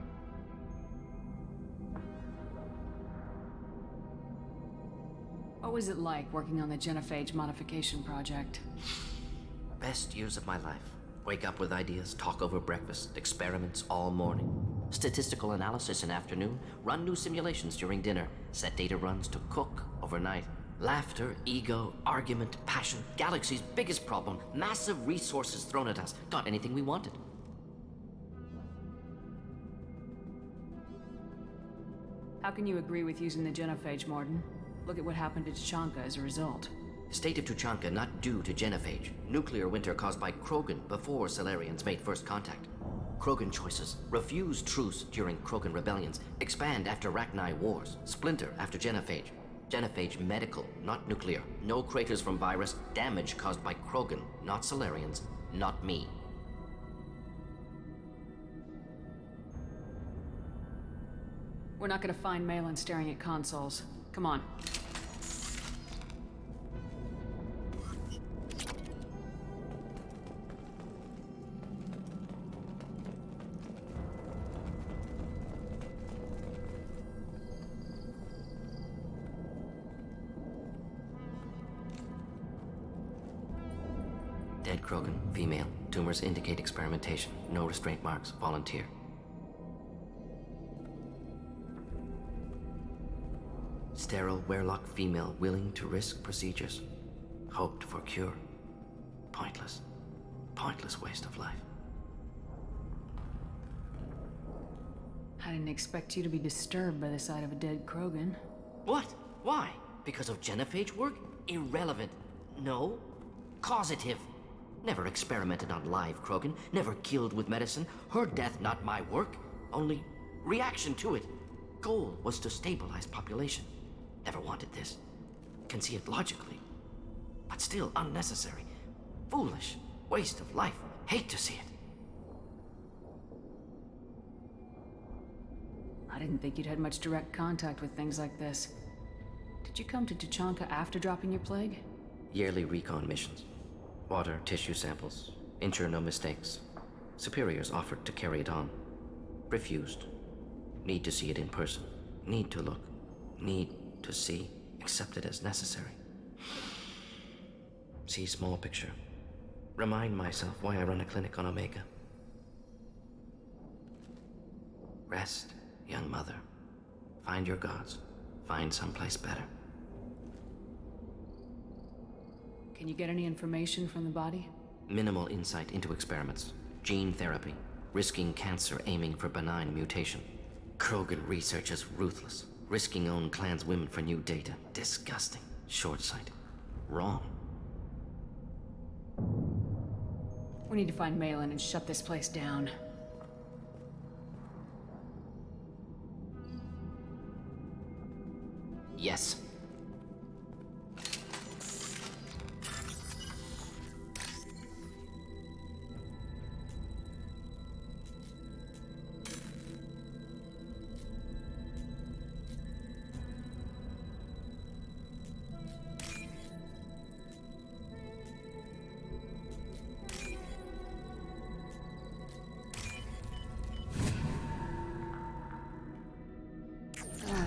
What was it like working on the genophage modification project? Best years of my life. Wake up with ideas, talk over breakfast, experiments all morning. Statistical analysis in afternoon, run new simulations during dinner, set data runs to cook overnight. Laughter, ego, argument, passion, galaxy's biggest problem, massive resources thrown at us. Got anything we wanted. How can you agree with using the genophage, Morton? Look at what happened to Tuchanka as a result. State of Tuchanka not due to genophage. Nuclear winter caused by Krogan before Salarians made first contact. Krogan choices. Refuse truce during Krogan rebellions. Expand after Rachni wars. Splinter after genophage. Genophage medical, not nuclear. No craters from virus. Damage caused by Krogan, not Salarians, not me. We're not gonna find Malin staring at consoles. Come on. Dead Krogan, female. Tumors indicate experimentation. No restraint marks. Volunteer. Sterile Werlock female willing to risk procedures. Hoped for cure. Pointless. Pointless waste of life. I didn't expect you to be disturbed by the sight of a dead Krogan. What? Why? Because of genophage work? Irrelevant. No. Causative. Never experimented on live Krogan. Never killed with medicine. Her death not my work. Only reaction to it. Goal was to stabilize population. Never wanted this. Can see it logically. But still unnecessary. Foolish. Waste of life. Hate to see it. I didn't think you'd had much direct contact with things like this. Did you come to Tuchanka after dropping your plague? Yearly recon missions. Water, tissue samples. Ensure no mistakes. Superiors offered to carry it on. Refused. Need to see it in person. Need to look. Need to see. Accept it as necessary. See small picture. Remind myself why I run a clinic on Omega. Rest, young mother. Find your gods. Find someplace better. Can you get any information from the body? Minimal insight into experiments. Gene therapy. Risking cancer aiming for benign mutation. Krogan research is ruthless. Risking own clan's women for new data. Disgusting. Short-sighted. Wrong. We need to find Malin and shut this place down. Yes.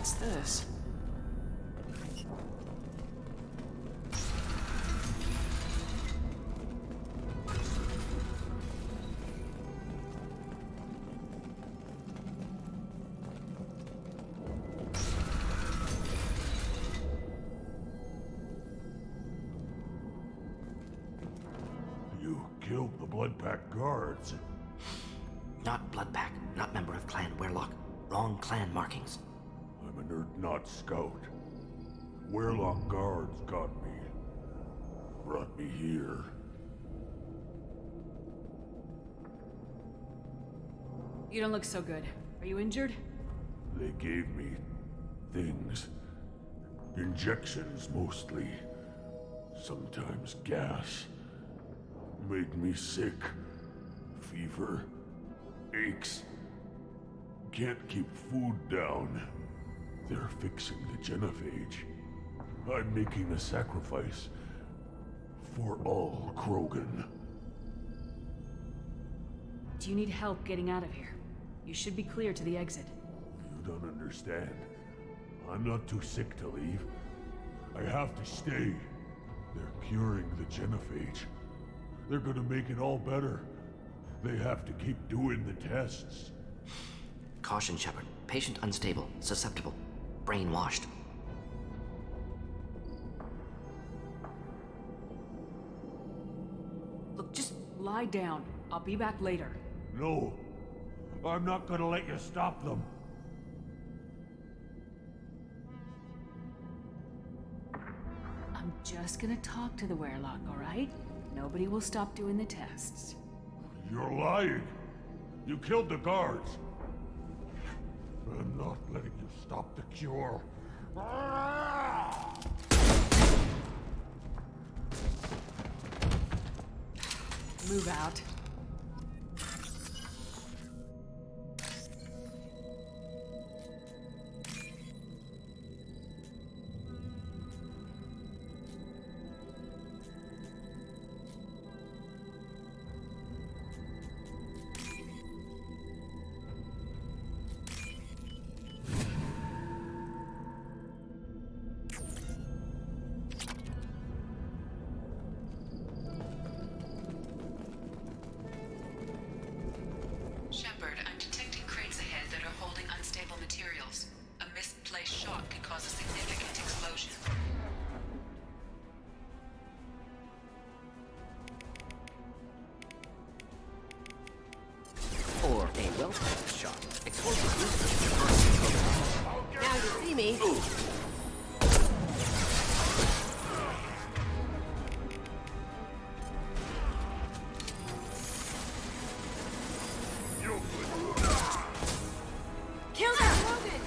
What's this? You killed the Bloodpack guards. Not Bloodpack, not member of Clan Werlock. Wrong clan markings. I'm an Urdnot scout. Werlock guards got me. Brought me here. You don't look so good. Are you injured? They gave me things. Injections mostly. Sometimes gas. Made me sick. Fever. Aches. Can't keep food down. They're fixing the genophage. I'm making a sacrifice. For all Krogan. Do you need help getting out of here? You should be clear to the exit. You don't understand. I'm not too sick to leave. I have to stay. They're curing the genophage. They're gonna make it all better. They have to keep doing the tests. Caution, Shepard. Patient unstable, susceptible, brainwashed. Look, just lie down. I'll be back later. No. I'm not gonna let you stop them. I'm just gonna talk to the Werlock, all right? Nobody will stop doing the tests. You're lying. You killed the guards. I'm not letting you stop the cure. Move out. Shepard, I'm detecting crates ahead that are holding unstable materials. A misplaced shot could cause a significant explosion. Or a well-placed shot. Explosive use. Now you see me. Kill that Logan!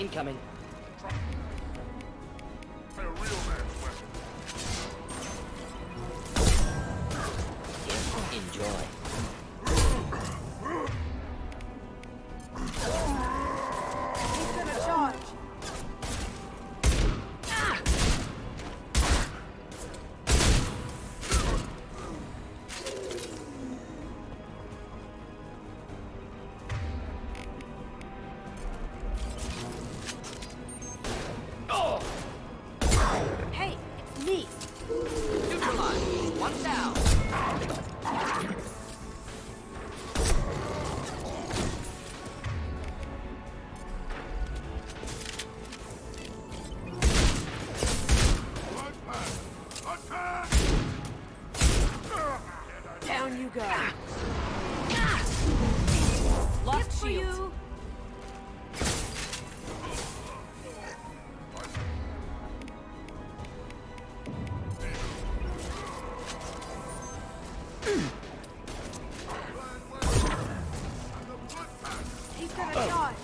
Incoming. A real man's weapon. Enjoy. He's gonna charge. Hey, it's me. Neutralized. One down. Down you go. Lost shield. He's gonna charge.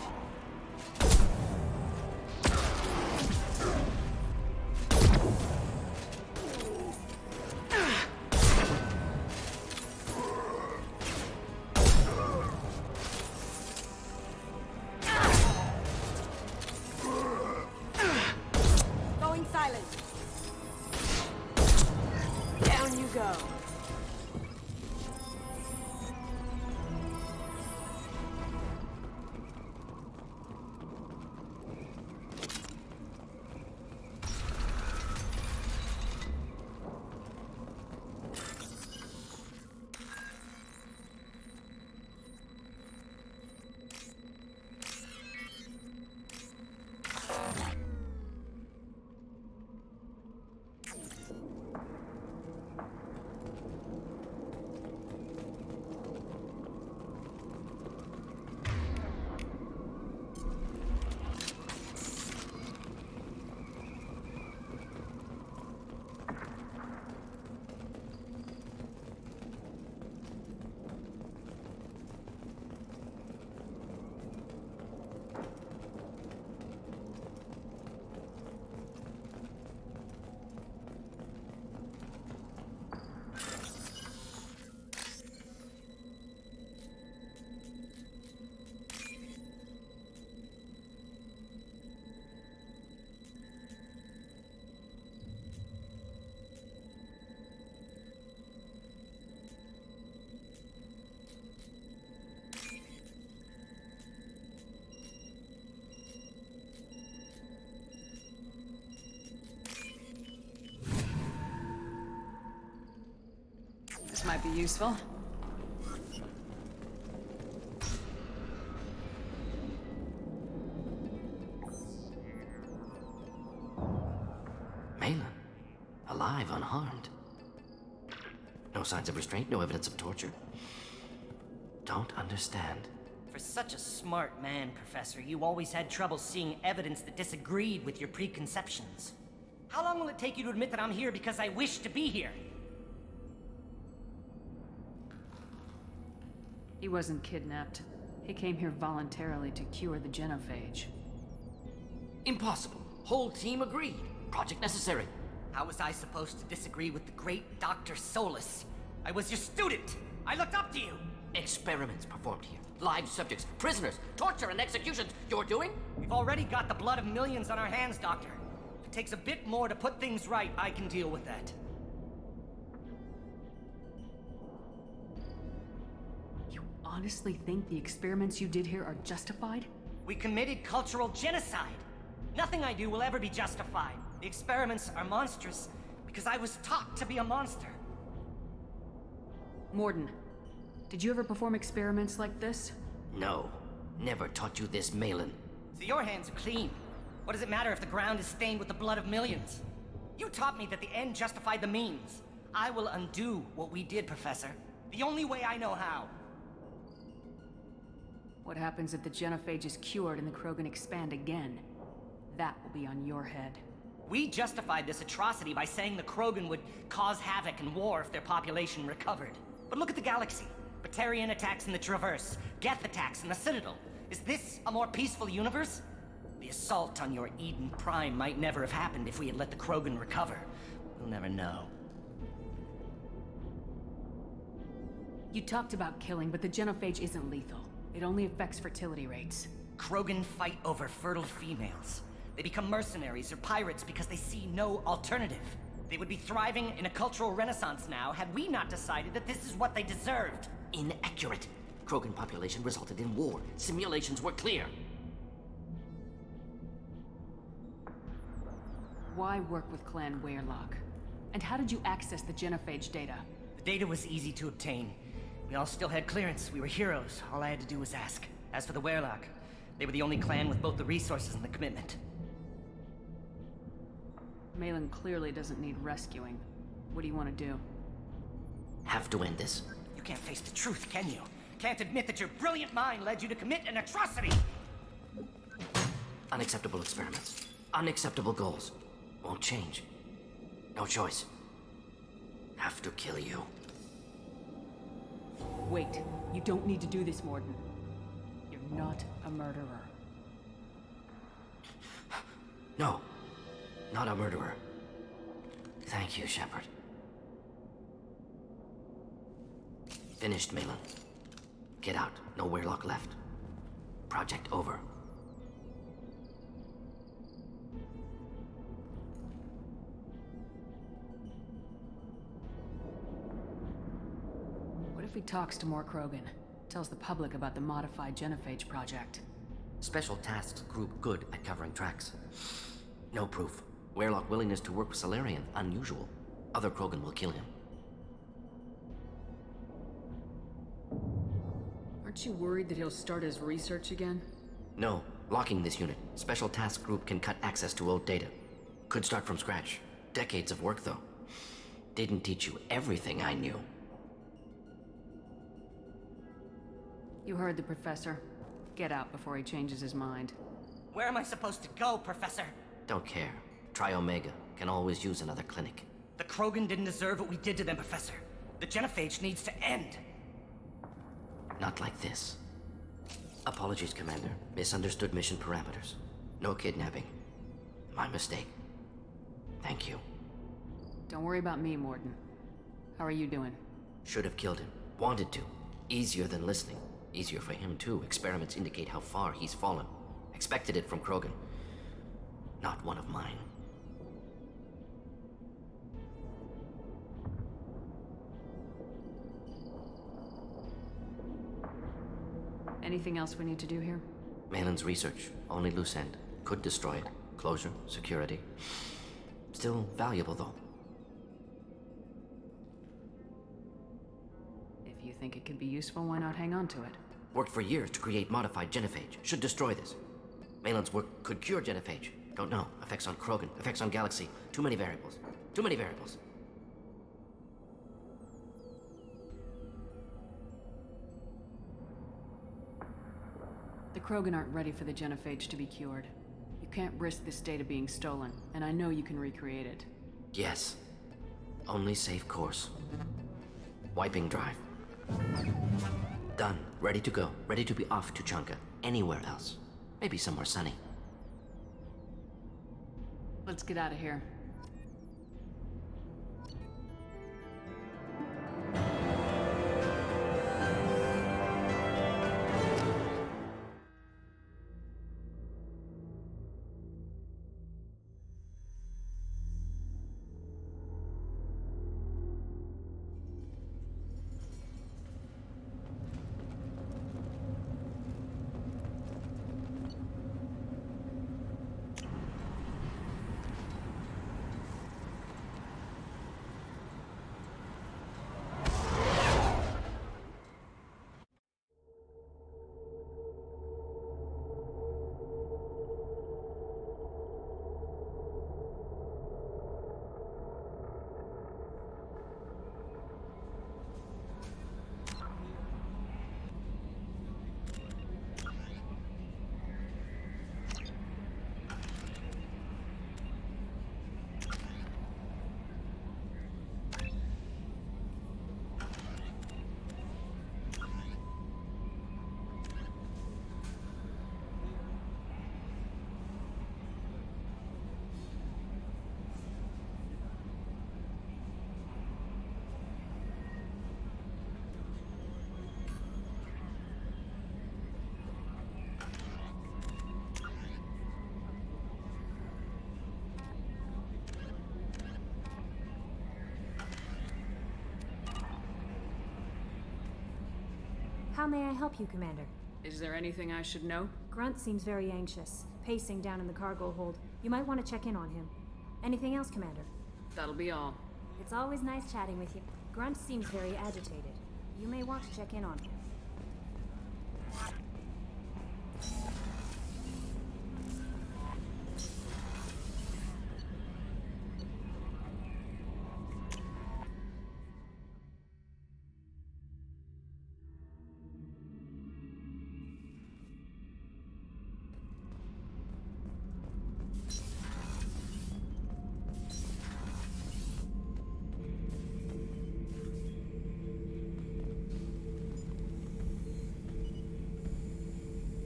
Going silent. Down you go. This might be useful. Malin. Alive, unharmed. No signs of restraint, no evidence of torture. Don't understand. For such a smart man, Professor, you always had trouble seeing evidence that disagreed with your preconceptions. How long will it take you to admit that I'm here because I wish to be here? He wasn't kidnapped. He came here voluntarily to cure the genophage. Impossible. Whole team agreed. Project necessary. How was I supposed to disagree with the great Dr. Solus? I was your student! I looked up to you! Experiments performed here. Live subjects, prisoners, torture and executions. You're doing? We've already got the blood of millions on our hands, Doctor. If it takes a bit more to put things right, I can deal with that. Honestly think the experiments you did here are justified? We committed cultural genocide. Nothing I do will ever be justified. The experiments are monstrous because I was taught to be a monster. Mordin, did you ever perform experiments like this? No. Never taught you this, Malin. So your hands are clean. What does it matter if the ground is stained with the blood of millions? You taught me that the end justified the means. I will undo what we did, Professor. The only way I know how. What happens if the genophage is cured and the Krogan expand again? That will be on your head. We justified this atrocity by saying the Krogan would cause havoc and war if their population recovered. But look at the galaxy. Batarian attacks in the Traverse, Geth attacks in the Citadel. Is this a more peaceful universe? The assault on your Eden Prime might never have happened if we had let the Krogan recover. We'll never know. You talked about killing, but the genophage isn't lethal. It only affects fertility rates. Krogan fight over fertile females. They become mercenaries or pirates because they see no alternative. They would be thriving in a cultural renaissance now had we not decided that this is what they deserved. Inaccurate. Krogan population resulted in war. Simulations were clear. Why work with Clan Weyrloc? And how did you access the genophage data? The data was easy to obtain. We all still had clearance. We were heroes. All I had to do was ask. As for the Weyrloc, they were the only clan with both the resources and the commitment. Malin clearly doesn't need rescuing. What do you want to do? Have to end this. You can't face the truth, can you? Can't admit that your brilliant mind led you to commit an atrocity! Unacceptable experiments. Unacceptable goals. Won't change. No choice. Have to kill you. Wait. You don't need to do this, Mordin. You're not a murderer. No. Not a murderer. Thank you, Shepard. Finished, Malin. Get out. No Weyrloc left. Project over. What if he talks to more Krogan? Tells the public about the modified genophage project? Special Tasks Group good at covering tracks. No proof. Weyrloc willingness to work with Salarian, unusual. Other Krogan will kill him. Aren't you worried that he'll start his research again? No. Locking this unit. Special Task Group can cut access to old data. Could start from scratch. Decades of work, though. Didn't teach you everything I knew. You heard the professor. Get out before he changes his mind. Where am I supposed to go, Professor? Don't care. Try Omega. Can always use another clinic. The Krogan didn't deserve what we did to them, Professor. The genophage needs to end. Not like this. Apologies, Commander. Misunderstood mission parameters. No kidnapping. My mistake. Thank you. Don't worry about me, Mordin. How are you doing? Should have killed him. Wanted to. Easier than listening. Easier for him, too. Experiments indicate how far he's fallen. Expected it from Krogan. Not one of mine. Anything else we need to do here? Malin's research. Only loose end. Could destroy it. Closure. Security. Still valuable, though. If you think it could be useful, why not hang on to it? Worked for years to create modified genophage. Should destroy this. Malin's work could cure genophage. Don't know. Effects on Krogan. Effects on Galaxy. Too many variables. Too many variables. The Krogan aren't ready for the genophage to be cured. You can't risk this data being stolen, and I know you can recreate it. Yes. Only safe course. Wiping drive. Done. Ready to go. Ready to be off to Chunka. Anywhere else. Maybe somewhere sunny. Let's get out of here. How may I help you, Commander? Is there anything I should know? Grunt seems very anxious, pacing down in the cargo hold. You might want to check in on him. Anything else, Commander? That'll be all. It's always nice chatting with you. Grunt seems very agitated. You may want to check in on him.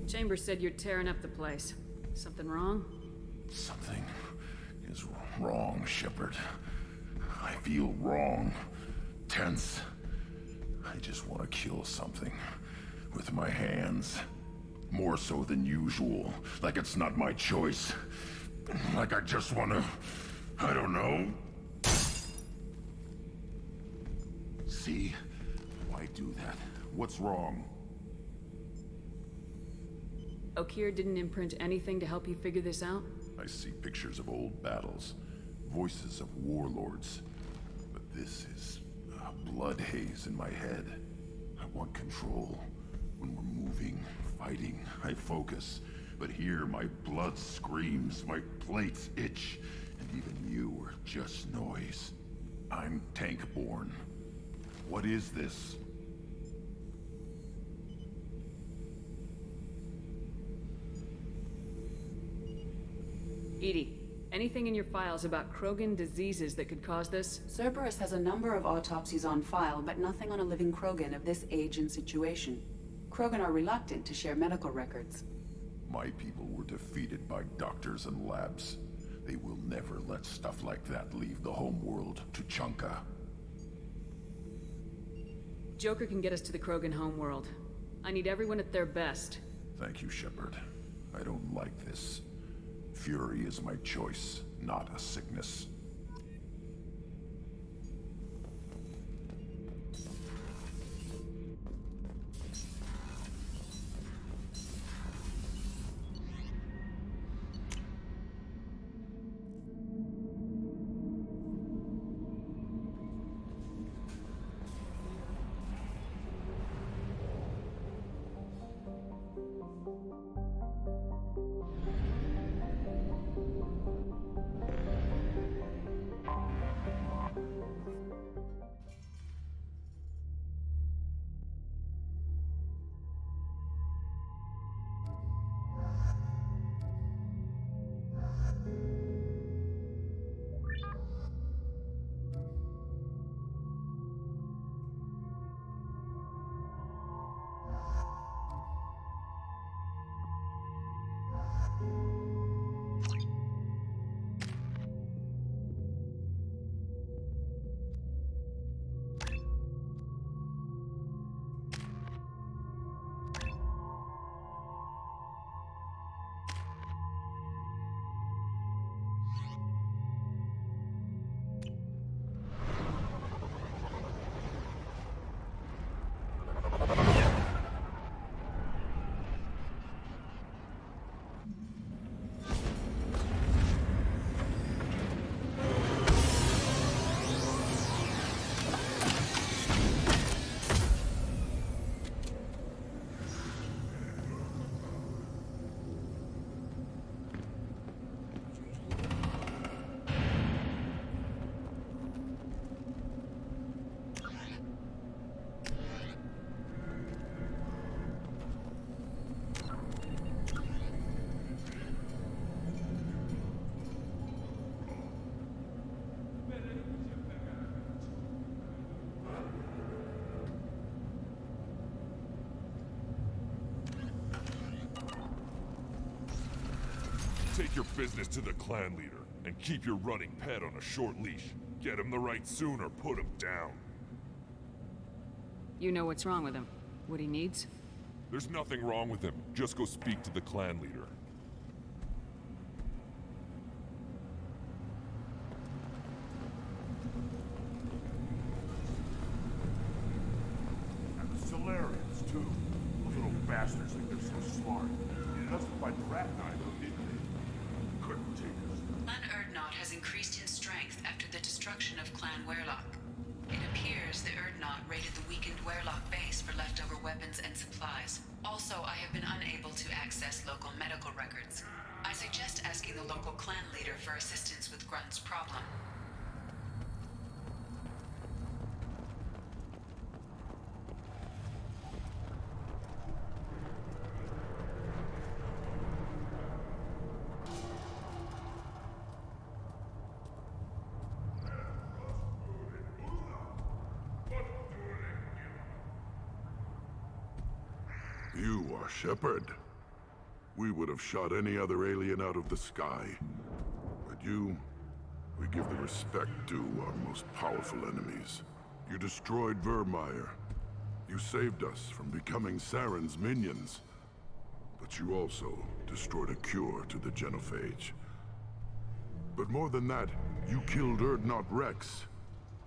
Chambers said you're tearing up the place. Something wrong? Something is wrong, Shepard. I feel wrong. Tense. I just want to kill something. With my hands. More so than usual. Like it's not my choice. Like I just want to... I don't know. See? Why do that? What's wrong? Okeer didn't imprint anything to help you figure this out? I see pictures of old battles, voices of warlords. But this is a blood haze in my head. I want control. When we're moving, fighting, I focus. But here my blood screams, my plates itch, and even you are just noise. I'm tank-born. What is this? EDI, anything in your files about Krogan diseases that could cause this? Cerberus has a number of autopsies on file, but nothing on a living Krogan of this age and situation. Krogan are reluctant to share medical records. My people were defeated by doctors and labs. They will never let stuff like that leave the homeworld to Chunka. Joker can get us to the Krogan homeworld. I need everyone at their best. Thank you, Shepard. I don't like this. Fury is my choice, not a sickness. Take your business to the clan leader, and keep your running pet on a short leash. Get him the right soon or put him down. You know what's wrong with him. What he needs? There's nothing wrong with him. Just go speak to the clan leader. And the Solarians, too. I'd rat neither, did they? Couldn't take us. Clan Erdnot has increased in strength after the destruction of Clan Werlock. It appears the Erdnot raided the weakened Werlock base for leftover weapons and supplies. Also, I have been unable to access local medical records. I suggest asking the local clan leader for assistance with Grunt's problem. You are Shepard. We would have shot any other alien out of the sky. But you, we give the respect due our most powerful enemies. You destroyed Vermeer. You saved us from becoming Saren's minions. But you also destroyed a cure to the genophage. But more than that, you killed Erdnot Rex.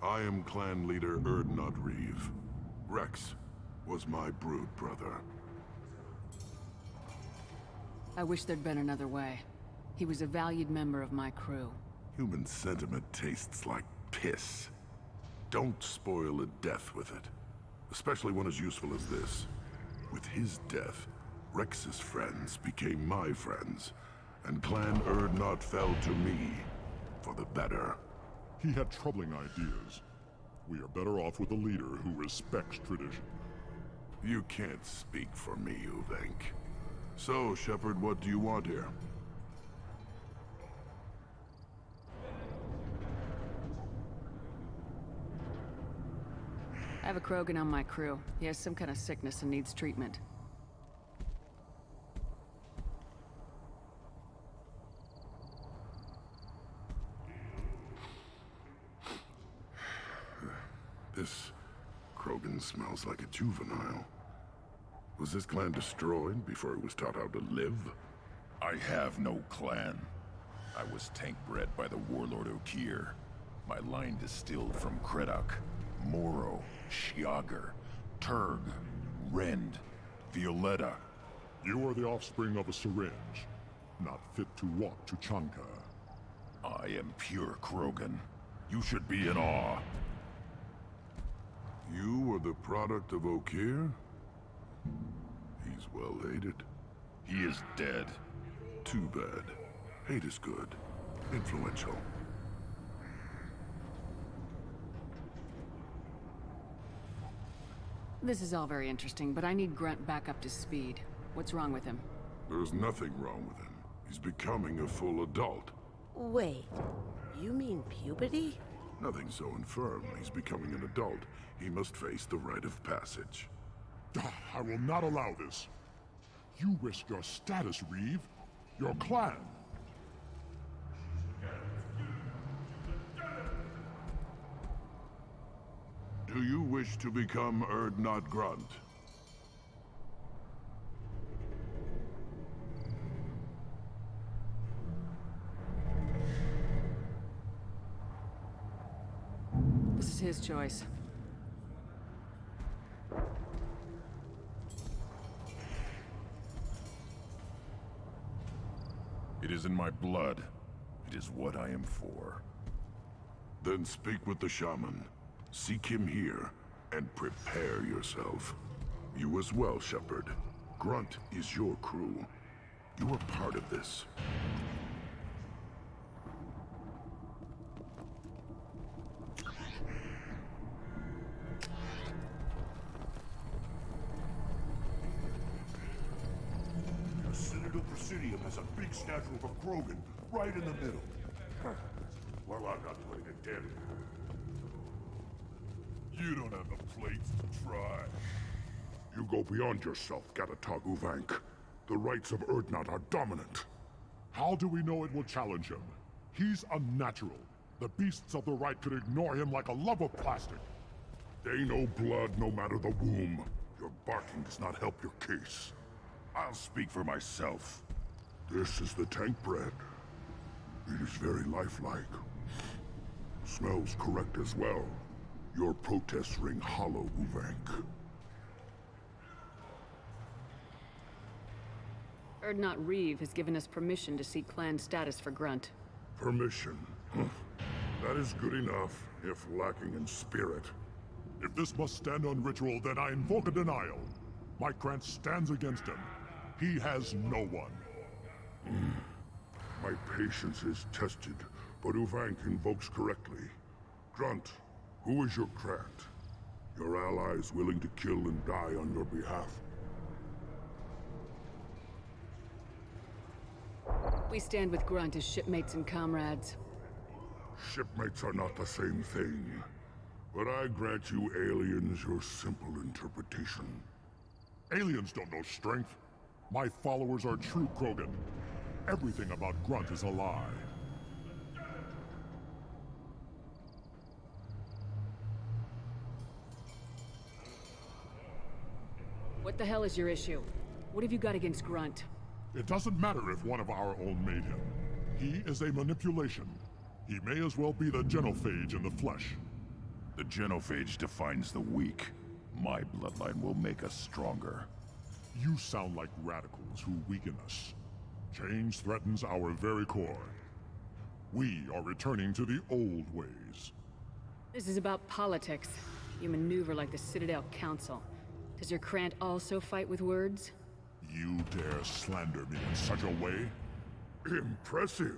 I am clan leader Erdnot Reeve. Rex was my brood brother. I wish there'd been another way. He was a valued member of my crew. Human sentiment tastes like piss. Don't spoil a death with it. Especially one as useful as this. With his death, Rex's friends became my friends, and Clan Erdnot fell to me for the better. He had troubling ideas. We are better off with a leader who respects tradition. You can't speak for me, Uvenk. So, Shepard, what do you want here? I have a Krogan on my crew. He has some kind of sickness and needs treatment. This Krogan smells like a juvenile. Was this clan destroyed before it was taught how to live? I have no clan. I was tank bred by the warlord Okier. My line distilled from Kredok, Moro, Shiagar, Turg, Rend, Violetta. You are the offspring of a syringe, not fit to walk to Chanka. I am pure Krogan. You should be in awe. You are the product of Okier? He's well hated. He is dead. Too bad. Hate is good. Influential. This is all very interesting, but I need Grunt back up to speed. What's wrong with him? There's nothing wrong with him. He's becoming a full adult. Wait, you mean puberty? Nothing so infirm. He's becoming an adult. He must face the rite of passage. I will not allow this. You risk your status, Reeve. Your clan. Do you wish to become Erdnot Grunt? This is his choice. It is in my blood. It is what I am for. Then speak with the shaman. Seek him here, and prepare yourself. You as well, Shepard. Grunt is your crew. You are part of this. The Citadel Presidium has a big statue of a Krogan right in the middle. Well, I'm not putting it down. You don't have the plates to try. You go beyond yourself, Gatatog Uvank. The rights of Erdnot are dominant. How do we know it will challenge him? He's unnatural. The beasts of the right could ignore him like a lump of plastic. They know blood no matter the womb. Your barking does not help your case. I'll speak for myself. This is the tank bread. It is very lifelike. Smells correct as well. Your protests ring hollow, Uvank. Erdnot Reeve has given us permission to seek clan status for Grunt. Permission. That is good enough, if lacking in spirit. If this must stand on ritual, then I invoke a denial. Mike Grant stands against him. He has no one. My patience is tested, but Uvank invokes correctly. Grunt, who is your Grant? Your allies willing to kill and die on your behalf? We stand with Grunt as shipmates and comrades. Shipmates are not the same thing. But I grant you aliens your simple interpretation. Aliens don't know strength. My followers are true Krogan. Everything about Grunt is a lie. What the hell is your issue? What have you got against Grunt? It doesn't matter if one of our own made him. He is a manipulation. He may as well be the genophage in the flesh. The genophage defines the weak. My bloodline will make us stronger. You sound like radicals who weaken us. Change threatens our very core. We are returning to the old ways. This is about politics. You maneuver like the Citadel Council. Does your Krant also fight with words? You dare slander me in such a way? Impressive.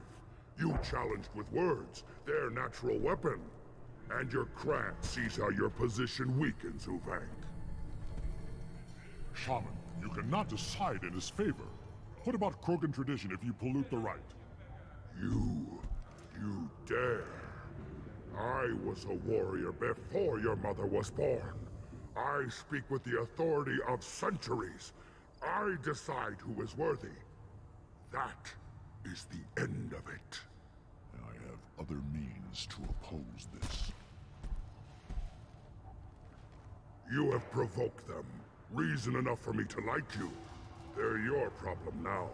You challenged with words, their natural weapon. And your Krant sees how your position weakens Uvank. Shaman, you cannot decide in his favor. What about Krogan tradition if you pollute the rite? You dare. I was a warrior before your mother was born. I speak with the authority of centuries. I decide who is worthy. That is the end of it. I have other means to oppose this. You have provoked them. Reason enough for me to like you. They're your problem now.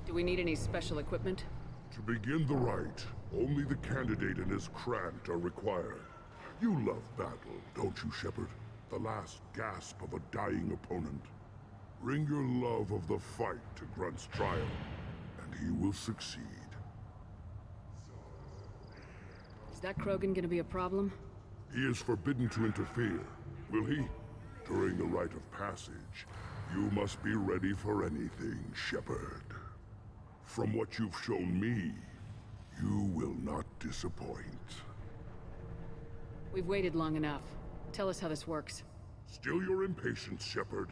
Do we need any special equipment? To begin the rite, only the candidate and his Krant are required. You love battle, don't you, Shepard? The last gasp of a dying opponent. Bring your love of the fight to Grunt's trial, and he will succeed. Is that Krogan gonna be a problem? He is forbidden to interfere, will he? During the rite of passage, you must be ready for anything, Shepard. From what you've shown me, you will not disappoint. We've waited long enough. Tell us how this works. Still your impatience, Shepard.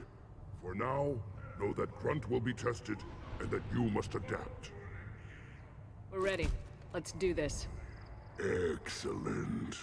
For now, know that Grunt will be tested, and that you must adapt. We're ready. Let's do this. Excellent.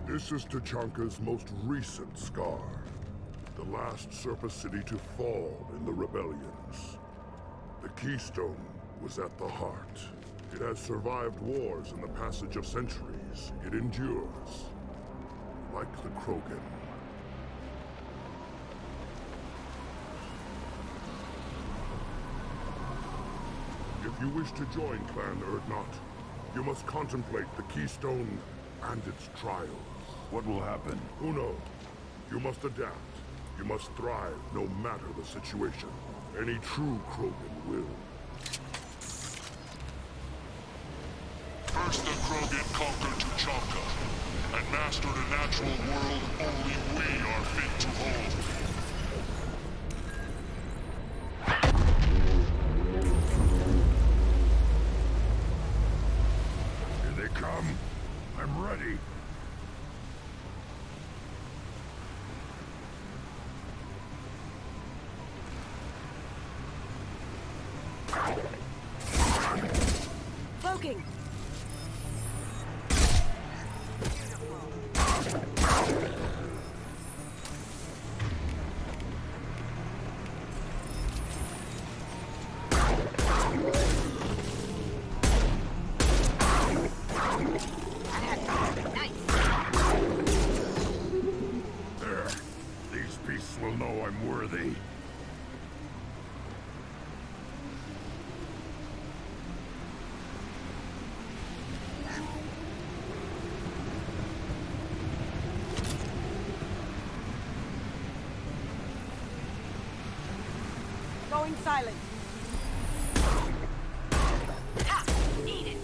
This is Tachanka's most recent scar. The last Surface City to fall in the rebellions. The Keystone was at the heart. It has survived wars and the passage of centuries. It endures. Like the Krogan. If you wish to join Clan Erdnot, you must contemplate the Keystone and its trials. What will happen? Who knows? You must adapt. You must thrive no matter the situation. Any true Krogan will. First the Krogan conquered Tuchanka, and mastered a natural world only we are fit to hold. Cloaking! There. These beasts will know I'm worthy. Going silent. Ha! Eat it!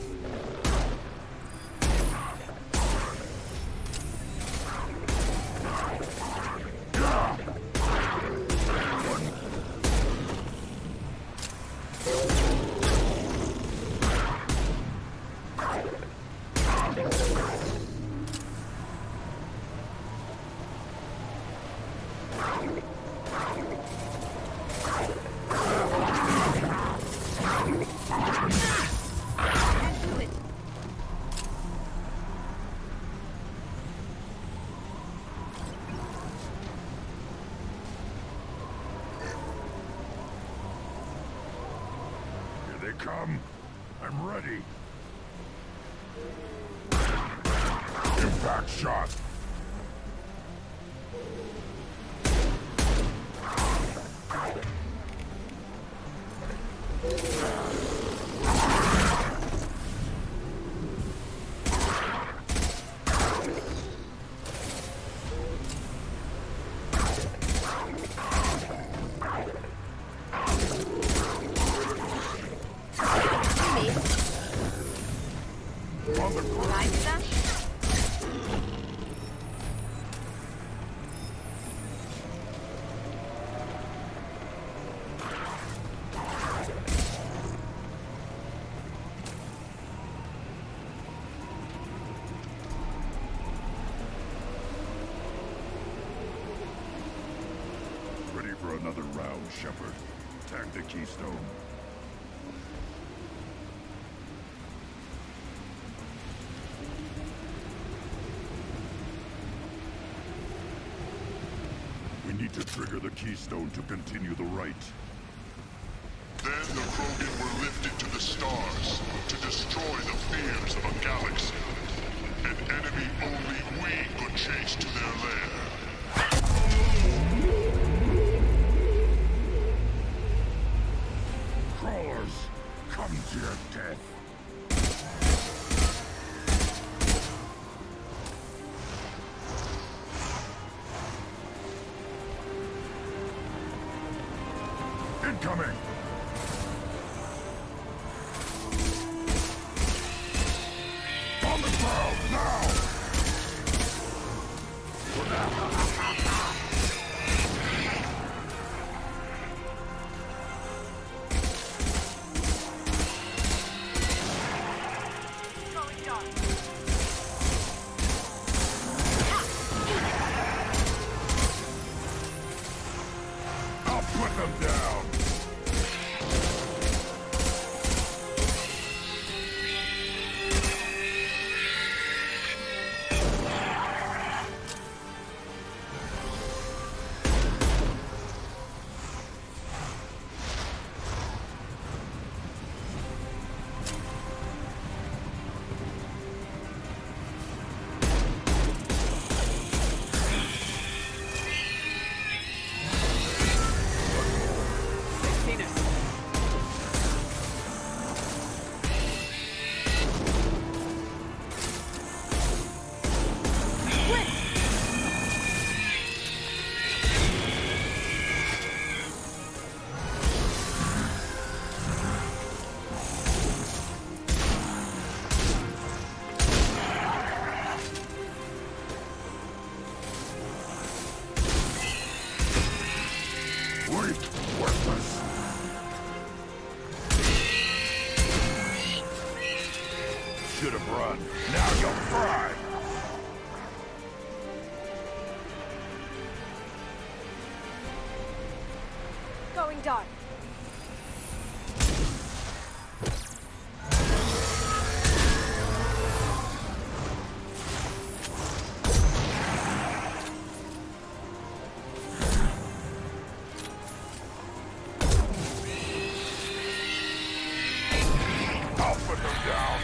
Here they come. I'm ready. Impact shot. On the ground. Ready for another round, Shepard. Tag the keystone. We need to trigger the keystone to continue the right. Then the Krogan were lifted to the stars to destroy the fears of a galaxy. An enemy only we could chase to their lair. Crawlers, come to your death. Incoming! On the ground, now! I'll put them down! Worthless. Should have run. Now you'll fry. Going dark. down.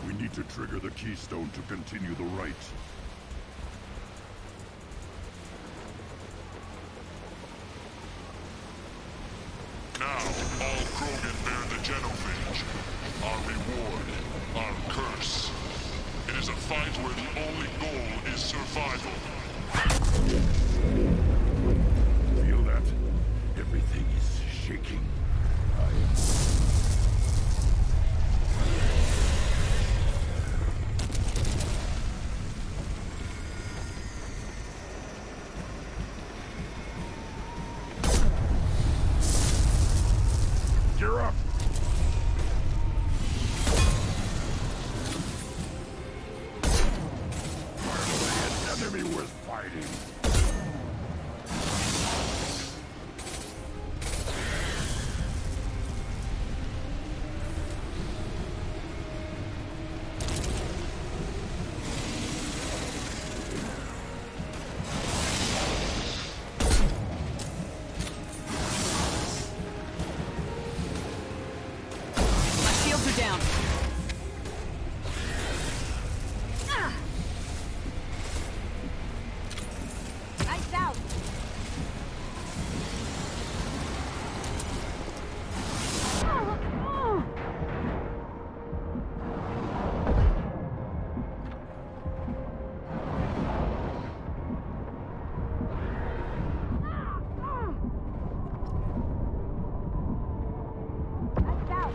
We need to trigger the keystone to continue the rite. Now, all Krogan bear the Genophage. Our reward, our curse. It is a fight where the only goal is survival. Feel that? Everything is shaking. Gear up! Finally, an enemy worth fighting. My shields are down. Lights out! Lights out!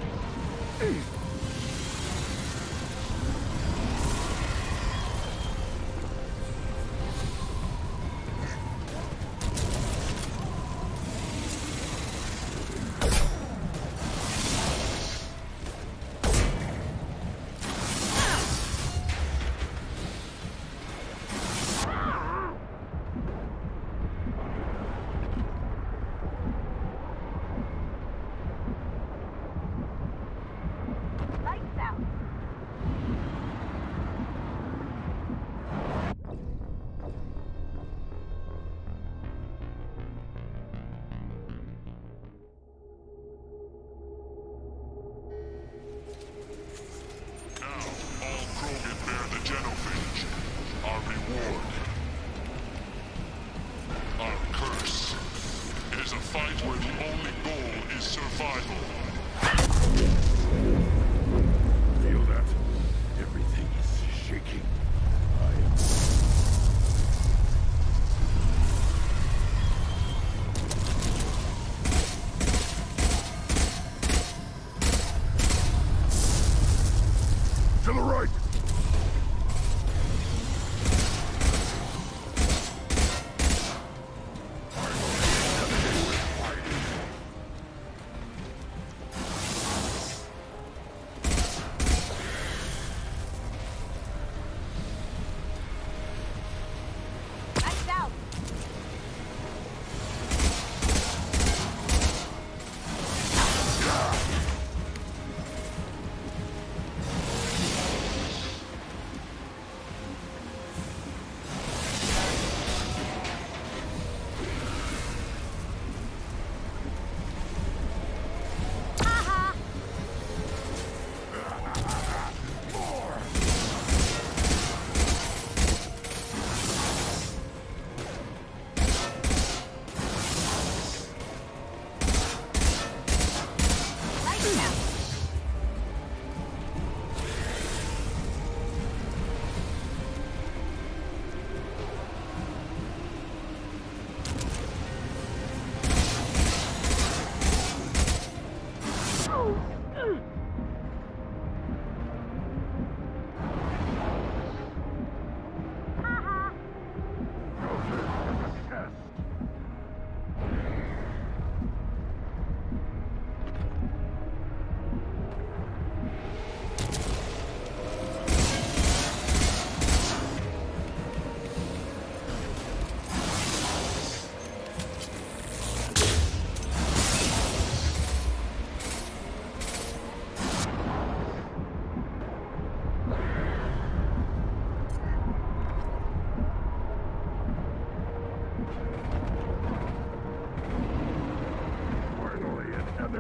Lights out! Now, all Krogan bear the Genophage. Our reward, our curse. It is a fight where the only goal is survival. Feel that? Everything is shaking. To the right!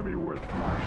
me with my...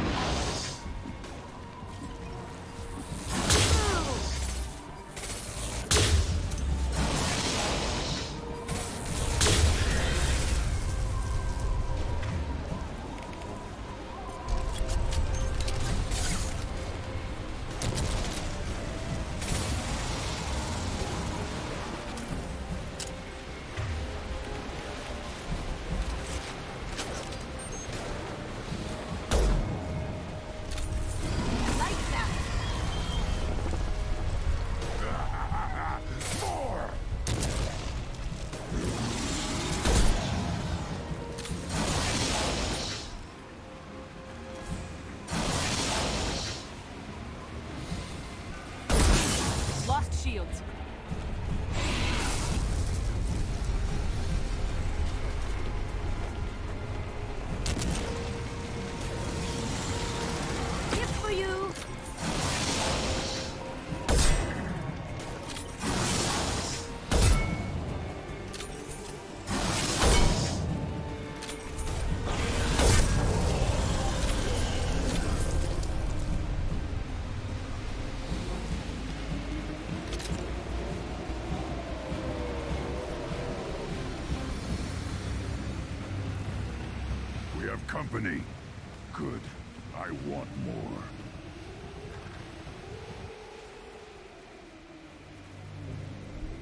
Lost shields. Hip for you! We have company. Good. I want more.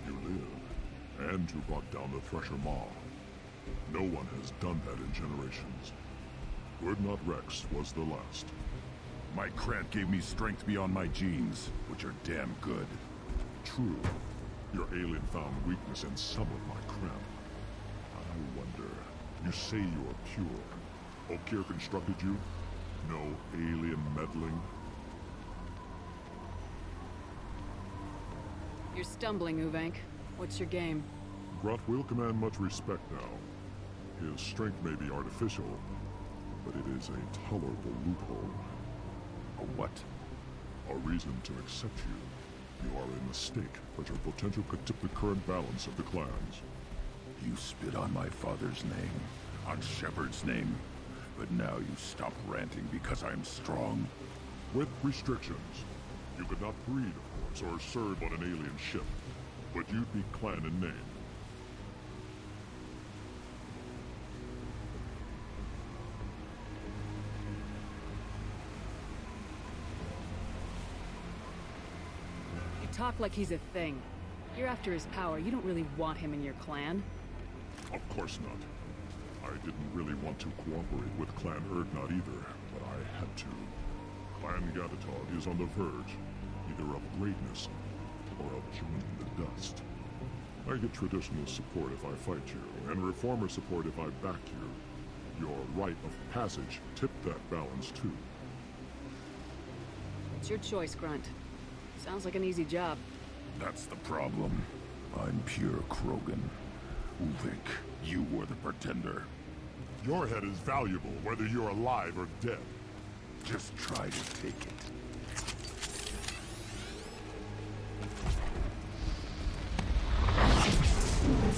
You live, and you brought down the Thresher Maw. No one has done that in generations. Urdnot Rex was the last. My Krant gave me strength beyond my genes, which are damn good. True. Your alien found weakness in some of my Krant. I wonder, you say you're pure. Okeer constructed you? No alien meddling? You're stumbling, Uvenk. What's your game? Grunt will command much respect now. His strength may be artificial, but it is a tolerable loophole. A what? A reason to accept you. You are a mistake, but your potential could tip the current balance of the clans. You spit on my father's name, on Shepard's name, but now you stop ranting because I'm strong. With restrictions. You could not breed, of course, or serve on an alien ship, but you'd be clan in name. You talk like he's a thing. You're after his power. You don't really want him in your clan. Of course not. I didn't really want to cooperate with Clan Urdnot either, but I had to. Clan Gatatog is on the verge, either of greatness or of joining the dust. I get traditional support if I fight you, and reformer support if I back you. Your rite of passage tipped that balance too. It's your choice, Grunt. Sounds like an easy job. That's the problem. I'm pure Krogan. Uvik, you were the pretender. Your head is valuable, whether you're alive or dead. Just try to take it.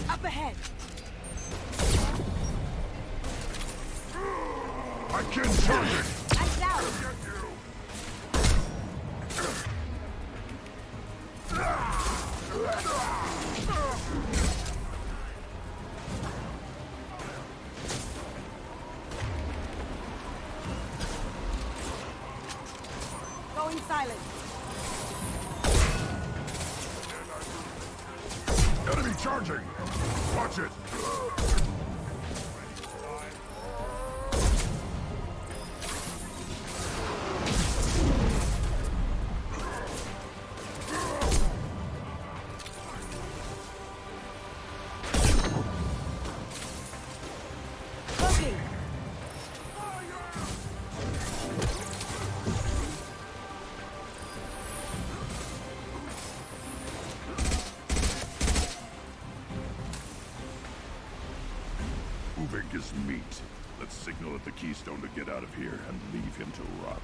Up ahead! I can't charge it! Lights out! Going silent. Enemy charging! Watch it! Uvik is meat. Let's signal at the Keystone to get out of here and leave him to rot.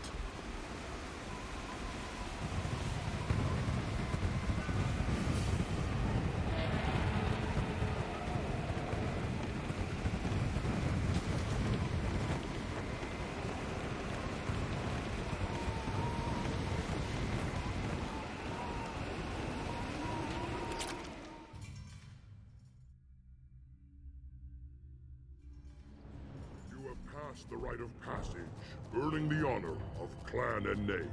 passed the rite of passage, earning the honor of clan and name.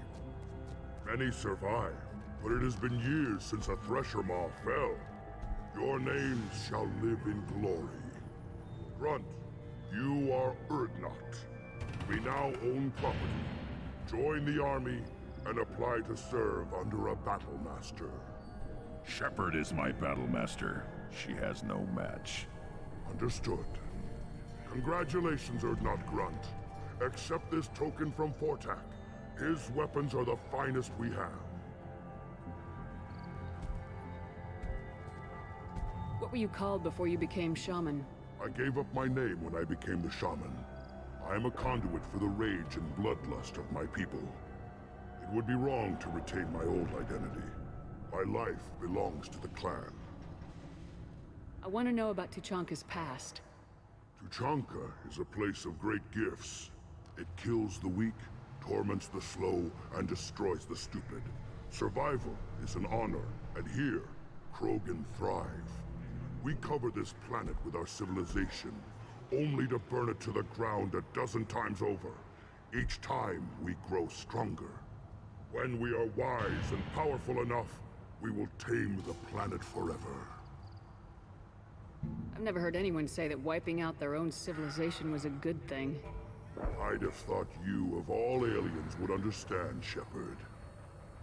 Many survive, but it has been years since a Thresher Maw fell. Your names shall live in glory. Grunt, you are Urdnot. We now own property. Join the army and apply to serve under a battle master. Shepard is my battle master. She has no match. Understood. Congratulations, Urdnot Grunt. Accept this token from Fortak. His weapons are the finest we have. What were you called before you became shaman? I gave up my name when I became the shaman. I am a conduit for the rage and bloodlust of my people. It would be wrong to retain my old identity. My life belongs to the clan. I want to know about Tuchanka's past. Tuchanka is a place of great gifts. It kills the weak, torments the slow, and destroys the stupid. Survival is an honor, and here, Krogan thrive. We cover this planet with our civilization, only to burn it to the ground a dozen times over. Each time, we grow stronger. When we are wise and powerful enough, we will tame the planet forever. I've never heard anyone say that wiping out their own civilization was a good thing. I'd have thought you, of all aliens, would understand, Shepard.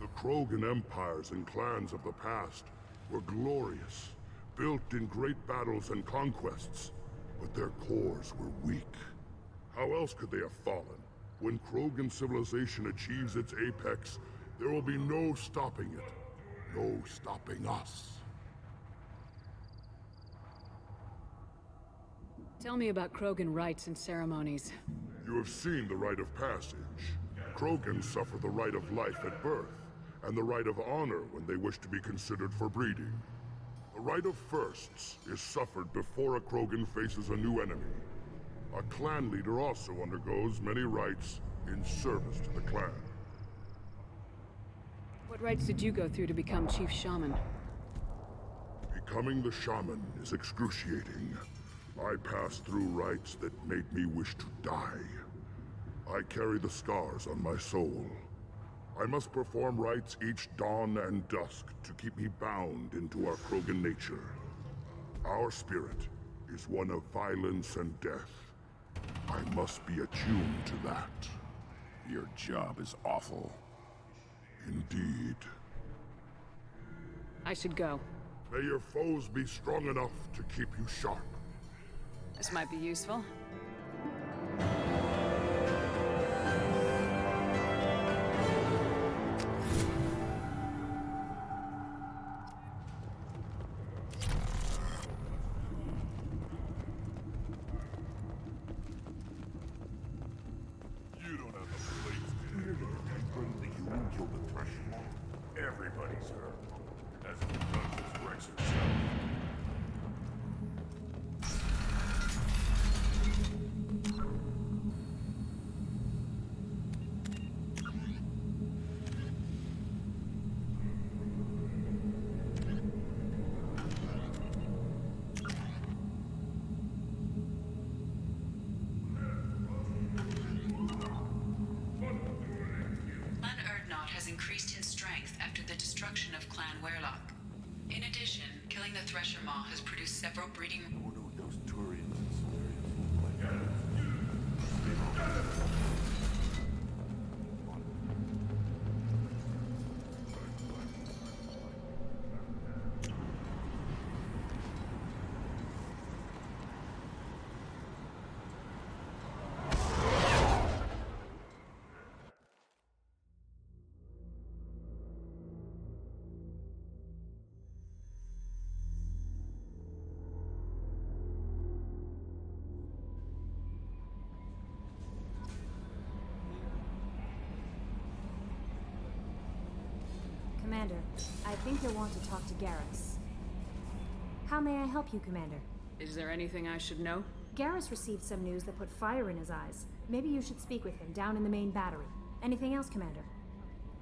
The Krogan empires and clans of the past were glorious, built in great battles and conquests, but their cores were weak. How else could they have fallen? When Krogan civilization achieves its apex, there will be no stopping it. No stopping us. Tell me about Krogan rites and ceremonies. You have seen the rite of passage. Krogan suffer the rite of life at birth, and the rite of honor when they wish to be considered for breeding. The rite of firsts is suffered before a Krogan faces a new enemy. A clan leader also undergoes many rites in service to the clan. What rites did you go through to become Chief Shaman? Becoming the shaman is excruciating. I passed through rites that made me wish to die. I carry the scars on my soul. I must perform rites each dawn and dusk to keep me bound into our Krogan nature. Our spirit is one of violence and death. I must be attuned to that. Your job is awful. Indeed. I should go. May your foes be strong enough to keep you sharp. This might be useful. You don't have a place here. The human killed the Thresher Maw. Everybody's hurt. As if it does this Rex himself. Increased in strength after the destruction of Clan Werlock. In addition, killing the Thresher Maw has produced several breeding... I wonder what those Turians and Solarians look like. Commander, I think you'll want to talk to Garrus. How may I help you, Commander? Is there anything I should know? Garrus received some news that put fire in his eyes. Maybe you should speak with him down in the main battery. Anything else, Commander?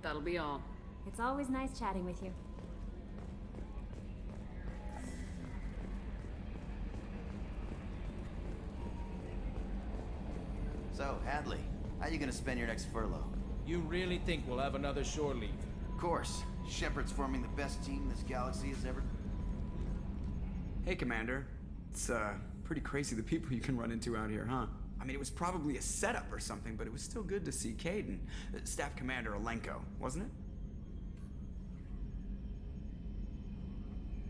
That'll be all. It's always nice chatting with you. So, Hadley, how you gonna spend your next furlough? You really think we'll have another shore leave? Of course. Shepard's forming the best team this galaxy has ever... Hey, Commander. It's, pretty crazy the people you can run into out here, huh? I mean, it was probably a setup or something, but it was still good to see Cade and Staff Commander Alenko, wasn't it?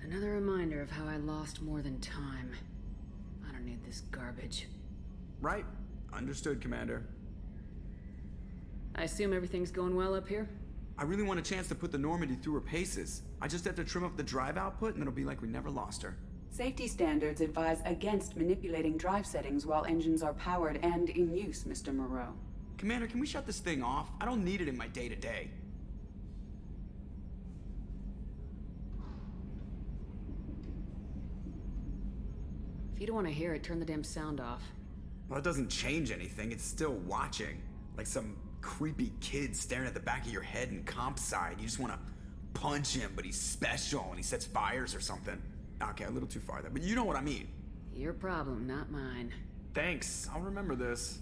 Another reminder of how I lost more than time. I don't need this garbage. Right. Understood, Commander. I assume everything's going well up here? I really want a chance to put the Normandy through her paces. I just have to trim up the drive output and it'll be like we never lost her. Safety standards advise against manipulating drive settings while engines are powered and in use, Mr. Moreau. Commander, can we shut this thing off? I don't need it in my day-to-day. If you don't want to hear it, turn the damn sound off. Well, it doesn't change anything. It's still watching. Like some creepy kid staring at the back of your head in comp side. You just want to punch him, but he's special and he sets fires or something. Okay, a little too far there, but you know what I mean. Your problem, not mine. Thanks. I'll remember this.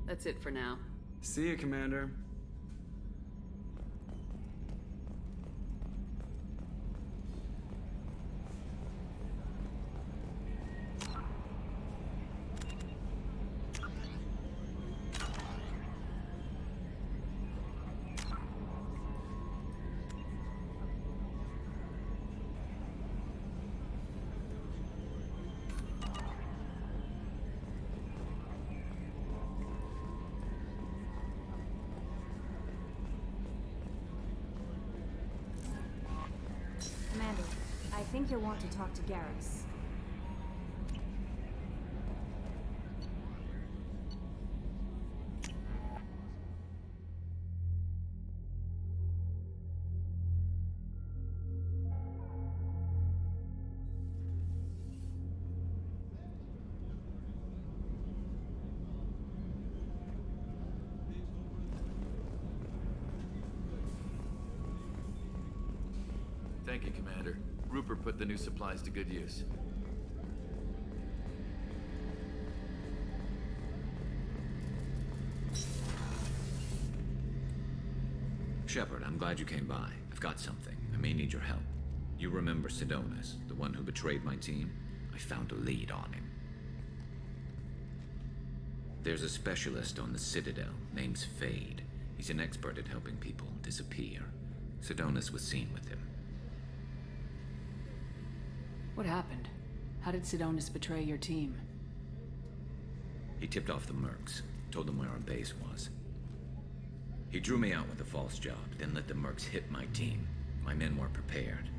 That's it for now. See you, Commander. Commander, I think you'll want to talk to Garrus. Thank you, Commander. Rupert put the new supplies to good use. Shepard, I'm glad you came by. I've got something. I may need your help. You remember Sidonus, the one who betrayed my team? I found a lead on him. There's a specialist on the Citadel, name's Fade. He's an expert at helping people disappear. Sidonus was seen with him. What happened? How did Sidonus betray your team? He tipped off the Mercs, told them where our base was. He drew me out with a false job, then let the Mercs hit my team. My men weren't prepared.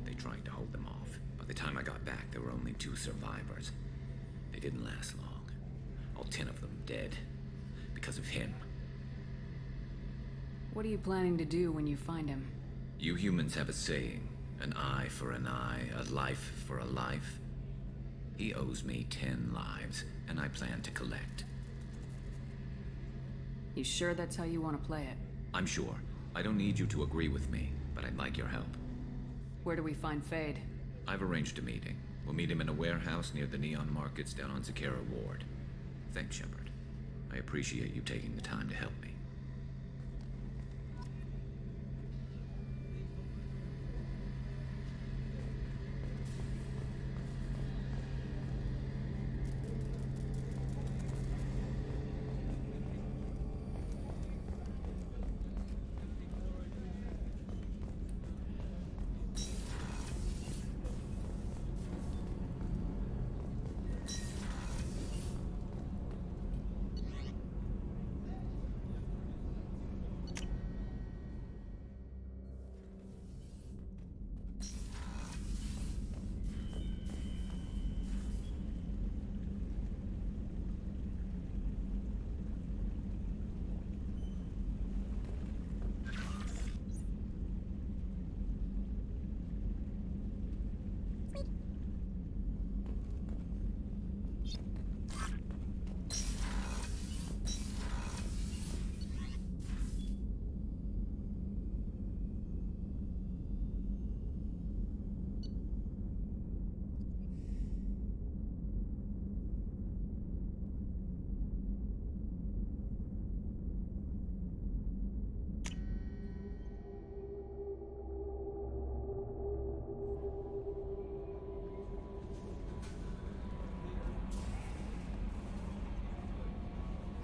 They tried to hold them off. By the time I got back, there were only 2 survivors. They didn't last long. All 10 of them dead. Because of him. What are you planning to do when you find him? You humans have a saying. An eye for an eye, a life for a life. He owes me 10 lives, and I plan to collect. You sure that's how you want to play it? I'm sure. I don't need you to agree with me, but I'd like your help. Where do we find Fade? I've arranged a meeting. We'll meet him in a warehouse near the Neon Markets down on Zakera Ward. Thanks, Shepard. I appreciate you taking the time to help me.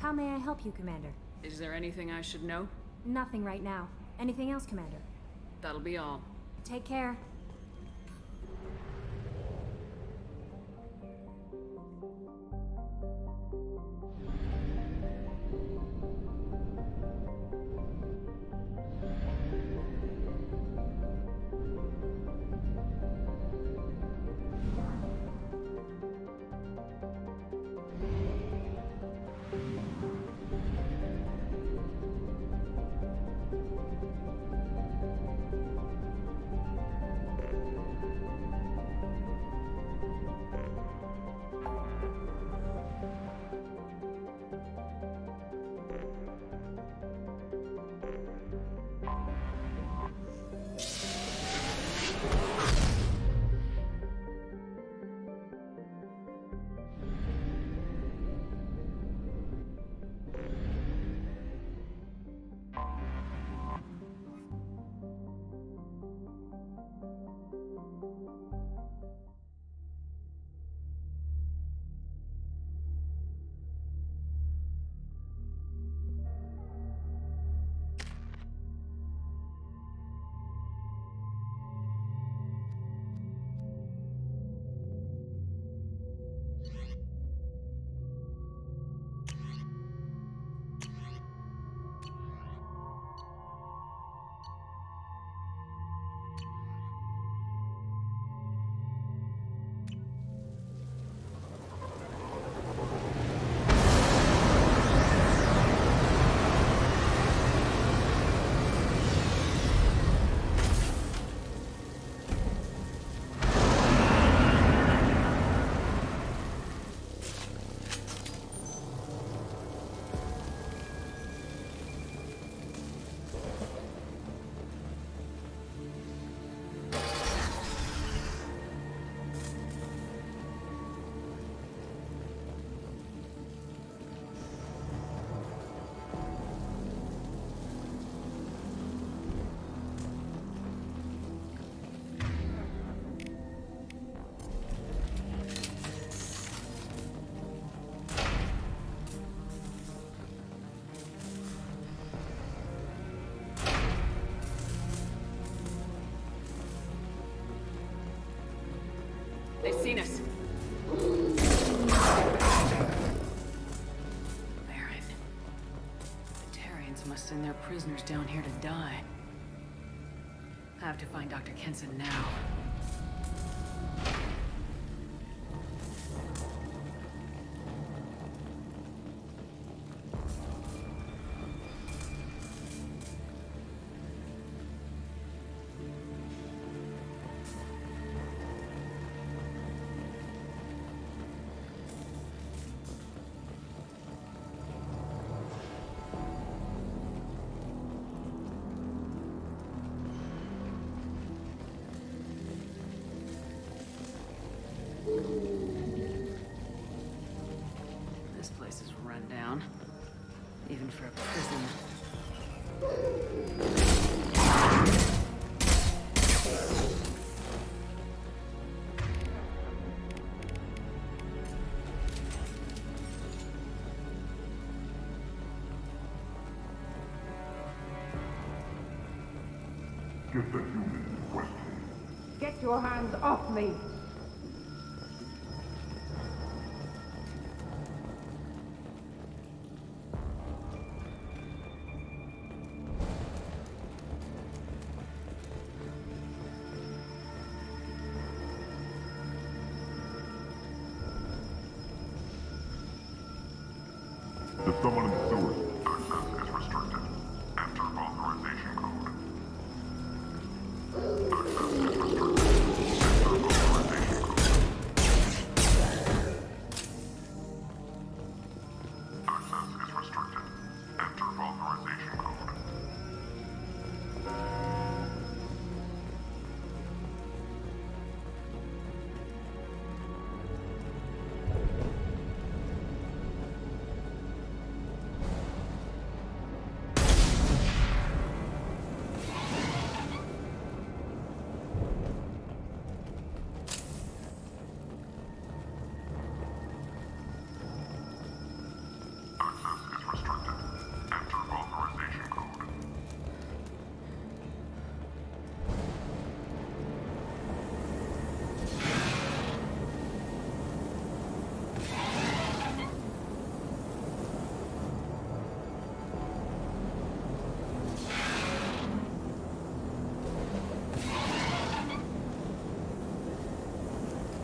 How may I help you, Commander? Is there anything I should know? Nothing right now. Anything else, Commander? That'll be all. Take care. They've seen us. Baron. The Terrians must send their prisoners down here to die. I have to find Dr. Kenson now. This place is run down, even for a prison. Get the human in question. Get your hands off me! There's someone in the sewers. Access is restricted. Enter authorization code. Access is restricted. Enter authorization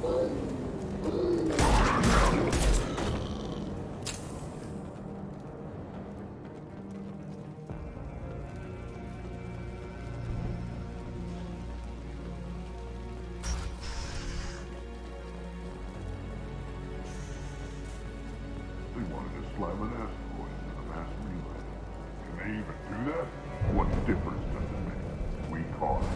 They wanted to slam an asteroid into the mass relay. Can they even do that? What difference does it make? We caught it.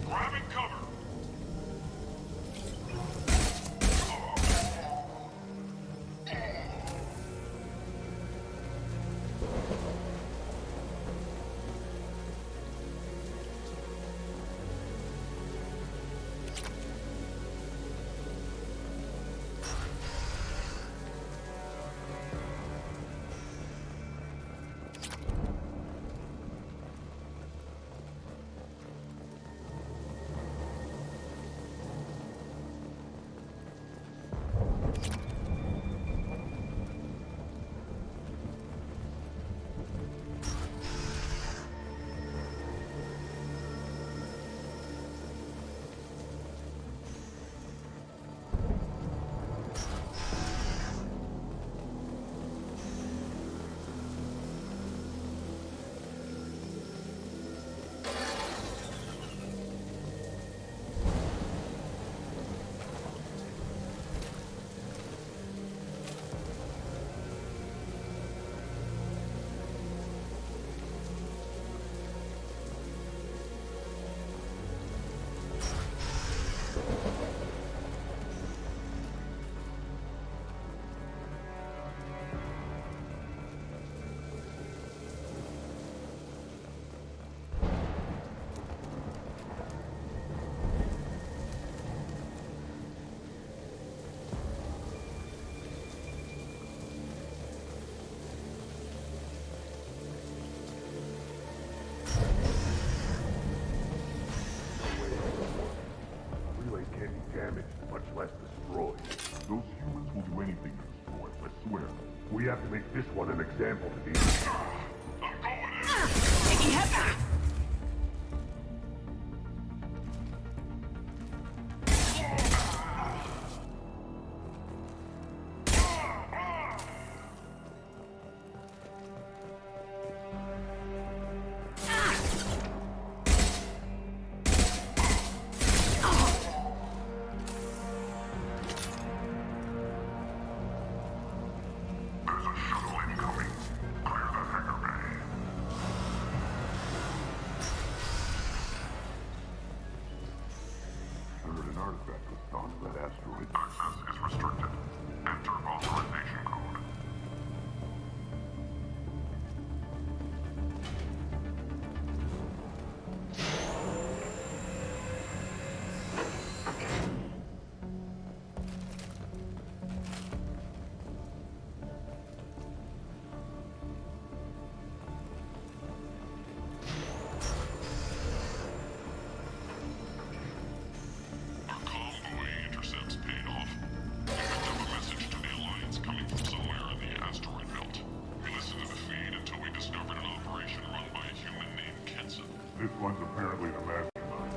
Grabbing cover! Those humans will do anything to destroy us, I swear. We have to make this one an example to these. I'm going in. Taking heavy. This one's apparently the mastermind.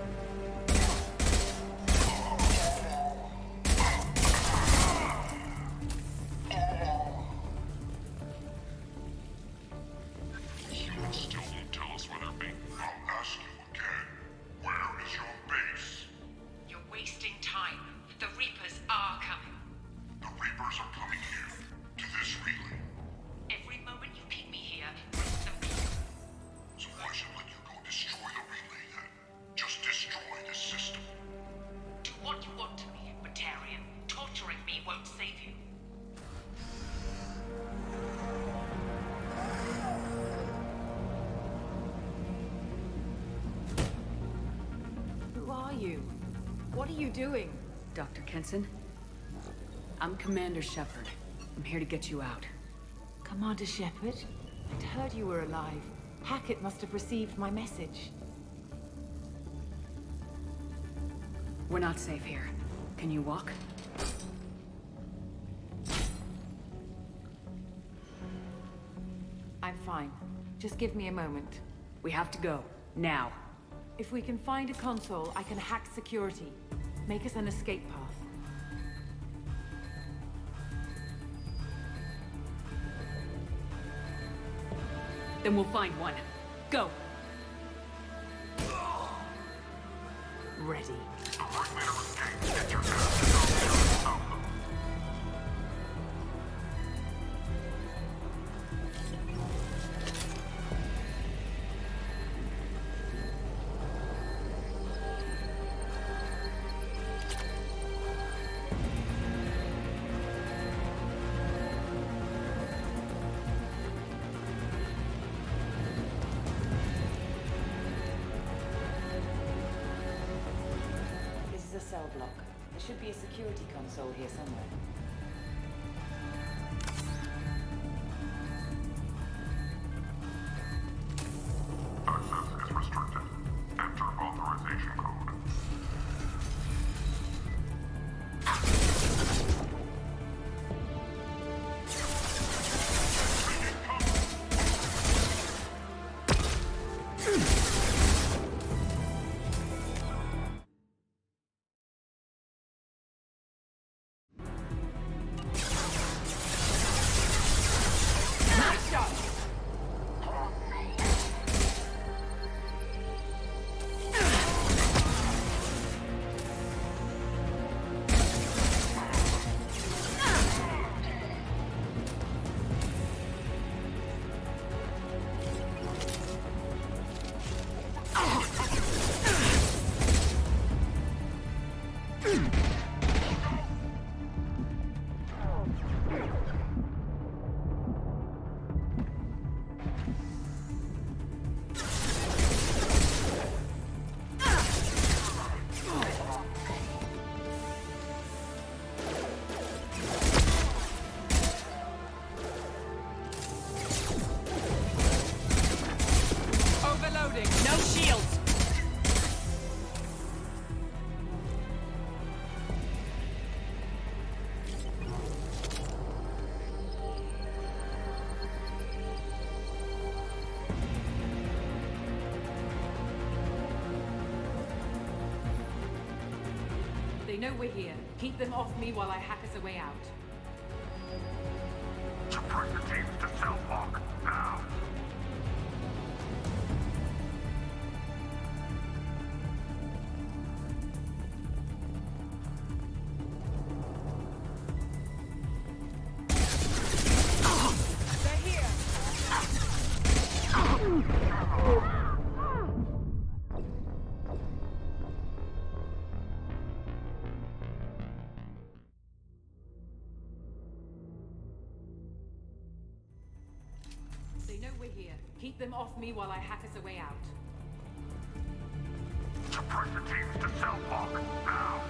Humans still won't tell us where they're being. I'll ask you again. Where is your base? You're wasting time. The Reapers are coming. The Reapers are coming here. To this relay. Every moment you keep me here brings them closer. So why should I let you go destroy the relay then? What are you doing? Dr. Kenson? I'm Commander Shepard. I'm here to get you out. Commander Shepard? I'd heard you were alive. Hackett must have received my message. We're not safe here. Can you walk? I'm fine. Just give me a moment. We have to go. Now. If we can find a console, I can hack security. Make us an escape path. Then we'll find one. Go! Ready. Cell block. There should be a security console here somewhere. Access is restricted. Enter authorization code. They know we're here. Keep them off me while I hack us a way out. Suppress the teams to cell block, now. They're here! They know we're here. Keep them off me while I hack us a way out. Suppress the teams to cell block, now.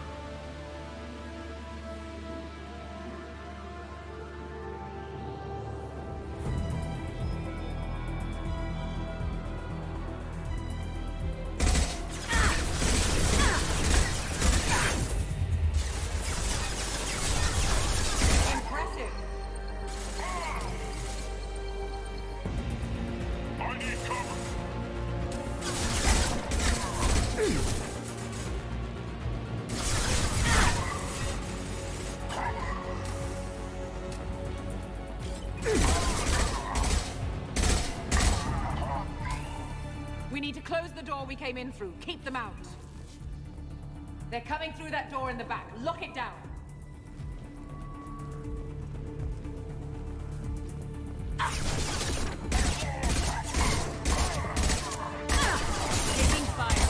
We need to close the door we came in through. Keep them out. They're coming through that door in the back. Lock it down. Taking fire.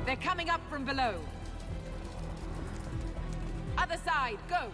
They're coming up from below. Other side, go!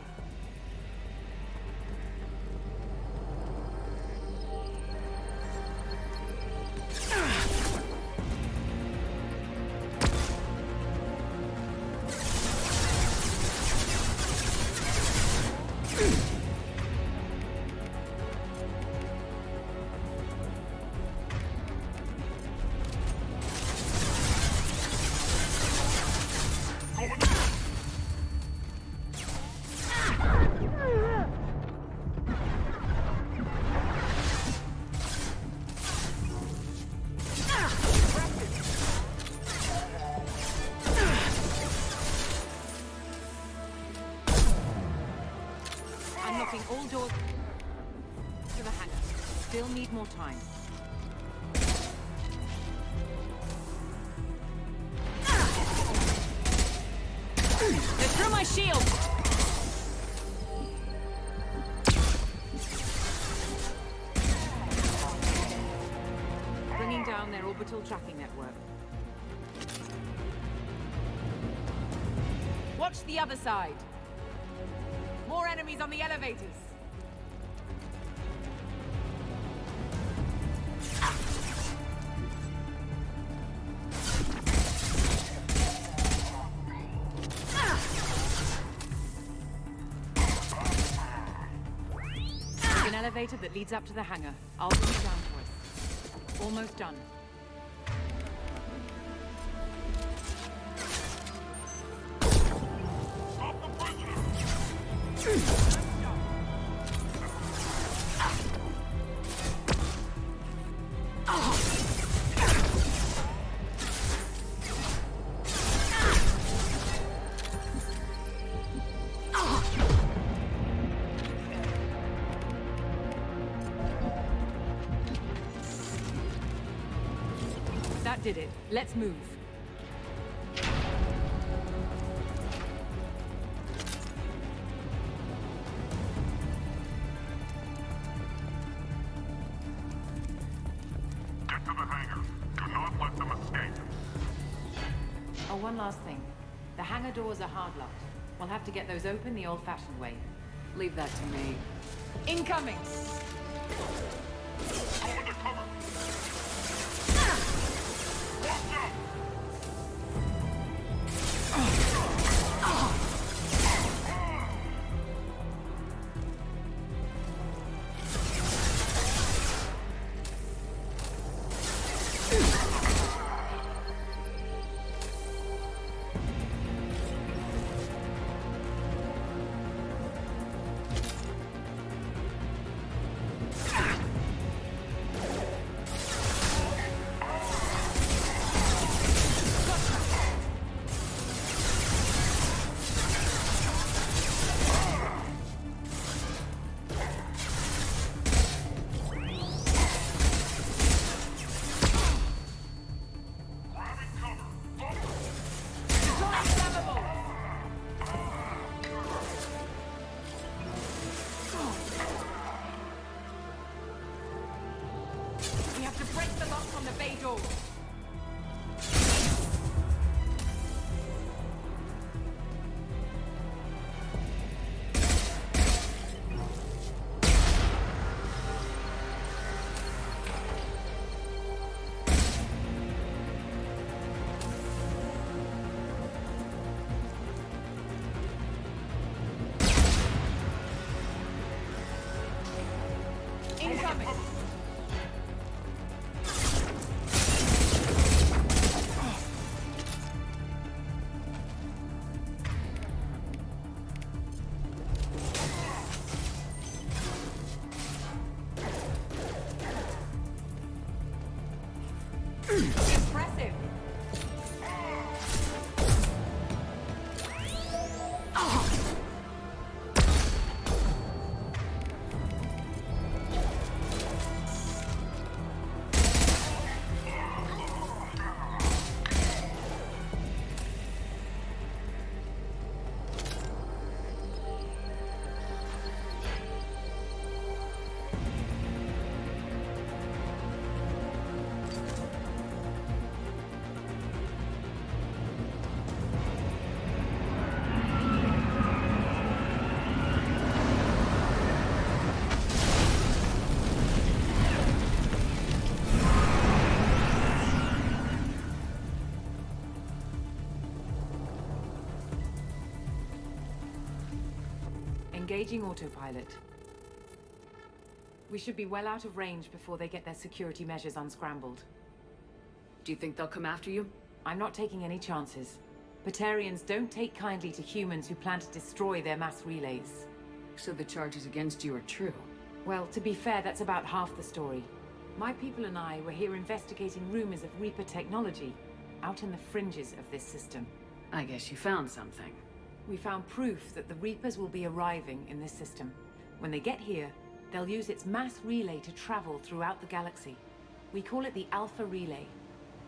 Unlocking all doors to the hangar. Still need more time. They're through my shield! Bringing down their orbital tracking network. Watch the other side! More enemies on the elevators! There's an elevator that leads up to the hangar. I'll bring it down for us. Almost done. That did it. Let's move. Get to the hangar. Do not let them escape. Oh, one last thing. The hangar doors are hard locked. We'll have to get those open the old-fashioned way. Leave that to me. Incoming! Go into cover. Watch out! We have to break the lock on the bay door. Incoming! Impressive! Engaging autopilot. We should be well out of range before they get their security measures unscrambled. Do you think they'll come after you? I'm not taking any chances. Batarians don't take kindly to humans who plan to destroy their mass relays. So the charges against you are true? Well, to be fair, that's about half the story. My people and I were here investigating rumors of Reaper technology out in the fringes of this system. I guess you found something. We found proof that the Reapers will be arriving in this system. When they get here, they'll use its mass relay to travel throughout the galaxy. We call it the Alpha Relay.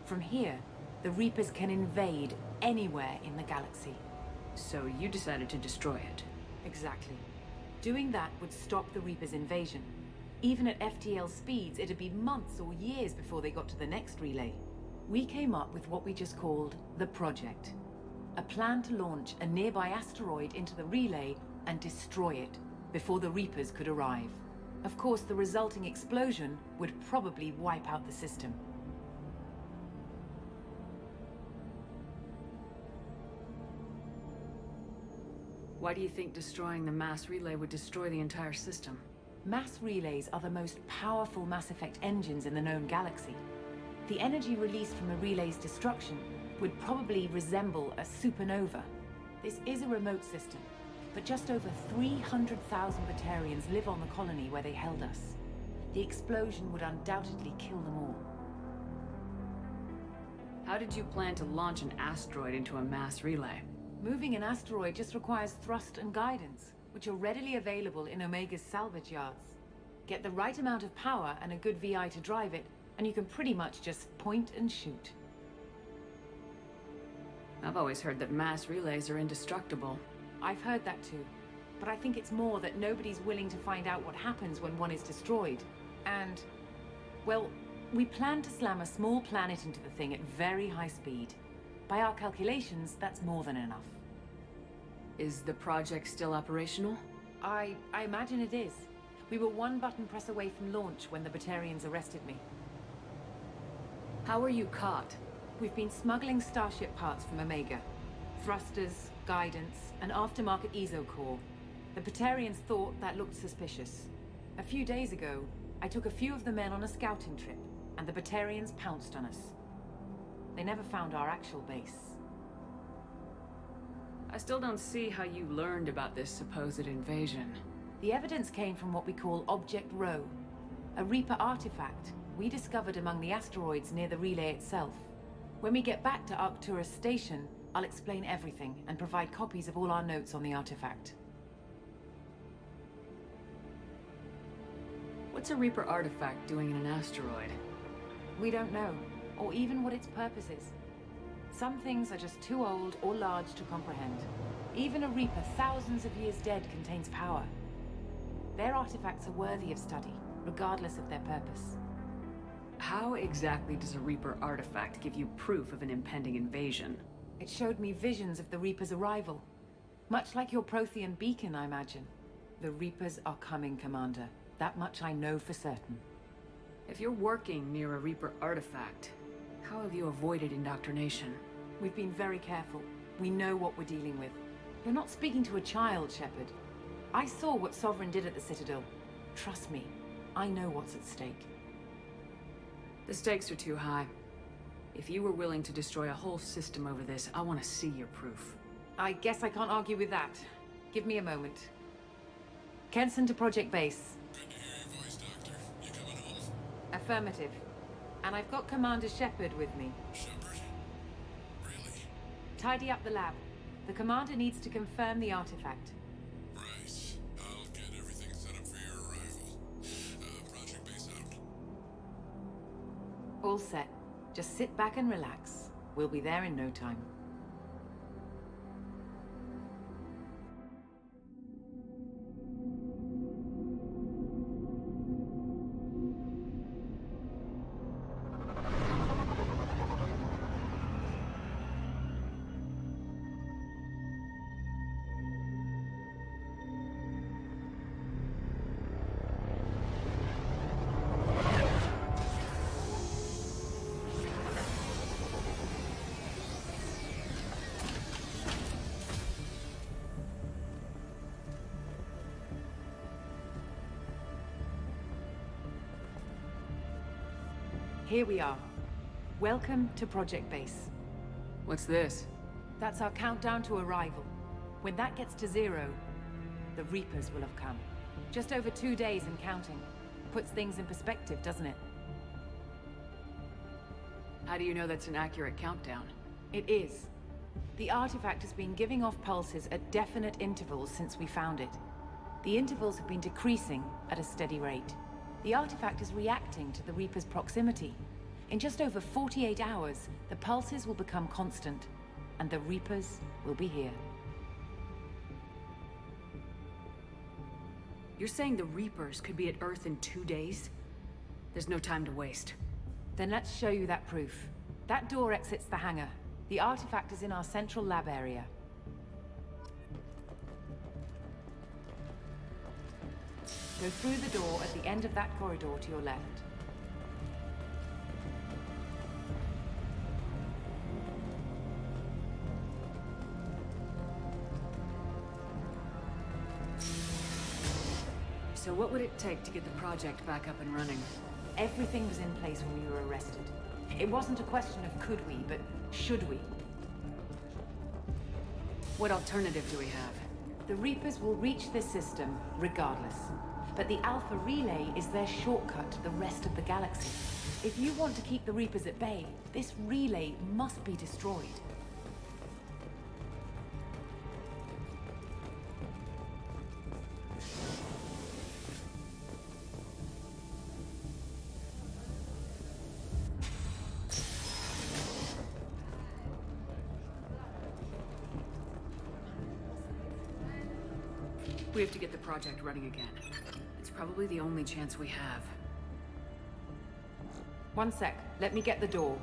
From here, the Reapers can invade anywhere in the galaxy. So you decided to destroy it? Exactly. Doing that would stop the Reapers' invasion. Even at FTL speeds, it'd be months or years before they got to the next relay. We came up with what we just called the Project. A plan to launch a nearby asteroid into the relay and destroy it before the Reapers could arrive. Of course, the resulting explosion would probably wipe out the system. Why do you think destroying the mass relay would destroy the entire system? Mass relays are the most powerful Mass Effect engines in the known galaxy. The energy released from a relay's destruction would probably resemble a supernova. This is a remote system, but just over 300,000 Batarians live on the colony where they held us. The explosion would undoubtedly kill them all. How did you plan to launch an asteroid into a mass relay? Moving an asteroid just requires thrust and guidance, which are readily available in Omega's salvage yards. Get the right amount of power and a good VI to drive it, and you can pretty much just point and shoot. I've always heard that mass relays are indestructible. I've heard that too, but I think it's more that nobody's willing to find out what happens when one is destroyed. And, well, we plan to slam a small planet into the thing at very high speed. By our calculations, that's more than enough. Is the project still operational? I imagine it is. We were one button press away from launch when the Batarians arrested me. How were you caught? We've been smuggling Starship parts from Omega. Thrusters, guidance, and aftermarket ESO core. The Batarians thought that looked suspicious. A few days ago, I took a few of the men on a scouting trip, and the Batarians pounced on us. They never found our actual base. I still don't see how you learned about this supposed invasion. The evidence came from what we call Object Rho, a Reaper artifact we discovered among the asteroids near the relay itself. When we get back to Arcturus Station, I'll explain everything and provide copies of all our notes on the artifact. What's a Reaper artifact doing in an asteroid? We don't know, or even what its purpose is. Some things are just too old or large to comprehend. Even a Reaper thousands of years dead contains power. Their artifacts are worthy of study, regardless of their purpose. How exactly does a Reaper artifact give you proof of an impending invasion? It showed me visions of the Reaper's arrival. Much like your Prothean beacon, I imagine. The Reapers are coming, Commander. That much I know for certain. If you're working near a Reaper artifact, how have you avoided indoctrination? We've been very careful. We know what we're dealing with. You're not speaking to a child, Shepard. I saw what Sovereign did at the Citadel. Trust me, I know what's at stake. The stakes are too high. If you were willing to destroy a whole system over this, I want to see your proof. I guess I can't argue with that. Give me a moment. Kenson to Project Base. Good to hear your voice, Doctor. You coming home? Affirmative. And I've got Commander Shepard with me. Shepard? Really? Tidy up the lab. The Commander needs to confirm the artifact. Right. I'll get everything set up for your arrival. Project Base out. All set. Just sit back and relax. We'll be there in no time. Here we are. Welcome to Project Base. What's this? That's our countdown to arrival. When that gets to 0, the Reapers will have come. Just over 2 days and counting. Puts things in perspective, doesn't it? How do you know that's an accurate countdown? It is. The artifact has been giving off pulses at definite intervals since we found it. The intervals have been decreasing at a steady rate. The artifact is reacting to the Reaper's proximity. In just over 48 hours, the pulses will become constant, and the Reapers will be here. You're saying the Reapers could be at Earth in 2 days? There's no time to waste. Then let's show you that proof. That door exits the hangar. The artifact is in our central lab area. Go through the door at the end of that corridor to your left. So what would it take to get the project back up and running? Everything was in place when we were arrested. It wasn't a question of could we, but should we. What alternative do we have? The Reapers will reach this system regardless. But the Alpha Relay is their shortcut to the rest of the galaxy. If you want to keep the Reapers at bay, this relay must be destroyed. We have to get the project running again. It's probably the only chance we have. One sec. Let me get the door.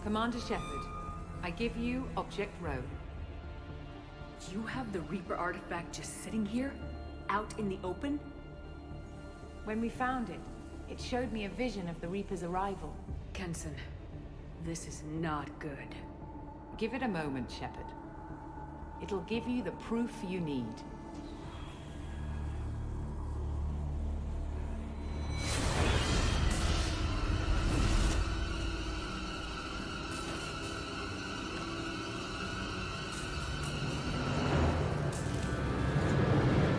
Commander Shepard, I give you Object Rho. You have the Reaper artifact just sitting here? Out in the open? When we found it, it showed me a vision of the Reaper's arrival. Kenson, this is not good. Give it a moment, Shepard. It'll give you the proof you need.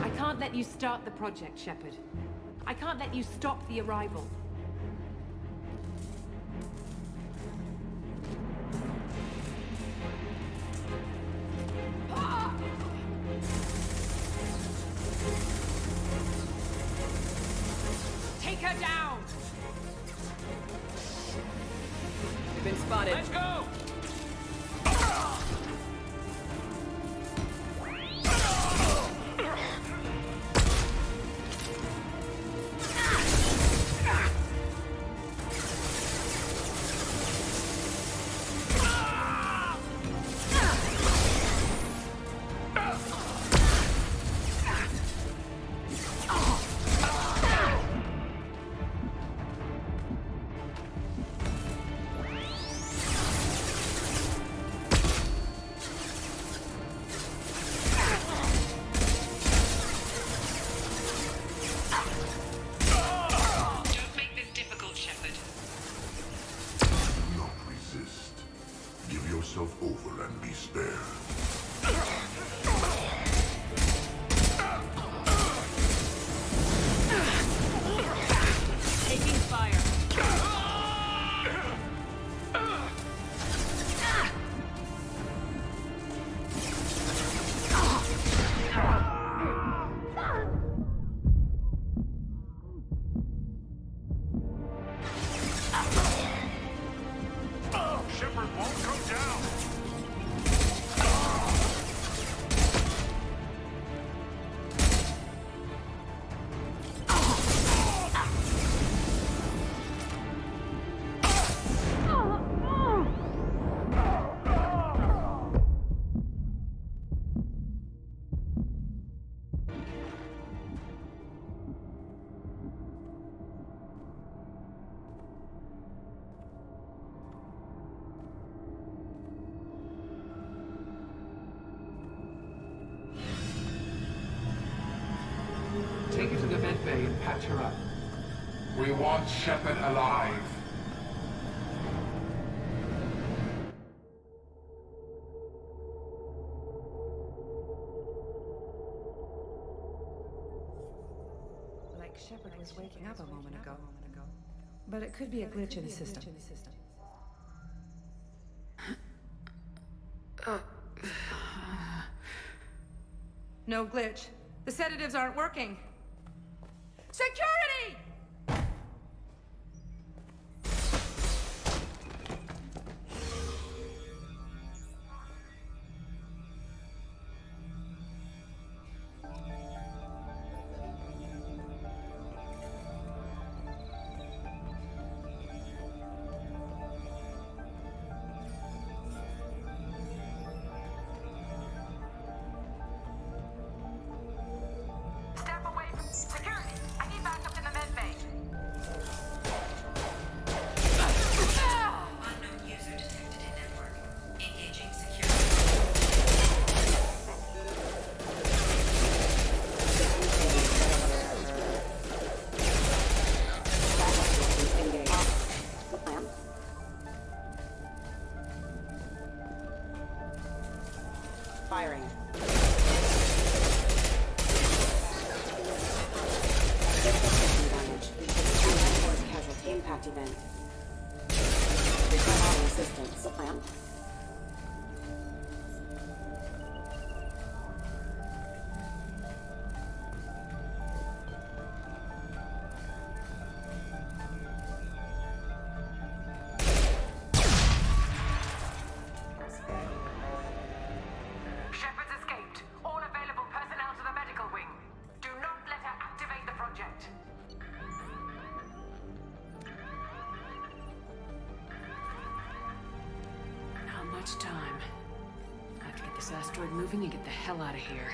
I can't let you start the project, Shepard. I can't let you stop the arrival. Take her down! You've been spotted. Let's go! yourself over and be spared. Taking fire. Shepard won't come down! away and patch her up. We want Shepard alive. Like Shepard was waking up a moment ago. But it could be a glitch in the system. No glitch. The sedatives aren't working. Security! Firing. Casualty impact event. Require assistance. Plan. Much time. I have to get this asteroid moving and get the hell out of here.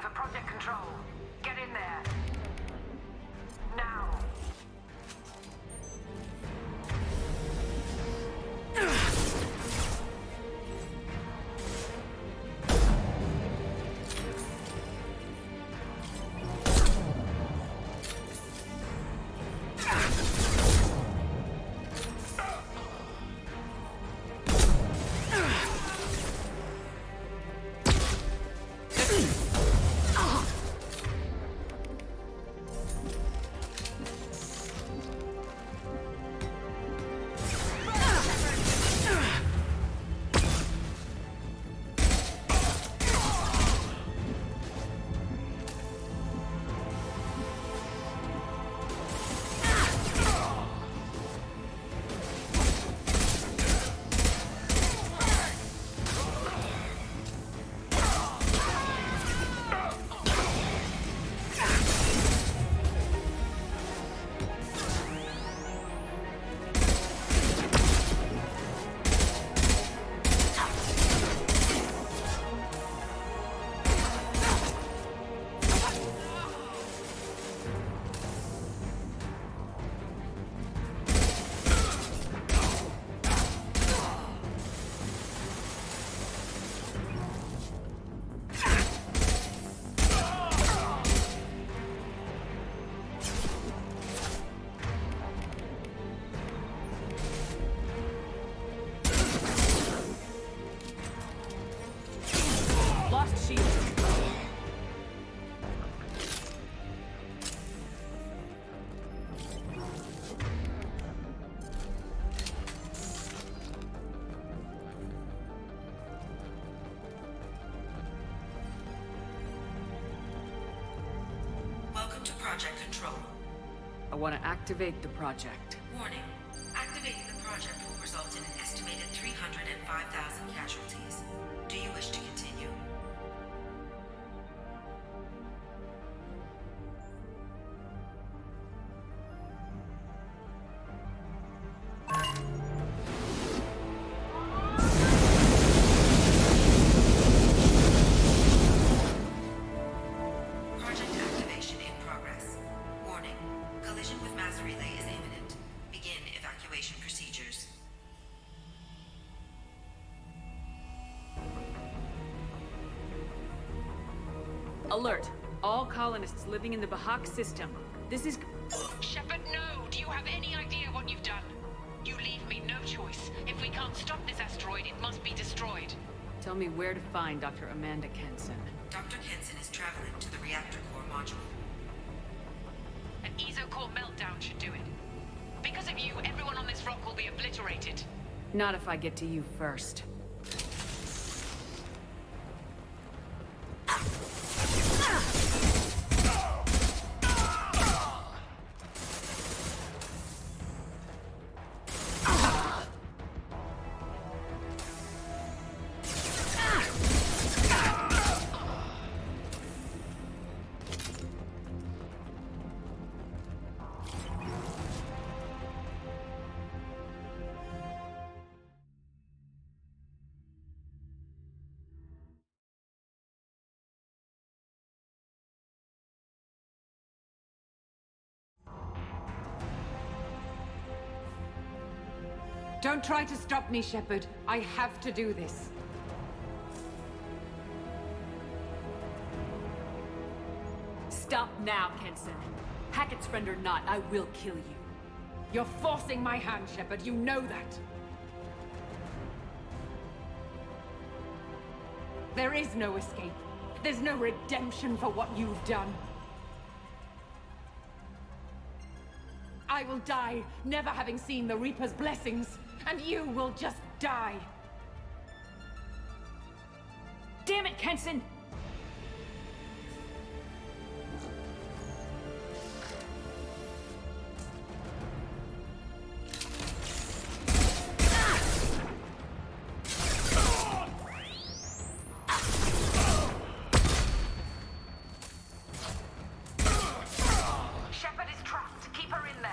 for Project Control. Get in there. Now. Welcome to Project Control. I want to activate the project. Warning. Activating the project will result in an estimated 305,000 casualties. Do you wish to continue? Project activation in progress. Warning. Collision with mass relay is imminent. Begin evacuation procedures. Alert! All colonists living in the Bahak system. This is... Shepard, no! Do you have any idea what you've done? You leave me no choice. If we can't stop this asteroid, it must be destroyed. Tell me where to find Dr. Amanda Kenson. Dr. Kenson is traveling to the reactor core module. An EZO-core meltdown should do it. Because of you, everyone on this rock will be obliterated. Not if I get to you first. Don't try to stop me, Shepard. I have to do this. Stop now, Kenson. Hackett's friend or not, I will kill you. You're forcing my hand, Shepard. You know that. There is no escape. There's no redemption for what you've done. I will die, never having seen the Reaper's blessings, and you will just die. Damn it, Kenson! Shepard is trapped. Keep her in there.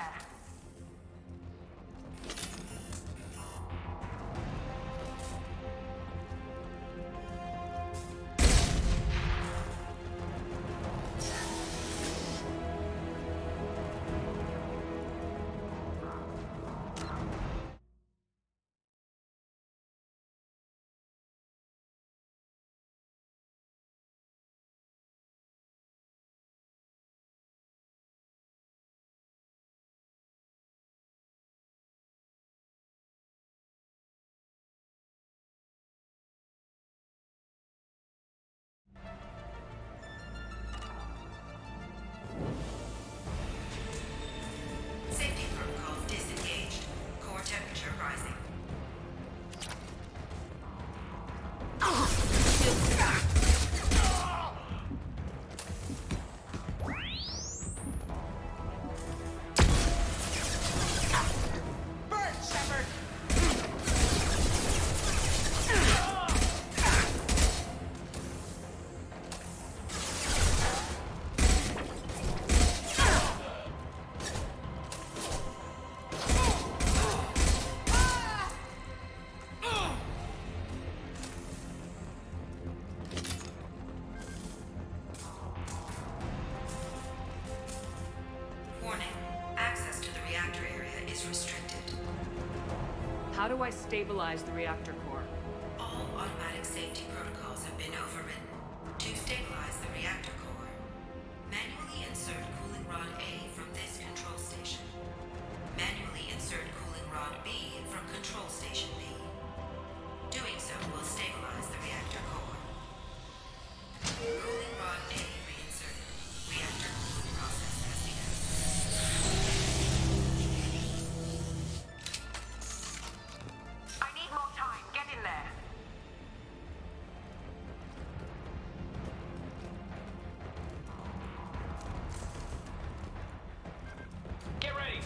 do I stabilize the reactor core? All automatic safety protocols have been overridden. To stabilize the reactor core, manually insert cooling rod A from this control station. Manually insert cooling rod B from control station B. Doing so will stabilize the reactor core. Cooling rod A reinserted. Reactor cooling process has begun. I need more time. Get in there. Get ready.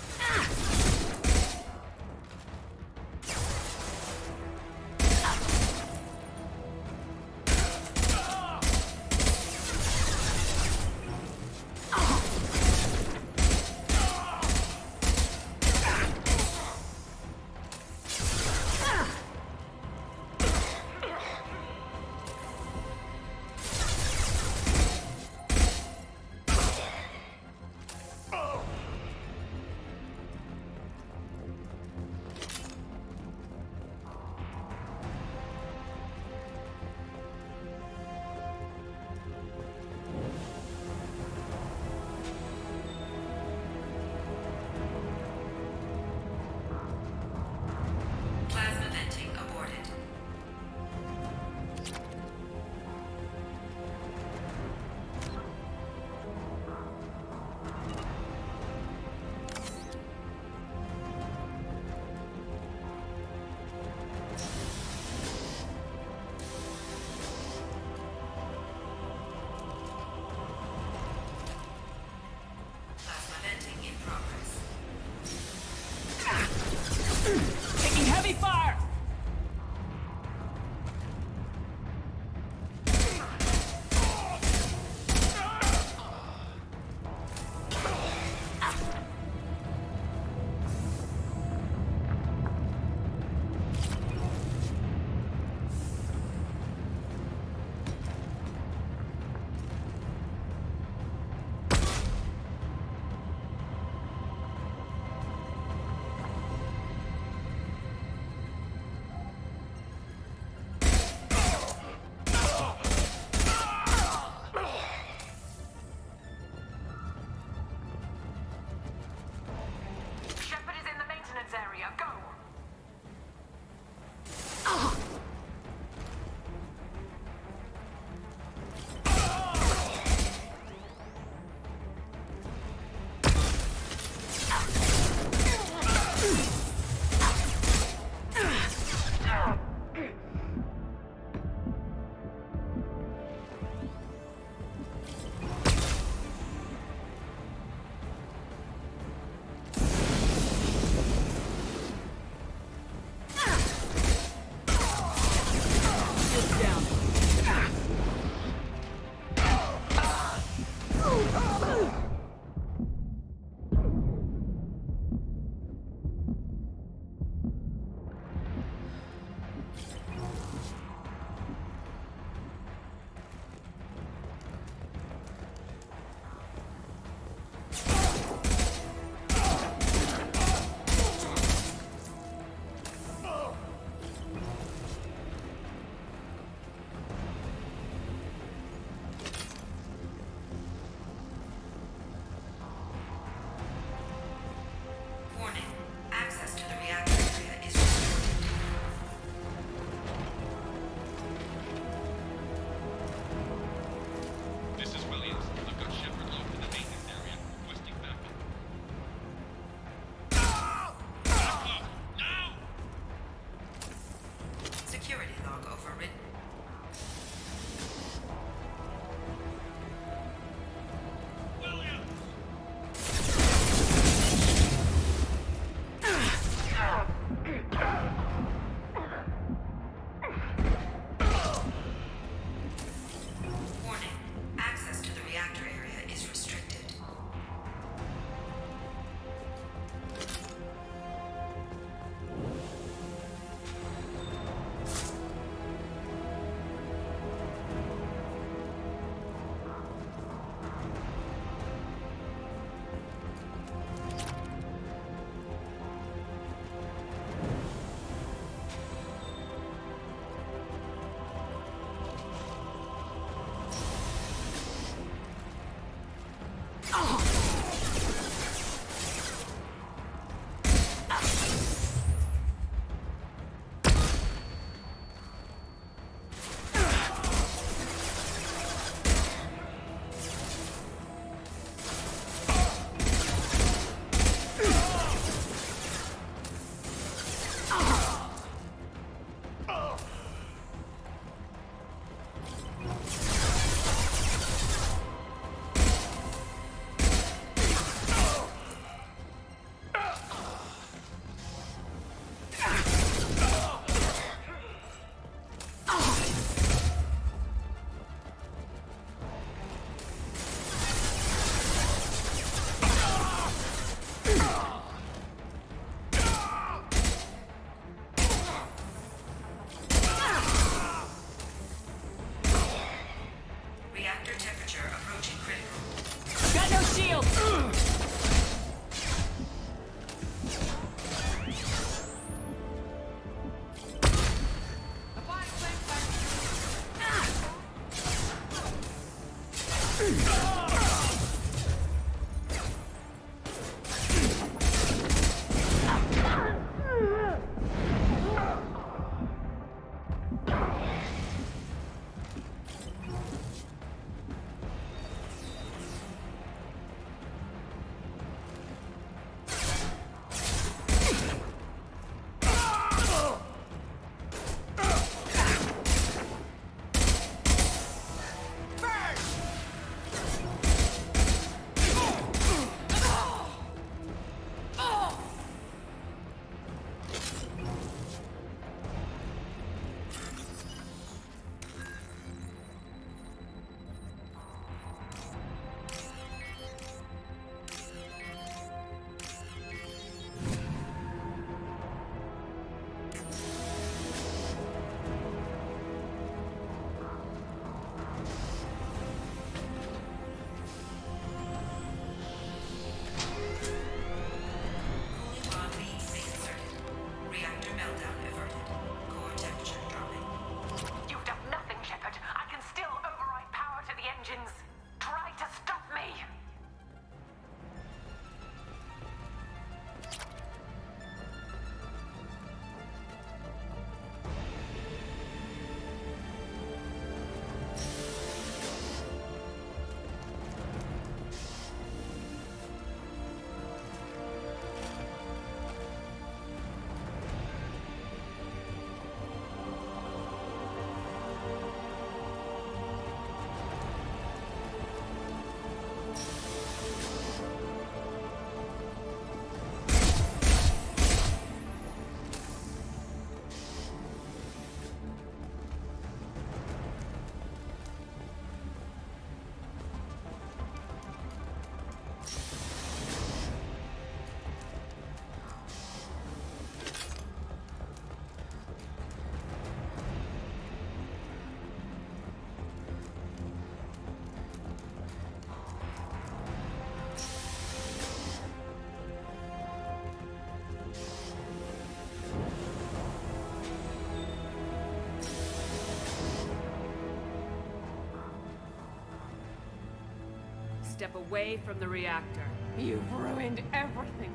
Step away from the reactor. You've ruined everything.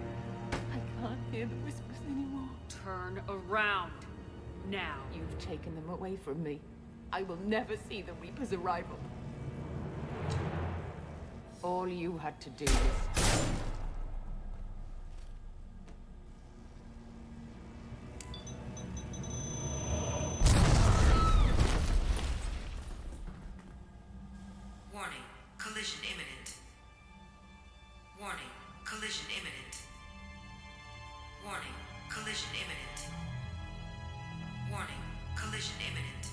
I can't hear the whispers anymore. Turn around. Now. You've taken them away from me. I will never see the Reaper's arrival. All you had to do was... Warning, collision imminent. Warning, collision imminent. Warning, collision imminent. Warning, collision imminent.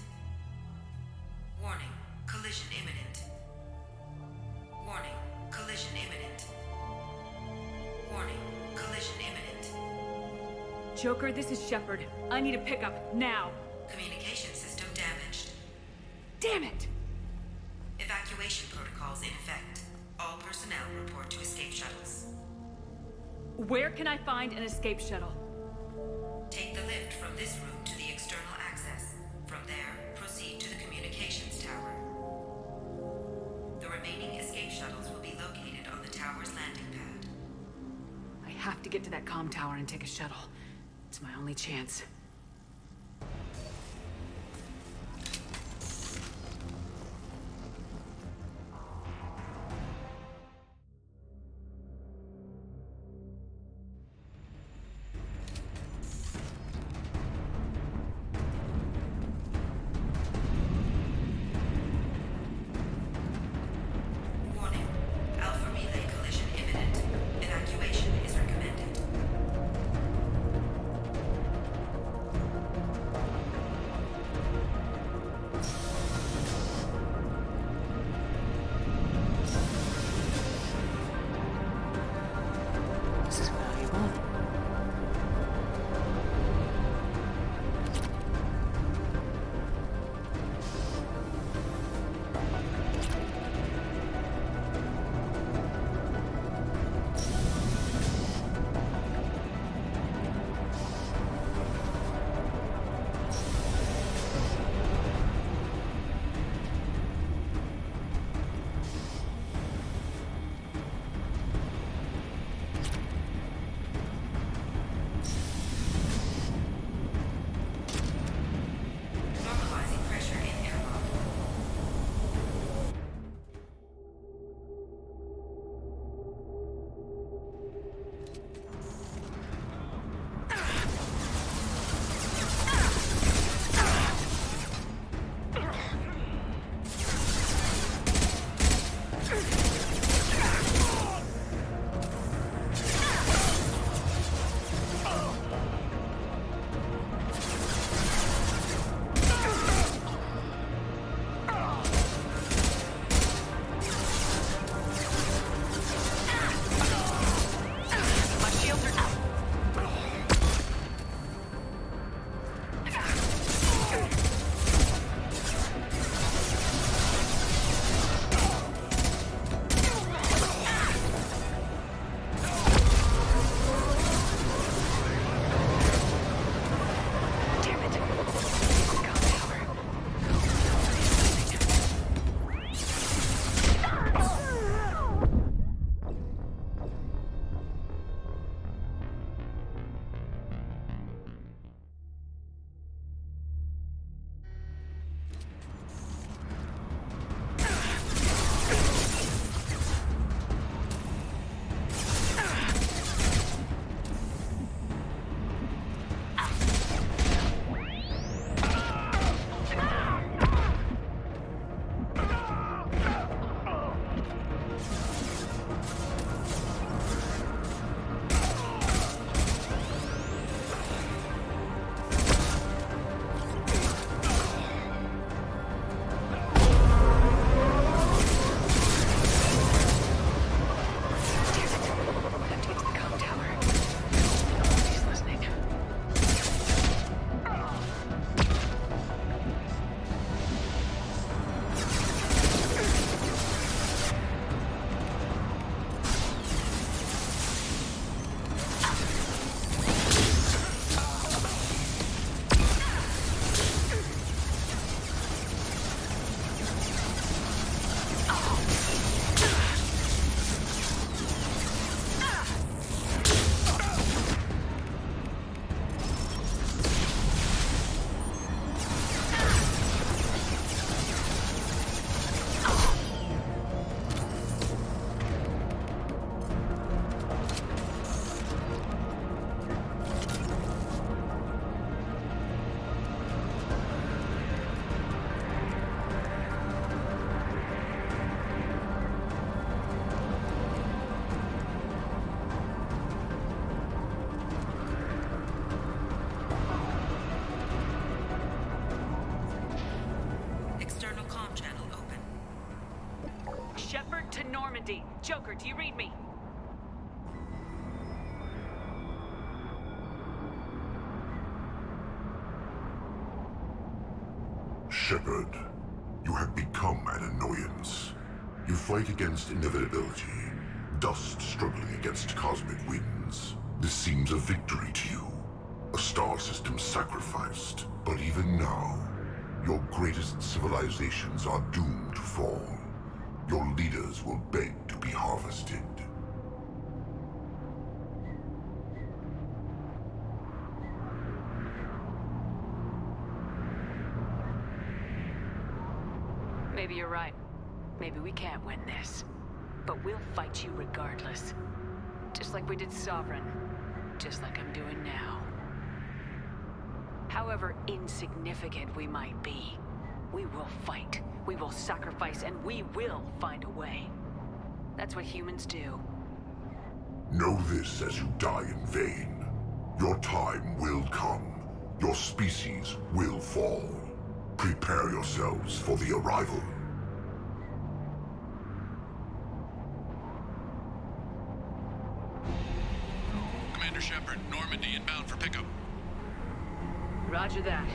Warning, collision imminent. Warning, collision imminent. Warning, collision imminent. Joker, this is Shepard. I need a pickup, now. Communication system damaged. Damn it! Evacuation protocols in effect. All personnel report to escape shuttles. Where can I find an escape shuttle? Take the lift from this room to the external access. From there, proceed to the communications tower. The remaining escape shuttles will be located on the tower's landing pad. I have to get to that comm tower and take a shuttle. It's my only chance. to Normandy. Joker, do you read me? Shepard, you have become an annoyance. You fight against inevitability, dust struggling against cosmic winds. This seems a victory to you. A star system sacrificed. But even now, your greatest civilizations are doomed to fall. Your leaders will beg to be harvested. Maybe you're right. Maybe we can't win this. But we'll fight you regardless. Just like we did Sovereign. Just like I'm doing now. However insignificant we might be, we will fight. We will sacrifice, and we will find a way. That's what humans do. Know this as you die in vain. Your time will come. Your species will fall. Prepare yourselves for the arrival. Commander Shepard, Normandy inbound for pickup. Roger that.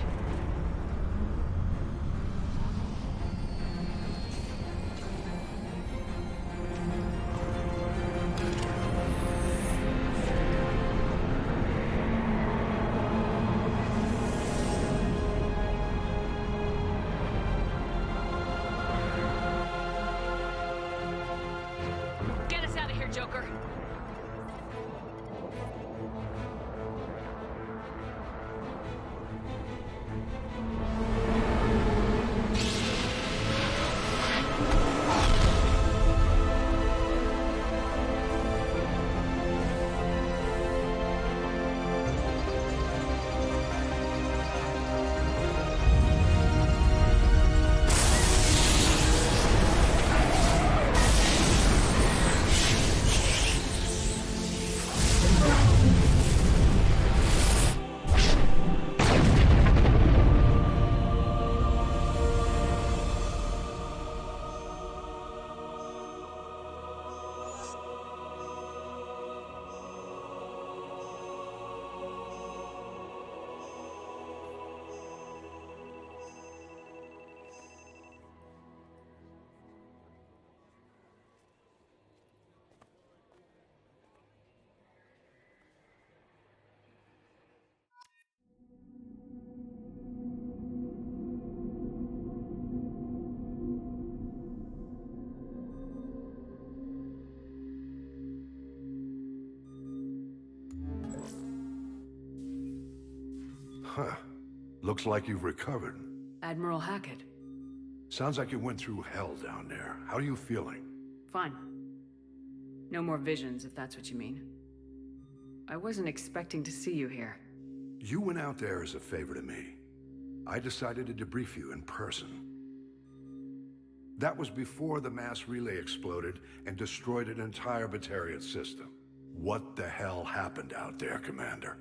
Get us out of here, Joker. Huh. Looks like you've recovered. Admiral Hackett. Sounds like you went through hell down there. How are you feeling? Fine. No more visions, if that's what you mean. I wasn't expecting to see you here. You went out there as a favor to me. I decided to debrief you in person. That was before the mass relay exploded and destroyed an entire Batarian system. What the hell happened out there, Commander?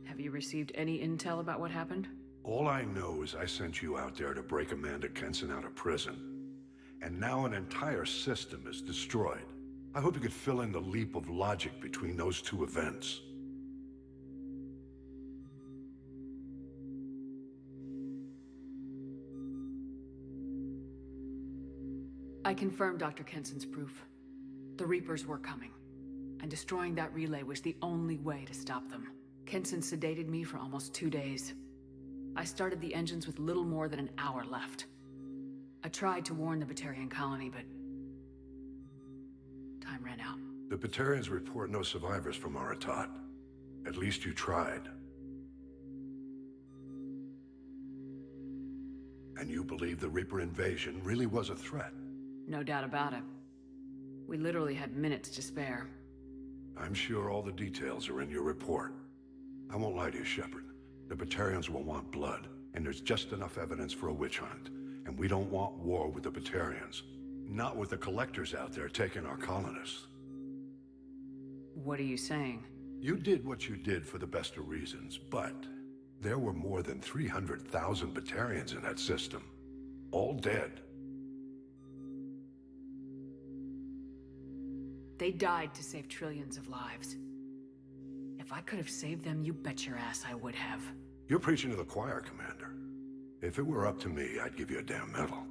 Have you received any intel about what happened? All I know is I sent you out there to break Amanda Kenson out of prison. And now an entire system is destroyed. I hope you could fill in the leap of logic between those two events. I confirmed Dr. Kenson's proof. The Reapers were coming, and destroying that relay was the only way to stop them. Kenson sedated me for almost 2 days. I started the engines with little more than an hour left. I tried to warn the Batarian colony, but time ran out. The Batarians report no survivors from Aratat. At least you tried. And you believe the Reaper invasion really was a threat? No doubt about it. We literally had minutes to spare. I'm sure all the details are in your report. I won't lie to you, Shepard. The Batarians will want blood, and there's just enough evidence for a witch hunt. And we don't want war with the Batarians. Not with the Collectors out there taking our colonists. What are you saying? You did what you did for the best of reasons, but there were more than 300,000 Batarians in that system. All dead. They died to save trillions of lives. If I could have saved them, you bet your ass I would have. You're preaching to the choir, Commander. If it were up to me, I'd give you a damn medal.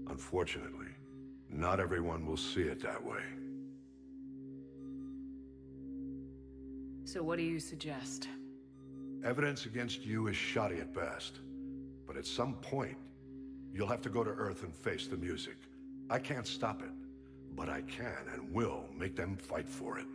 Unfortunately, not everyone will see it that way. So what do you suggest? Evidence against you is shoddy at best. But at some point, you'll have to go to Earth and face the music. I can't stop it, but I can and will make them fight for it.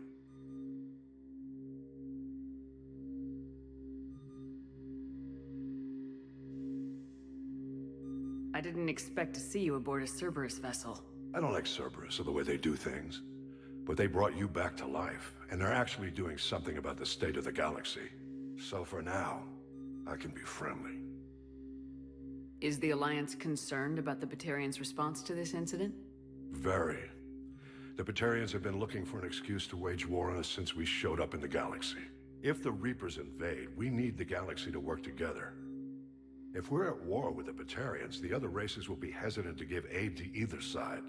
I didn't expect to see you aboard a Cerberus vessel. I don't like Cerberus or the way they do things. But they brought you back to life, and they're actually doing something about the state of the galaxy. So for now, I can be friendly. Is the Alliance concerned about the Batarians' response to this incident? Very. The Batarians have been looking for an excuse to wage war on us since we showed up in the galaxy. If the Reapers invade, we need the galaxy to work together. If we're at war with the Batarians, the other races will be hesitant to give aid to either side.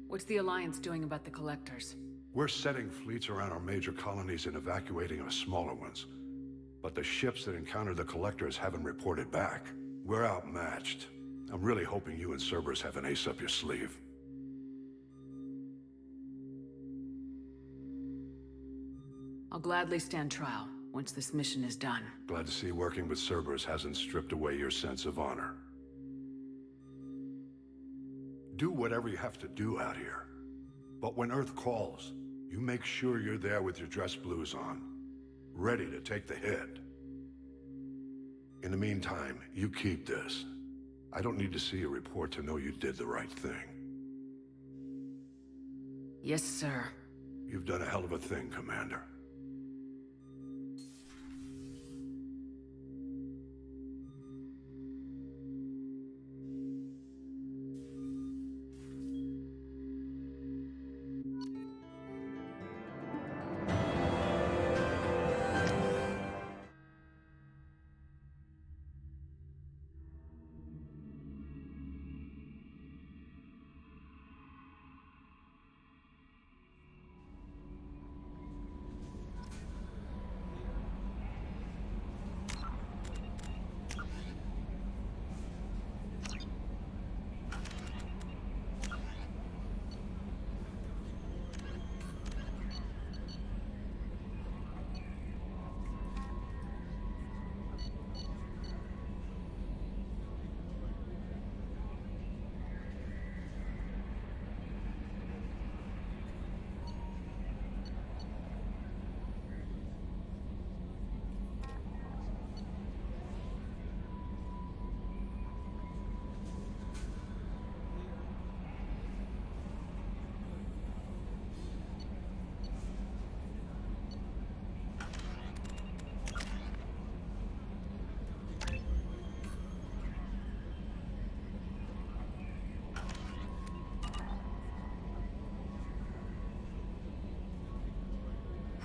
What's the Alliance doing about the Collectors? We're setting fleets around our major colonies and evacuating our smaller ones. But the ships that encountered the Collectors haven't reported back. We're outmatched. I'm really hoping you and Cerberus have an ace up your sleeve. I'll gladly stand trial once this mission is done. Glad to see working with Cerberus hasn't stripped away your sense of honor. Do whatever you have to do out here. But when Earth calls, you make sure you're there with your dress blues on, ready to take the hit. In the meantime, you keep this. I don't need to see a report to know you did the right thing. Yes, sir. You've done a hell of a thing, Commander.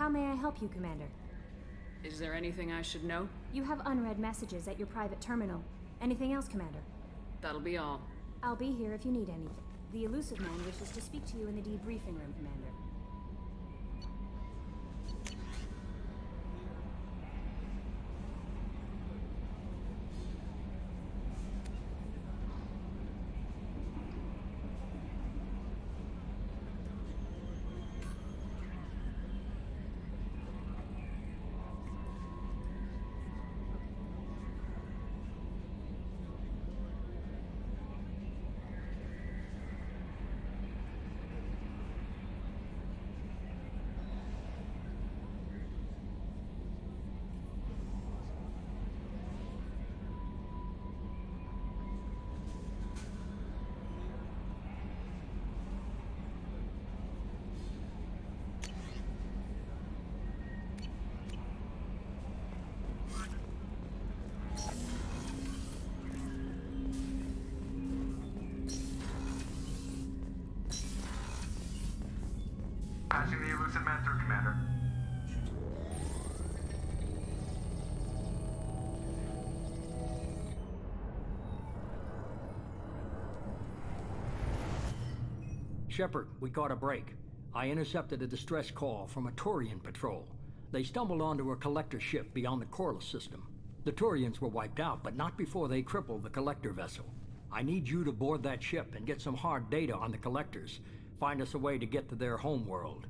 How may I help you, Commander? Is there anything I should know? You have unread messages at your private terminal. Anything else, Commander? That'll be all. I'll be here if you need anything. The Elusive Man wishes to speak to you in the debriefing room, Commander. Passing the Elusive Man through, Commander. Shepard, we caught a break. I intercepted a distress call from a Turian patrol. They stumbled onto a collector ship beyond the Corliss system. The Turians were wiped out, but not before they crippled the collector vessel. I need you to board that ship and get some hard data on the collectors. Find us a way to get to their homeworld.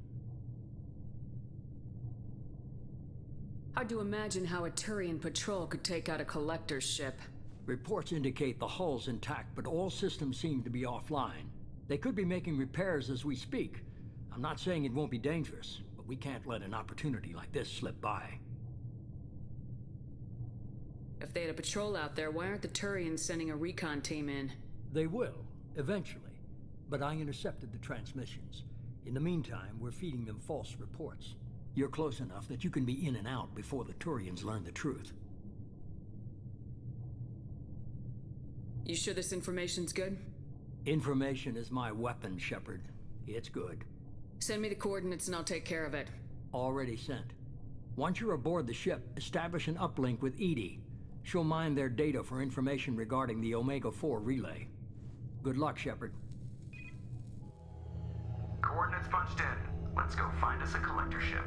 Hard to imagine how a Turian patrol could take out a collector's ship. Reports indicate the hull's intact, but all systems seem to be offline. They could be making repairs as we speak. I'm not saying it won't be dangerous, but we can't let an opportunity like this slip by. If they had a patrol out there, why aren't the Turians sending a recon team in? They will, eventually. But I intercepted the transmissions. In the meantime, we're feeding them false reports. You're close enough that you can be in and out before the Turians learn the truth. You sure this information's good? Information is my weapon, Shepard. It's good. Send me the coordinates and I'll take care of it. Already sent. Once you're aboard the ship, establish an uplink with EDI. She'll mine their data for information regarding the Omega-4 relay. Good luck, Shepard. Coordinates punched in. Let's go find us a collector ship.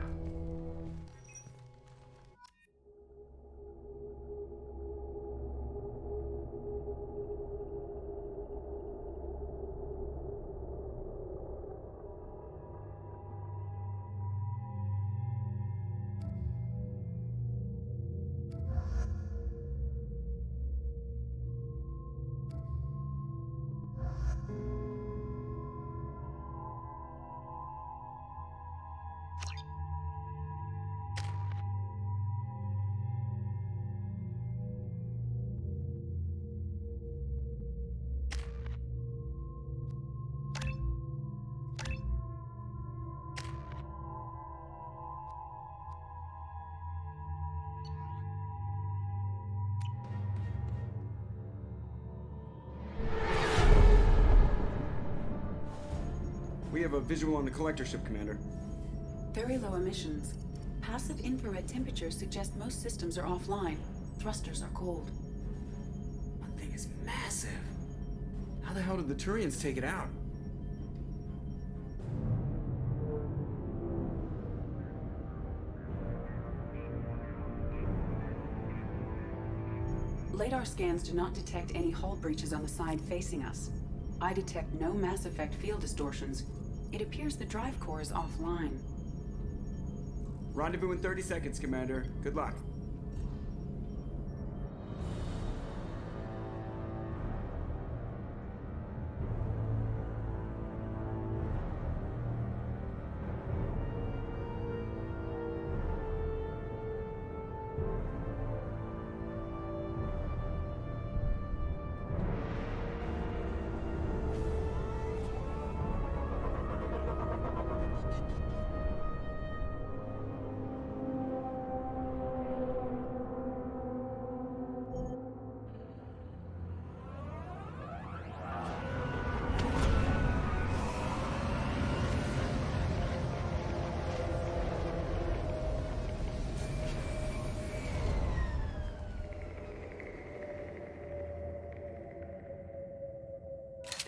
We have a visual on the collector ship, Commander. Very low emissions. Passive infrared temperatures suggest most systems are offline. Thrusters are cold. That thing is massive. How the hell did the Turians take it out? Radar scans do not detect any hull breaches on the side facing us. I detect no mass effect field distortions. It appears the drive core is offline. Rendezvous in 30 seconds, Commander. Good luck.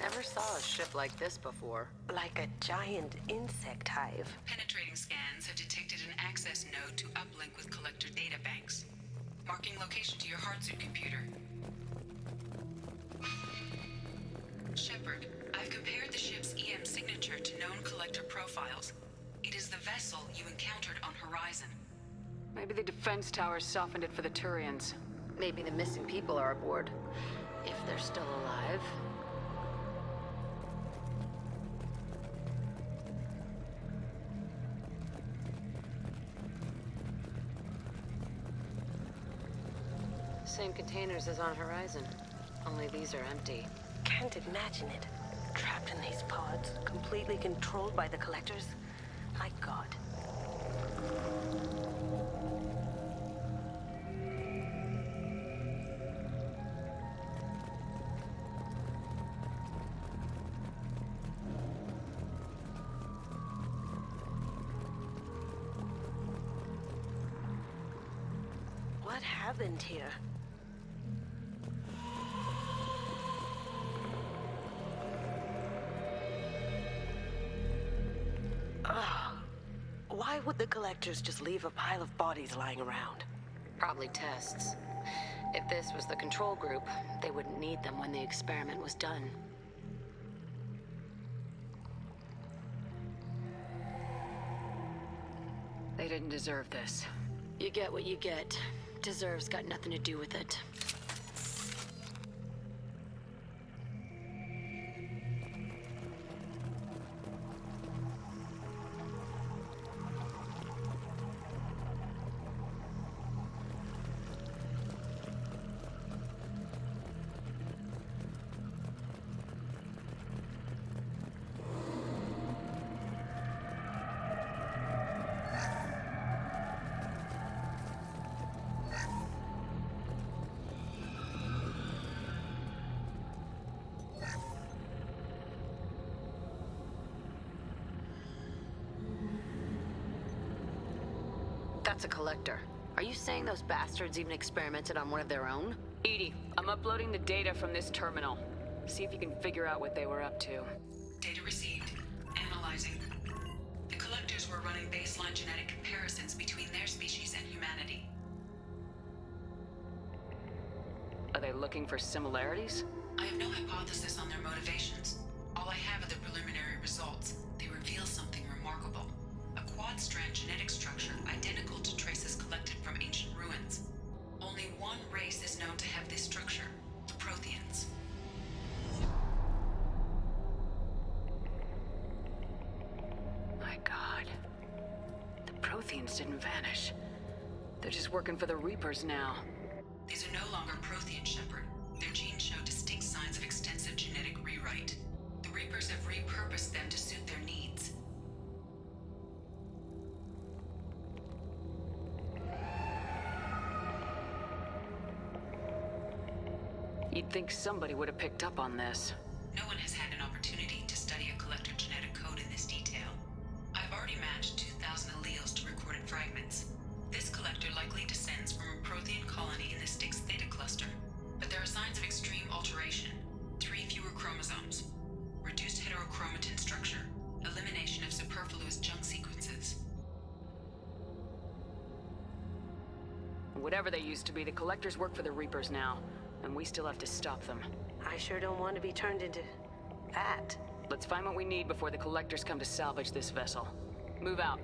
Never saw a ship like this before. Like a giant insect hive. Penetrating scans have detected an access node to uplink with collector data banks. Marking location to your hardsuit computer. Shepard, I've compared the ship's EM signature to known collector profiles. It is the vessel you encountered on Horizon. Maybe the defense towers softened it for the Turians. Maybe the missing people are aboard. If they're still alive. Same containers as on Horizon, only these are empty. Can't imagine it. Trapped in these pods, completely controlled by the collectors. My God. What happened here? Why would the Collectors just leave a pile of bodies lying around? Probably tests. If this was the control group, they wouldn't need them when the experiment was done. They didn't deserve this. You get what you get. Deserve's got nothing to do with it. That's a Collector. Are you saying those bastards even experimented on one of their own? EDI, I'm uploading the data from this terminal. See if you can figure out what they were up to. Data received. Analyzing. The Collectors were running baseline genetic comparisons between their species and humanity. Are they looking for similarities? I have no hypothesis on their motivations. All I have are the preliminary results. They reveal something remarkable. A quad-strand genetic structure identical to traces collected from ancient ruins. Only one race is known to have this structure, the Protheans. My God. The Protheans didn't vanish. They're just working for the Reapers now. These are no longer Prothean, Shepard. Their genes show distinct signs of extensive genetic rewrite. The Reapers have repurposed them to suit their needs. You'd think somebody would have picked up on this. No one has had an opportunity to study a Collector genetic code in this detail. I've already matched 2,000 alleles to recorded fragments. This Collector likely descends from a Prothean colony in the Styx Theta cluster. But there are signs of extreme alteration. 3 fewer chromosomes. Reduced heterochromatin structure. Elimination of superfluous junk sequences. Whatever they used to be, the Collectors work for the Reapers now. And we still have to stop them. I sure don't want to be turned into that. Let's find what we need before the Collectors come to salvage this vessel. Move out.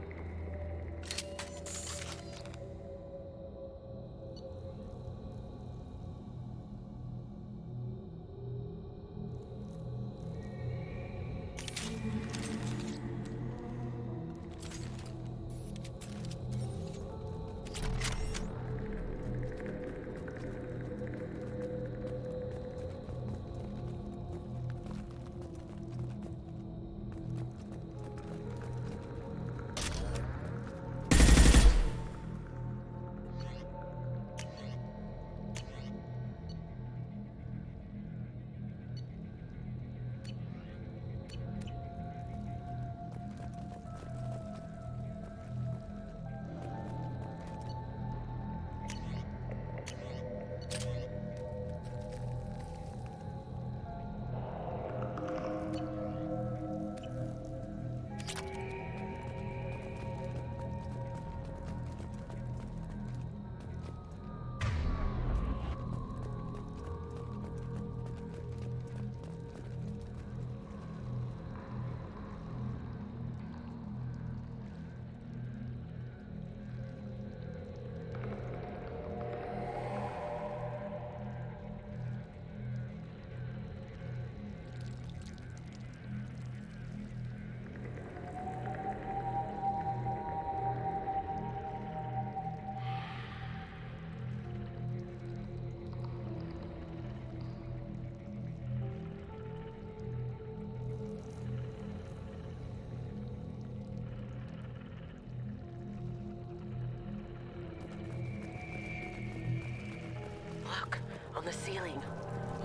Look, on the ceiling.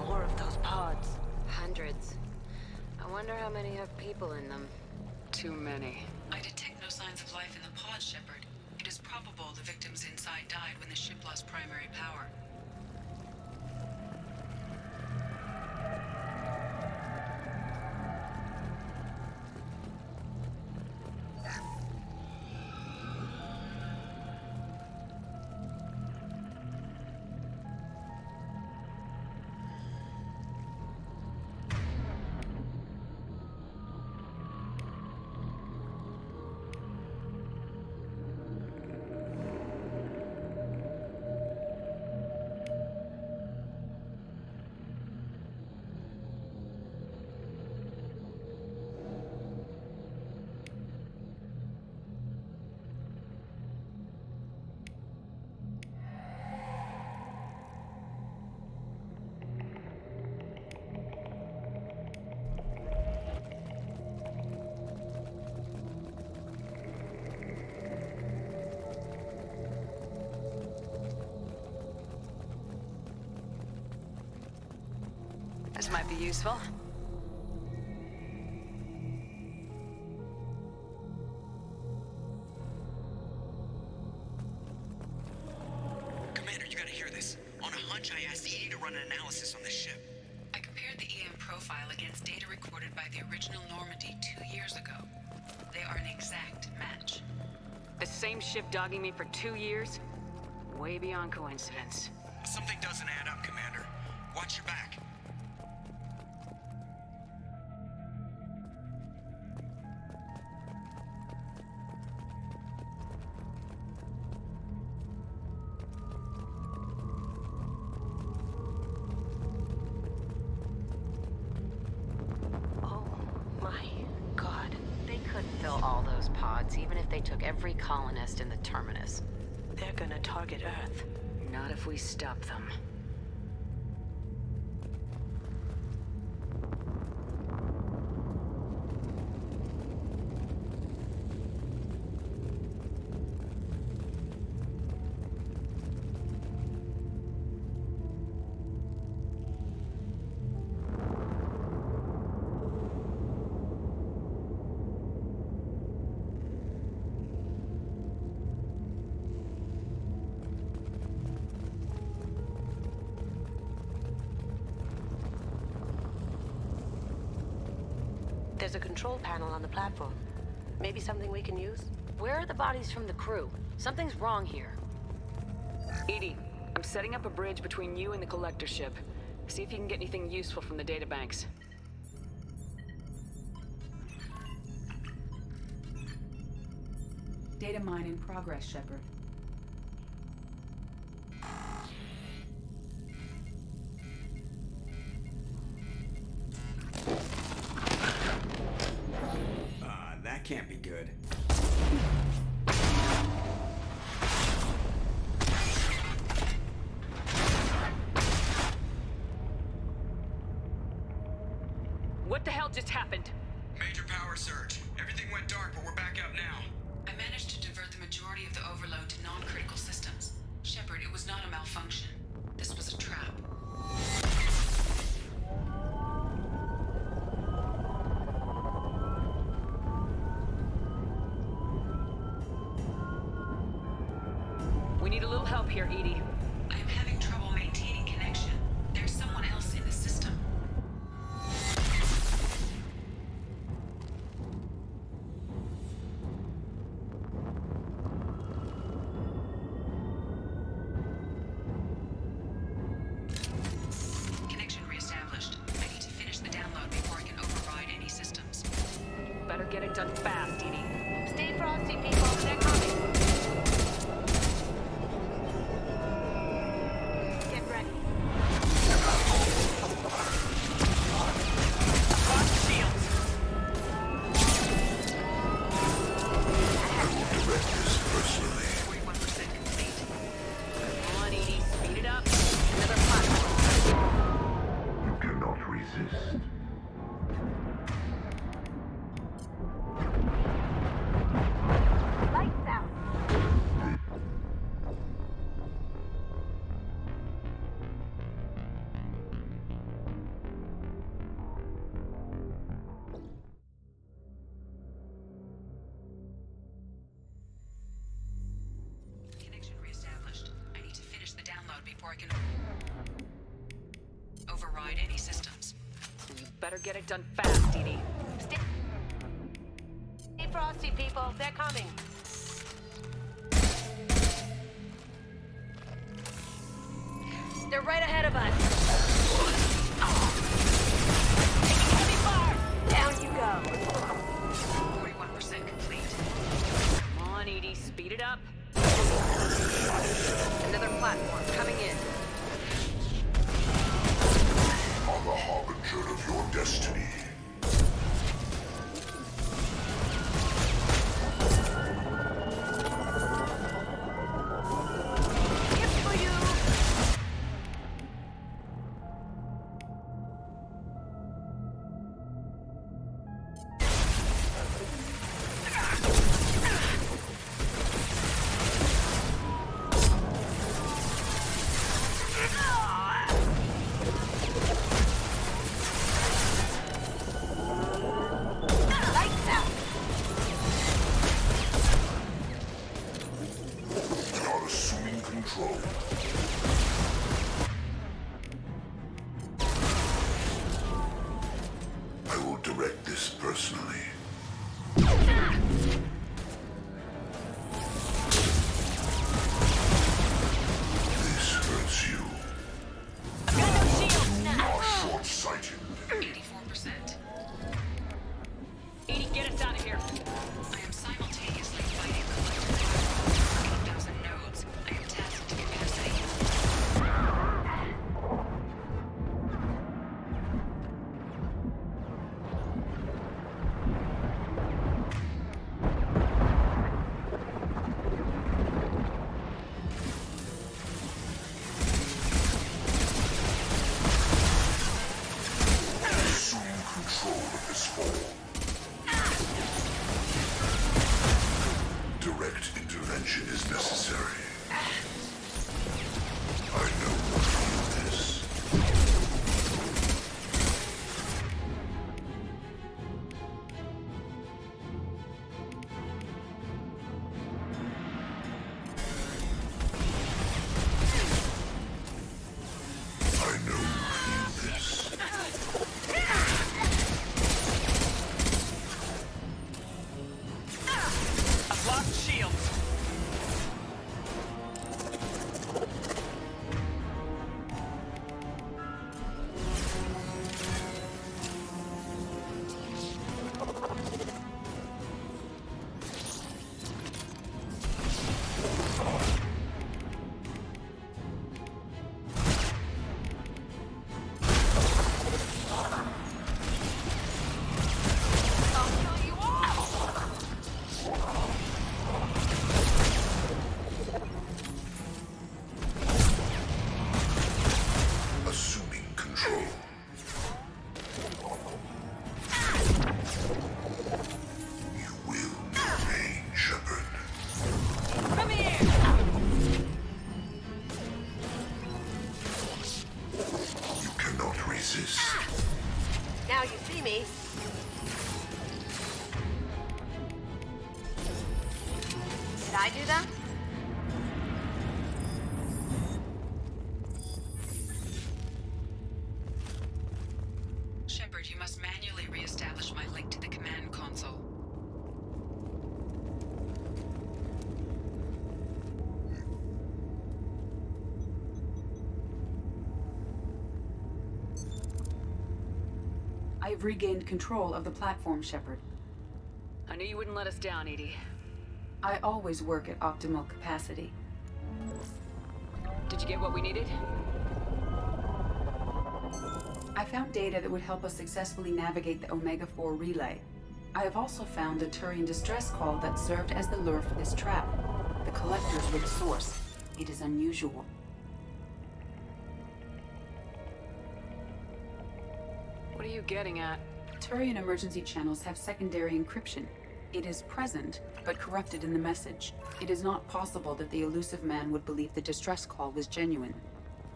More of those pods. Hundreds. I wonder how many have people in them. Too many. I detect no signs of life in the pod, Shepard. It is probable the victims inside died when the ship lost primary power. might be useful. Commander, you gotta hear this. On a hunch, I asked Edie to run an analysis on this ship. I compared the EM profile against data recorded by the original Normandy 2 years ago. They are an exact match. The same ship dogging me for 2 years? Way beyond coincidence. Something doesn't add up, Commander. Watch your back. Oh my god. They couldn't fill all those pods, even if they took every colonist in the Terminus. They're gonna target Earth. Not if we stop them. There's a control panel on the platform. Maybe something we can use? Where are the bodies from the crew? Something's wrong here. Edie, I'm setting up a bridge between you and the collector ship. See if you can get anything useful from the databanks. Data mine in progress, Shepard. That can't be good. What the hell just happened? Major power surge. Everything went dark, but we're back up now. I managed to divert the majority of the overload to non-critical systems. Shepard, it was not a malfunction. This was a trap. We need a little help here, Edie. I am having trouble maintaining connection. There's someone else in the system. Connection reestablished. I need to finish the download before I can override any systems. Better get it done fast, Edie. Stay frosty, people. They're coming. Get ready. Watch the shields. I will direct this personally. 41% complete. Come on, Edie. Speed it up. Another platform. You cannot resist. Lights out. Connection reestablished. I need to finish the download before I can override any systems. You better get it done fast, Edie. Stay frosty, people. They're coming. They're right ahead of us. Heavy fire. Down you go. 41% complete. Come on, Edie. Speed it up. Another platform coming in. I'm the harbinger of your destiny. Gift for you. this personally. This hurts you. You are short-sighted. 84%. 80, get us out of here. I am simultaneously fighting the 8,000 nodes. I am tasked to capacity. Assume control of this form. Direct intervention is necessary. I know you feel this. I know you feel this. I've lost shields. Assuming control. You will remain, Shepard. Come here. You cannot resist. Now you see me. Did I do that? Shepard, you must manually re-establish my link to the command console. I have regained control of the platform, Shepard. I knew you wouldn't let us down, Edie. I always work at optimal capacity. Did you get what we needed? I found data that would help us successfully navigate the Omega-4 relay. I have also found a Turian distress call that served as the lure for this trap. The collectors were the source. It is unusual. What are you getting at? Turian emergency channels have secondary encryption. It is present, but corrupted in the message. It is not possible that the elusive man would believe the distress call was genuine.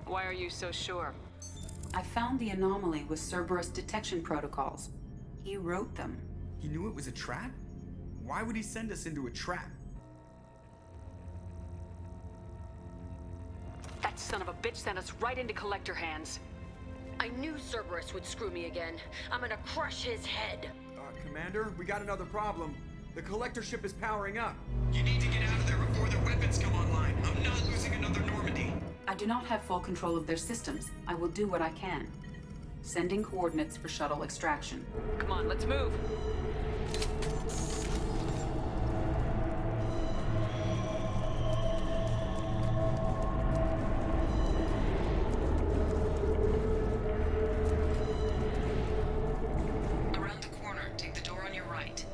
Why are you so sure? I found the anomaly with Cerberus detection protocols. He wrote them. He knew it was a trap? Why would he send us into a trap? That son of a bitch sent us right into Collector hands. I knew Cerberus would screw me again. I'm gonna crush his head. Commander, we got another problem. The collector ship is powering up. You need to get out of there before their weapons come online. I'm not losing another Normandy. I do not have full control of their systems. I will do what I can. Sending coordinates for shuttle extraction. Come on, let's move. Around the corner, take the door on your right.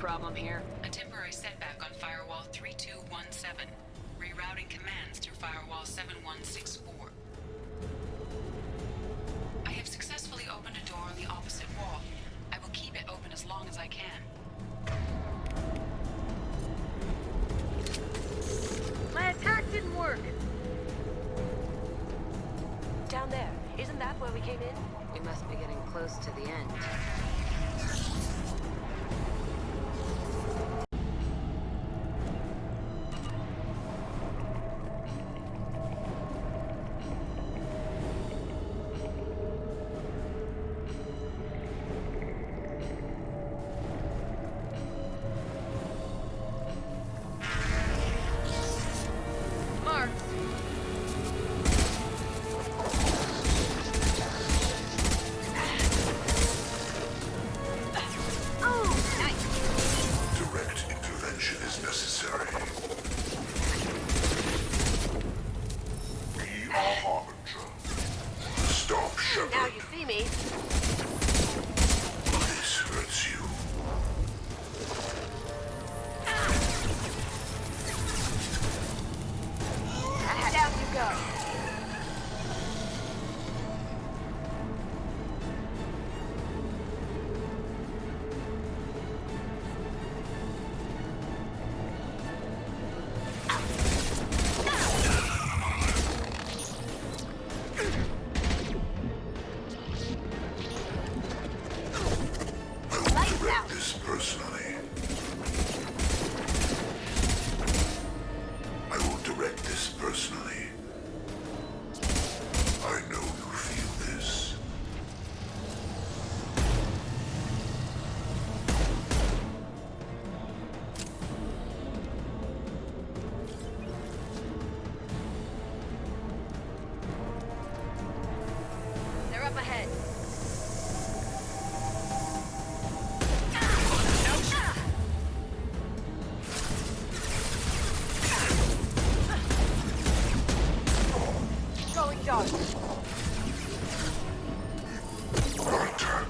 problem here? A temporary setback on Firewall 3217. Rerouting commands through Firewall 7164. I have successfully opened a door on the opposite wall. I will keep it open as long as I can. My attack didn't work! Down there. Isn't that where we came in? We must be getting close to the end.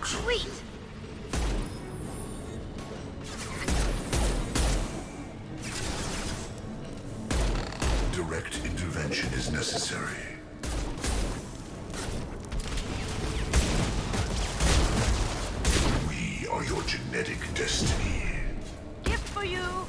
Sweet! Direct intervention is necessary. We are your genetic destiny. Gift for you!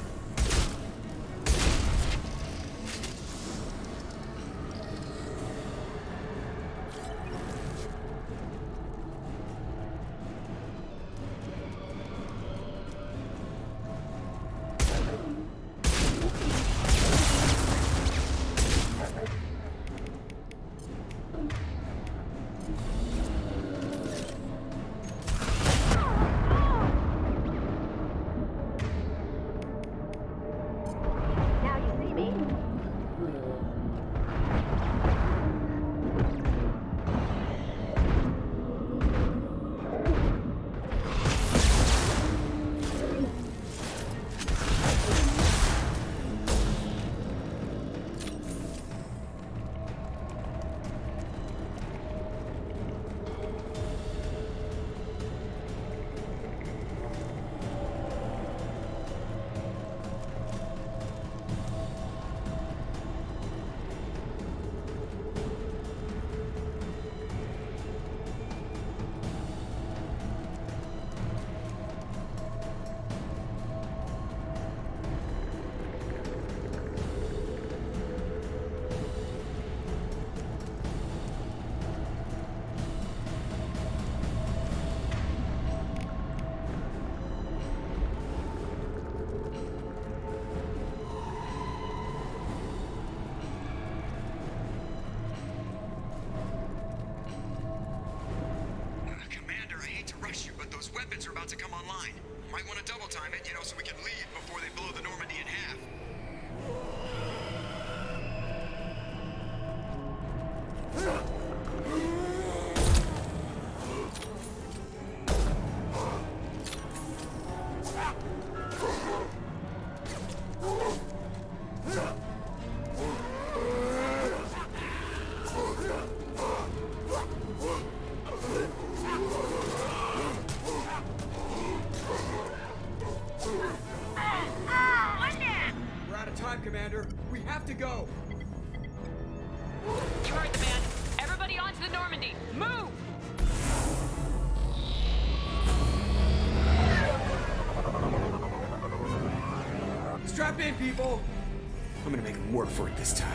weapons are about to come online. Might want to double time it, so we can leave before they blow the Normandy in half. have to go! You heard the man. Everybody onto the Normandy. Move! Strap in, people! I'm gonna make him work for it this time.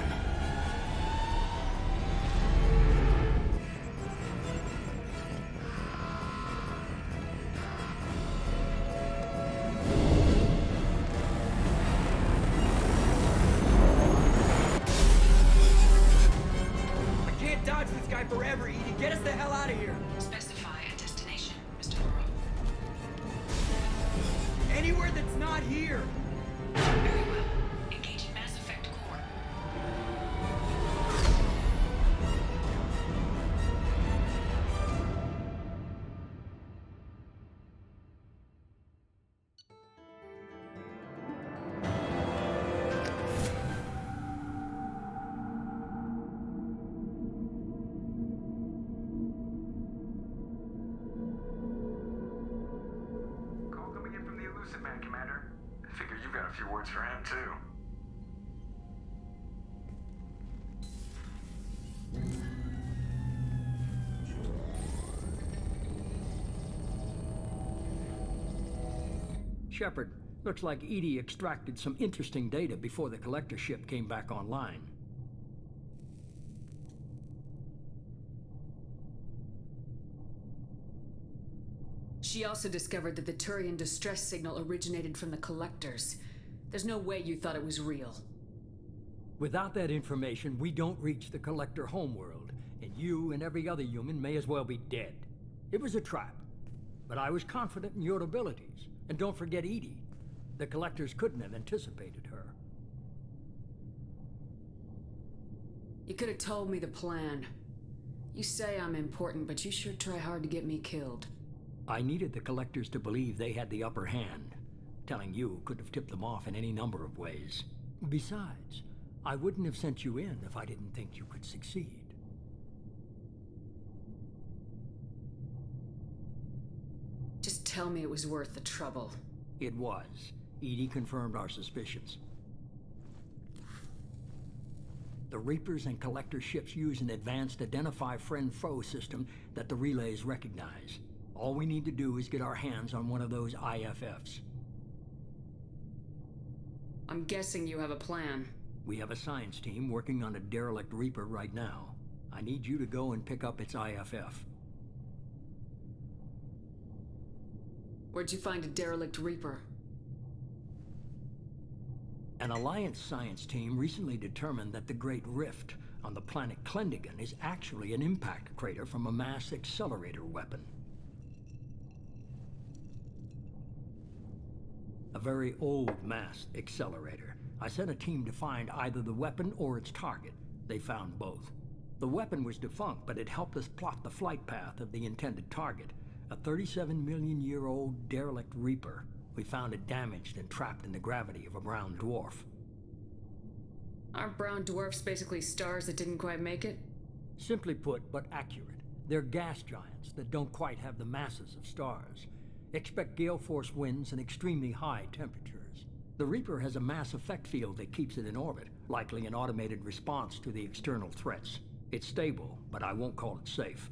I can't dodge this guy forever, Edie. Get us the hell out of here! Specify a destination, Mr. Laurel. Anywhere that's not here! Very well. Engaging Mass Effect core. Call coming in from the Elusive Man, Commander. I figure you've got a few words for him, too. Shepard, looks like EDI extracted some interesting data before the collector ship came back online. She also discovered that the Turian distress signal originated from the collectors. There's no way you thought it was real. Without that information, we don't reach the collector homeworld, and you and every other human may as well be dead. It was a trap, but I was confident in your abilities. And don't forget EDI. The collectors couldn't have anticipated her. You could have told me the plan. You say I'm important, but you sure try hard to get me killed. I needed the collectors to believe they had the upper hand. Telling you could have tipped them off in any number of ways. Besides, I wouldn't have sent you in if I didn't think you could succeed. Just tell me it was worth the trouble. It was. EDI confirmed our suspicions. The Reapers and Collector ships use an advanced Identify Friend-Foe system that the relays recognize. All we need to do is get our hands on one of those IFFs. I'm guessing you have a plan. We have a science team working on a derelict Reaper right now. I need you to go and pick up its IFF. Where'd you find a derelict Reaper? An Alliance science team recently determined that the Great Rift on the planet Klendigan is actually an impact crater from a mass accelerator weapon. A very old mass accelerator. I sent a team to find either the weapon or its target. They found both. The weapon was defunct, but it helped us plot the flight path of the intended target. A 37-million-year-old derelict Reaper. We found it damaged and trapped in the gravity of a brown dwarf. Aren't brown dwarfs basically stars that didn't quite make it? Simply put, but accurate. They're gas giants that don't quite have the masses of stars. Expect gale force winds and extremely high temperatures. The Reaper has a mass effect field that keeps it in orbit, likely an automated response to the external threats. It's stable, but I won't call it safe.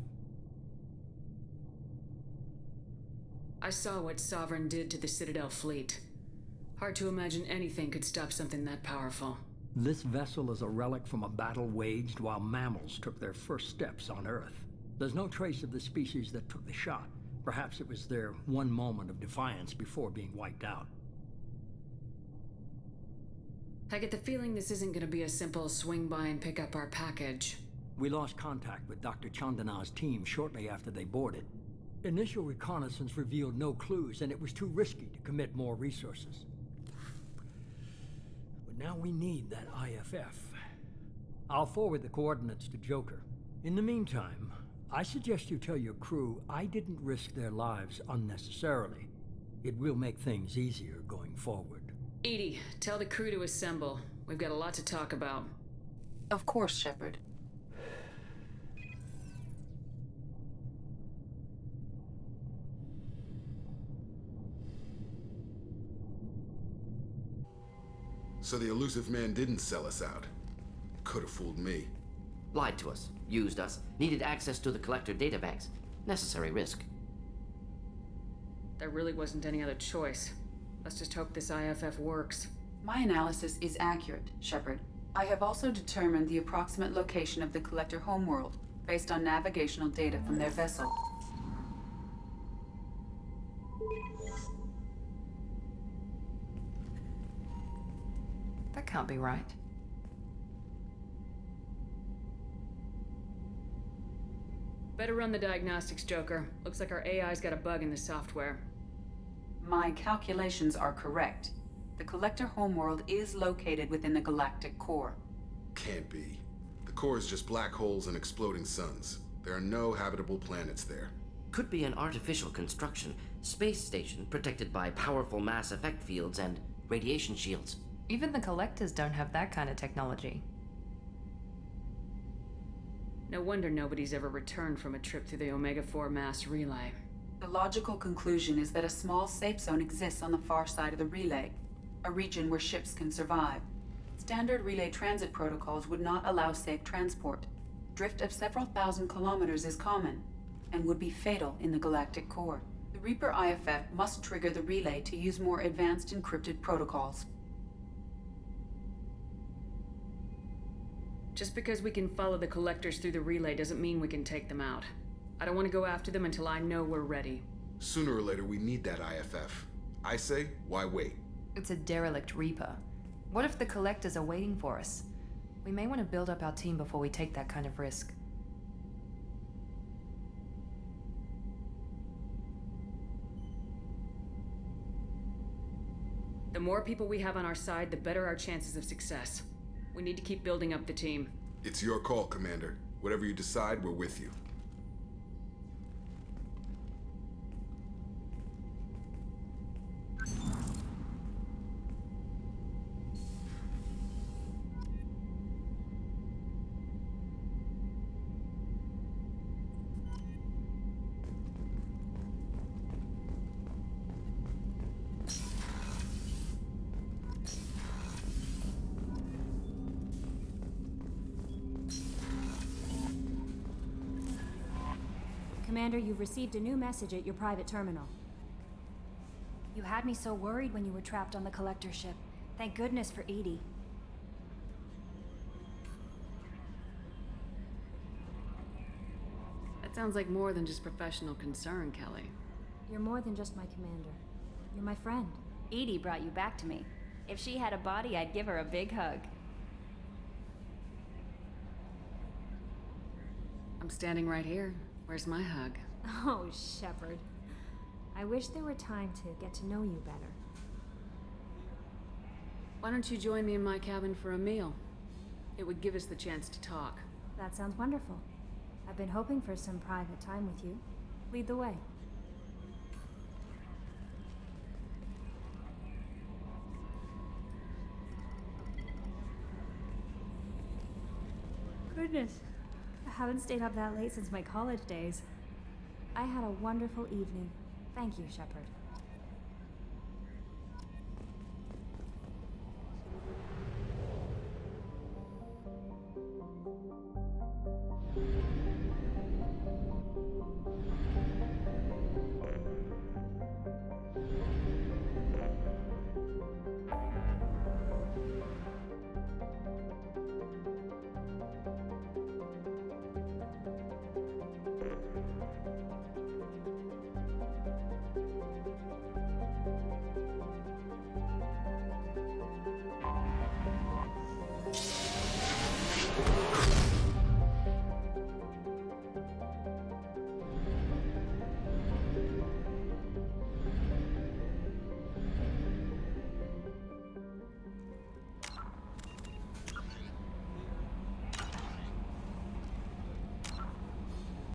I saw what Sovereign did to the Citadel fleet. Hard to imagine anything could stop something that powerful. This vessel is a relic from a battle waged while mammals took their first steps on Earth. There's no trace of the species that took the shot. Perhaps it was their one moment of defiance before being wiped out. I get the feeling this isn't gonna be a simple swing by and pick up our package. We lost contact with Dr. Chandana's team shortly after they boarded. Initial reconnaissance revealed no clues, and it was too risky to commit more resources. But now we need that IFF. I'll forward the coordinates to Joker. In the meantime, I suggest you tell your crew I didn't risk their lives unnecessarily. It will make things easier going forward. EDI, tell the crew to assemble. We've got a lot to talk about. Of course, Shepard. So the elusive man didn't sell us out. Could have fooled me. Lied to us, used us, needed access to the Collector databanks. Necessary risk. There really wasn't any other choice. Let's just hope this IFF works. My analysis is accurate, Shepard. I have also determined the approximate location of the Collector homeworld, based on navigational data from their vessel. That can't be right. Better run the diagnostics, Joker. Looks like our AI's got a bug in the software. My calculations are correct. The Collector homeworld is located within the galactic core. Can't be. The core is just black holes and exploding suns. There are no habitable planets there. Could be an artificial construction, space station protected by powerful mass effect fields and radiation shields. Even the Collectors don't have that kind of technology. No wonder nobody's ever returned from a trip through the Omega-4 mass relay. The logical conclusion is that a small safe zone exists on the far side of the relay, a region where ships can survive. Standard relay transit protocols would not allow safe transport. Drift of several thousand kilometers is common, and would be fatal in the galactic core. The Reaper IFF must trigger the relay to use more advanced encrypted protocols. Just because we can follow the Collectors through the relay doesn't mean we can take them out. I don't want to go after them until I know we're ready. Sooner or later, we need that IFF. I say, why wait? It's a derelict Reaper. What if the Collectors are waiting for us? We may want to build up our team before we take that kind of risk. The more people we have on our side, the better our chances of success. We need to keep building up the team. It's your call, Commander. Whatever you decide, we're with you. Commander, you've received a new message at your private terminal. You had me so worried when you were trapped on the Collector ship. Thank goodness for EDI. That sounds like more than just professional concern, Kelly. You're more than just my commander. You're my friend. EDI brought you back to me. If she had a body, I'd give her a big hug. I'm standing right here. Where's my hug? Oh, Shepard. I wish there were time to get to know you better. Why don't you join me in my cabin for a meal? It would give us the chance to talk. That sounds wonderful. I've been hoping for some private time with you. Lead the way. Goodness. I haven't stayed up that late since my college days. I had a wonderful evening. Thank you, Shepard.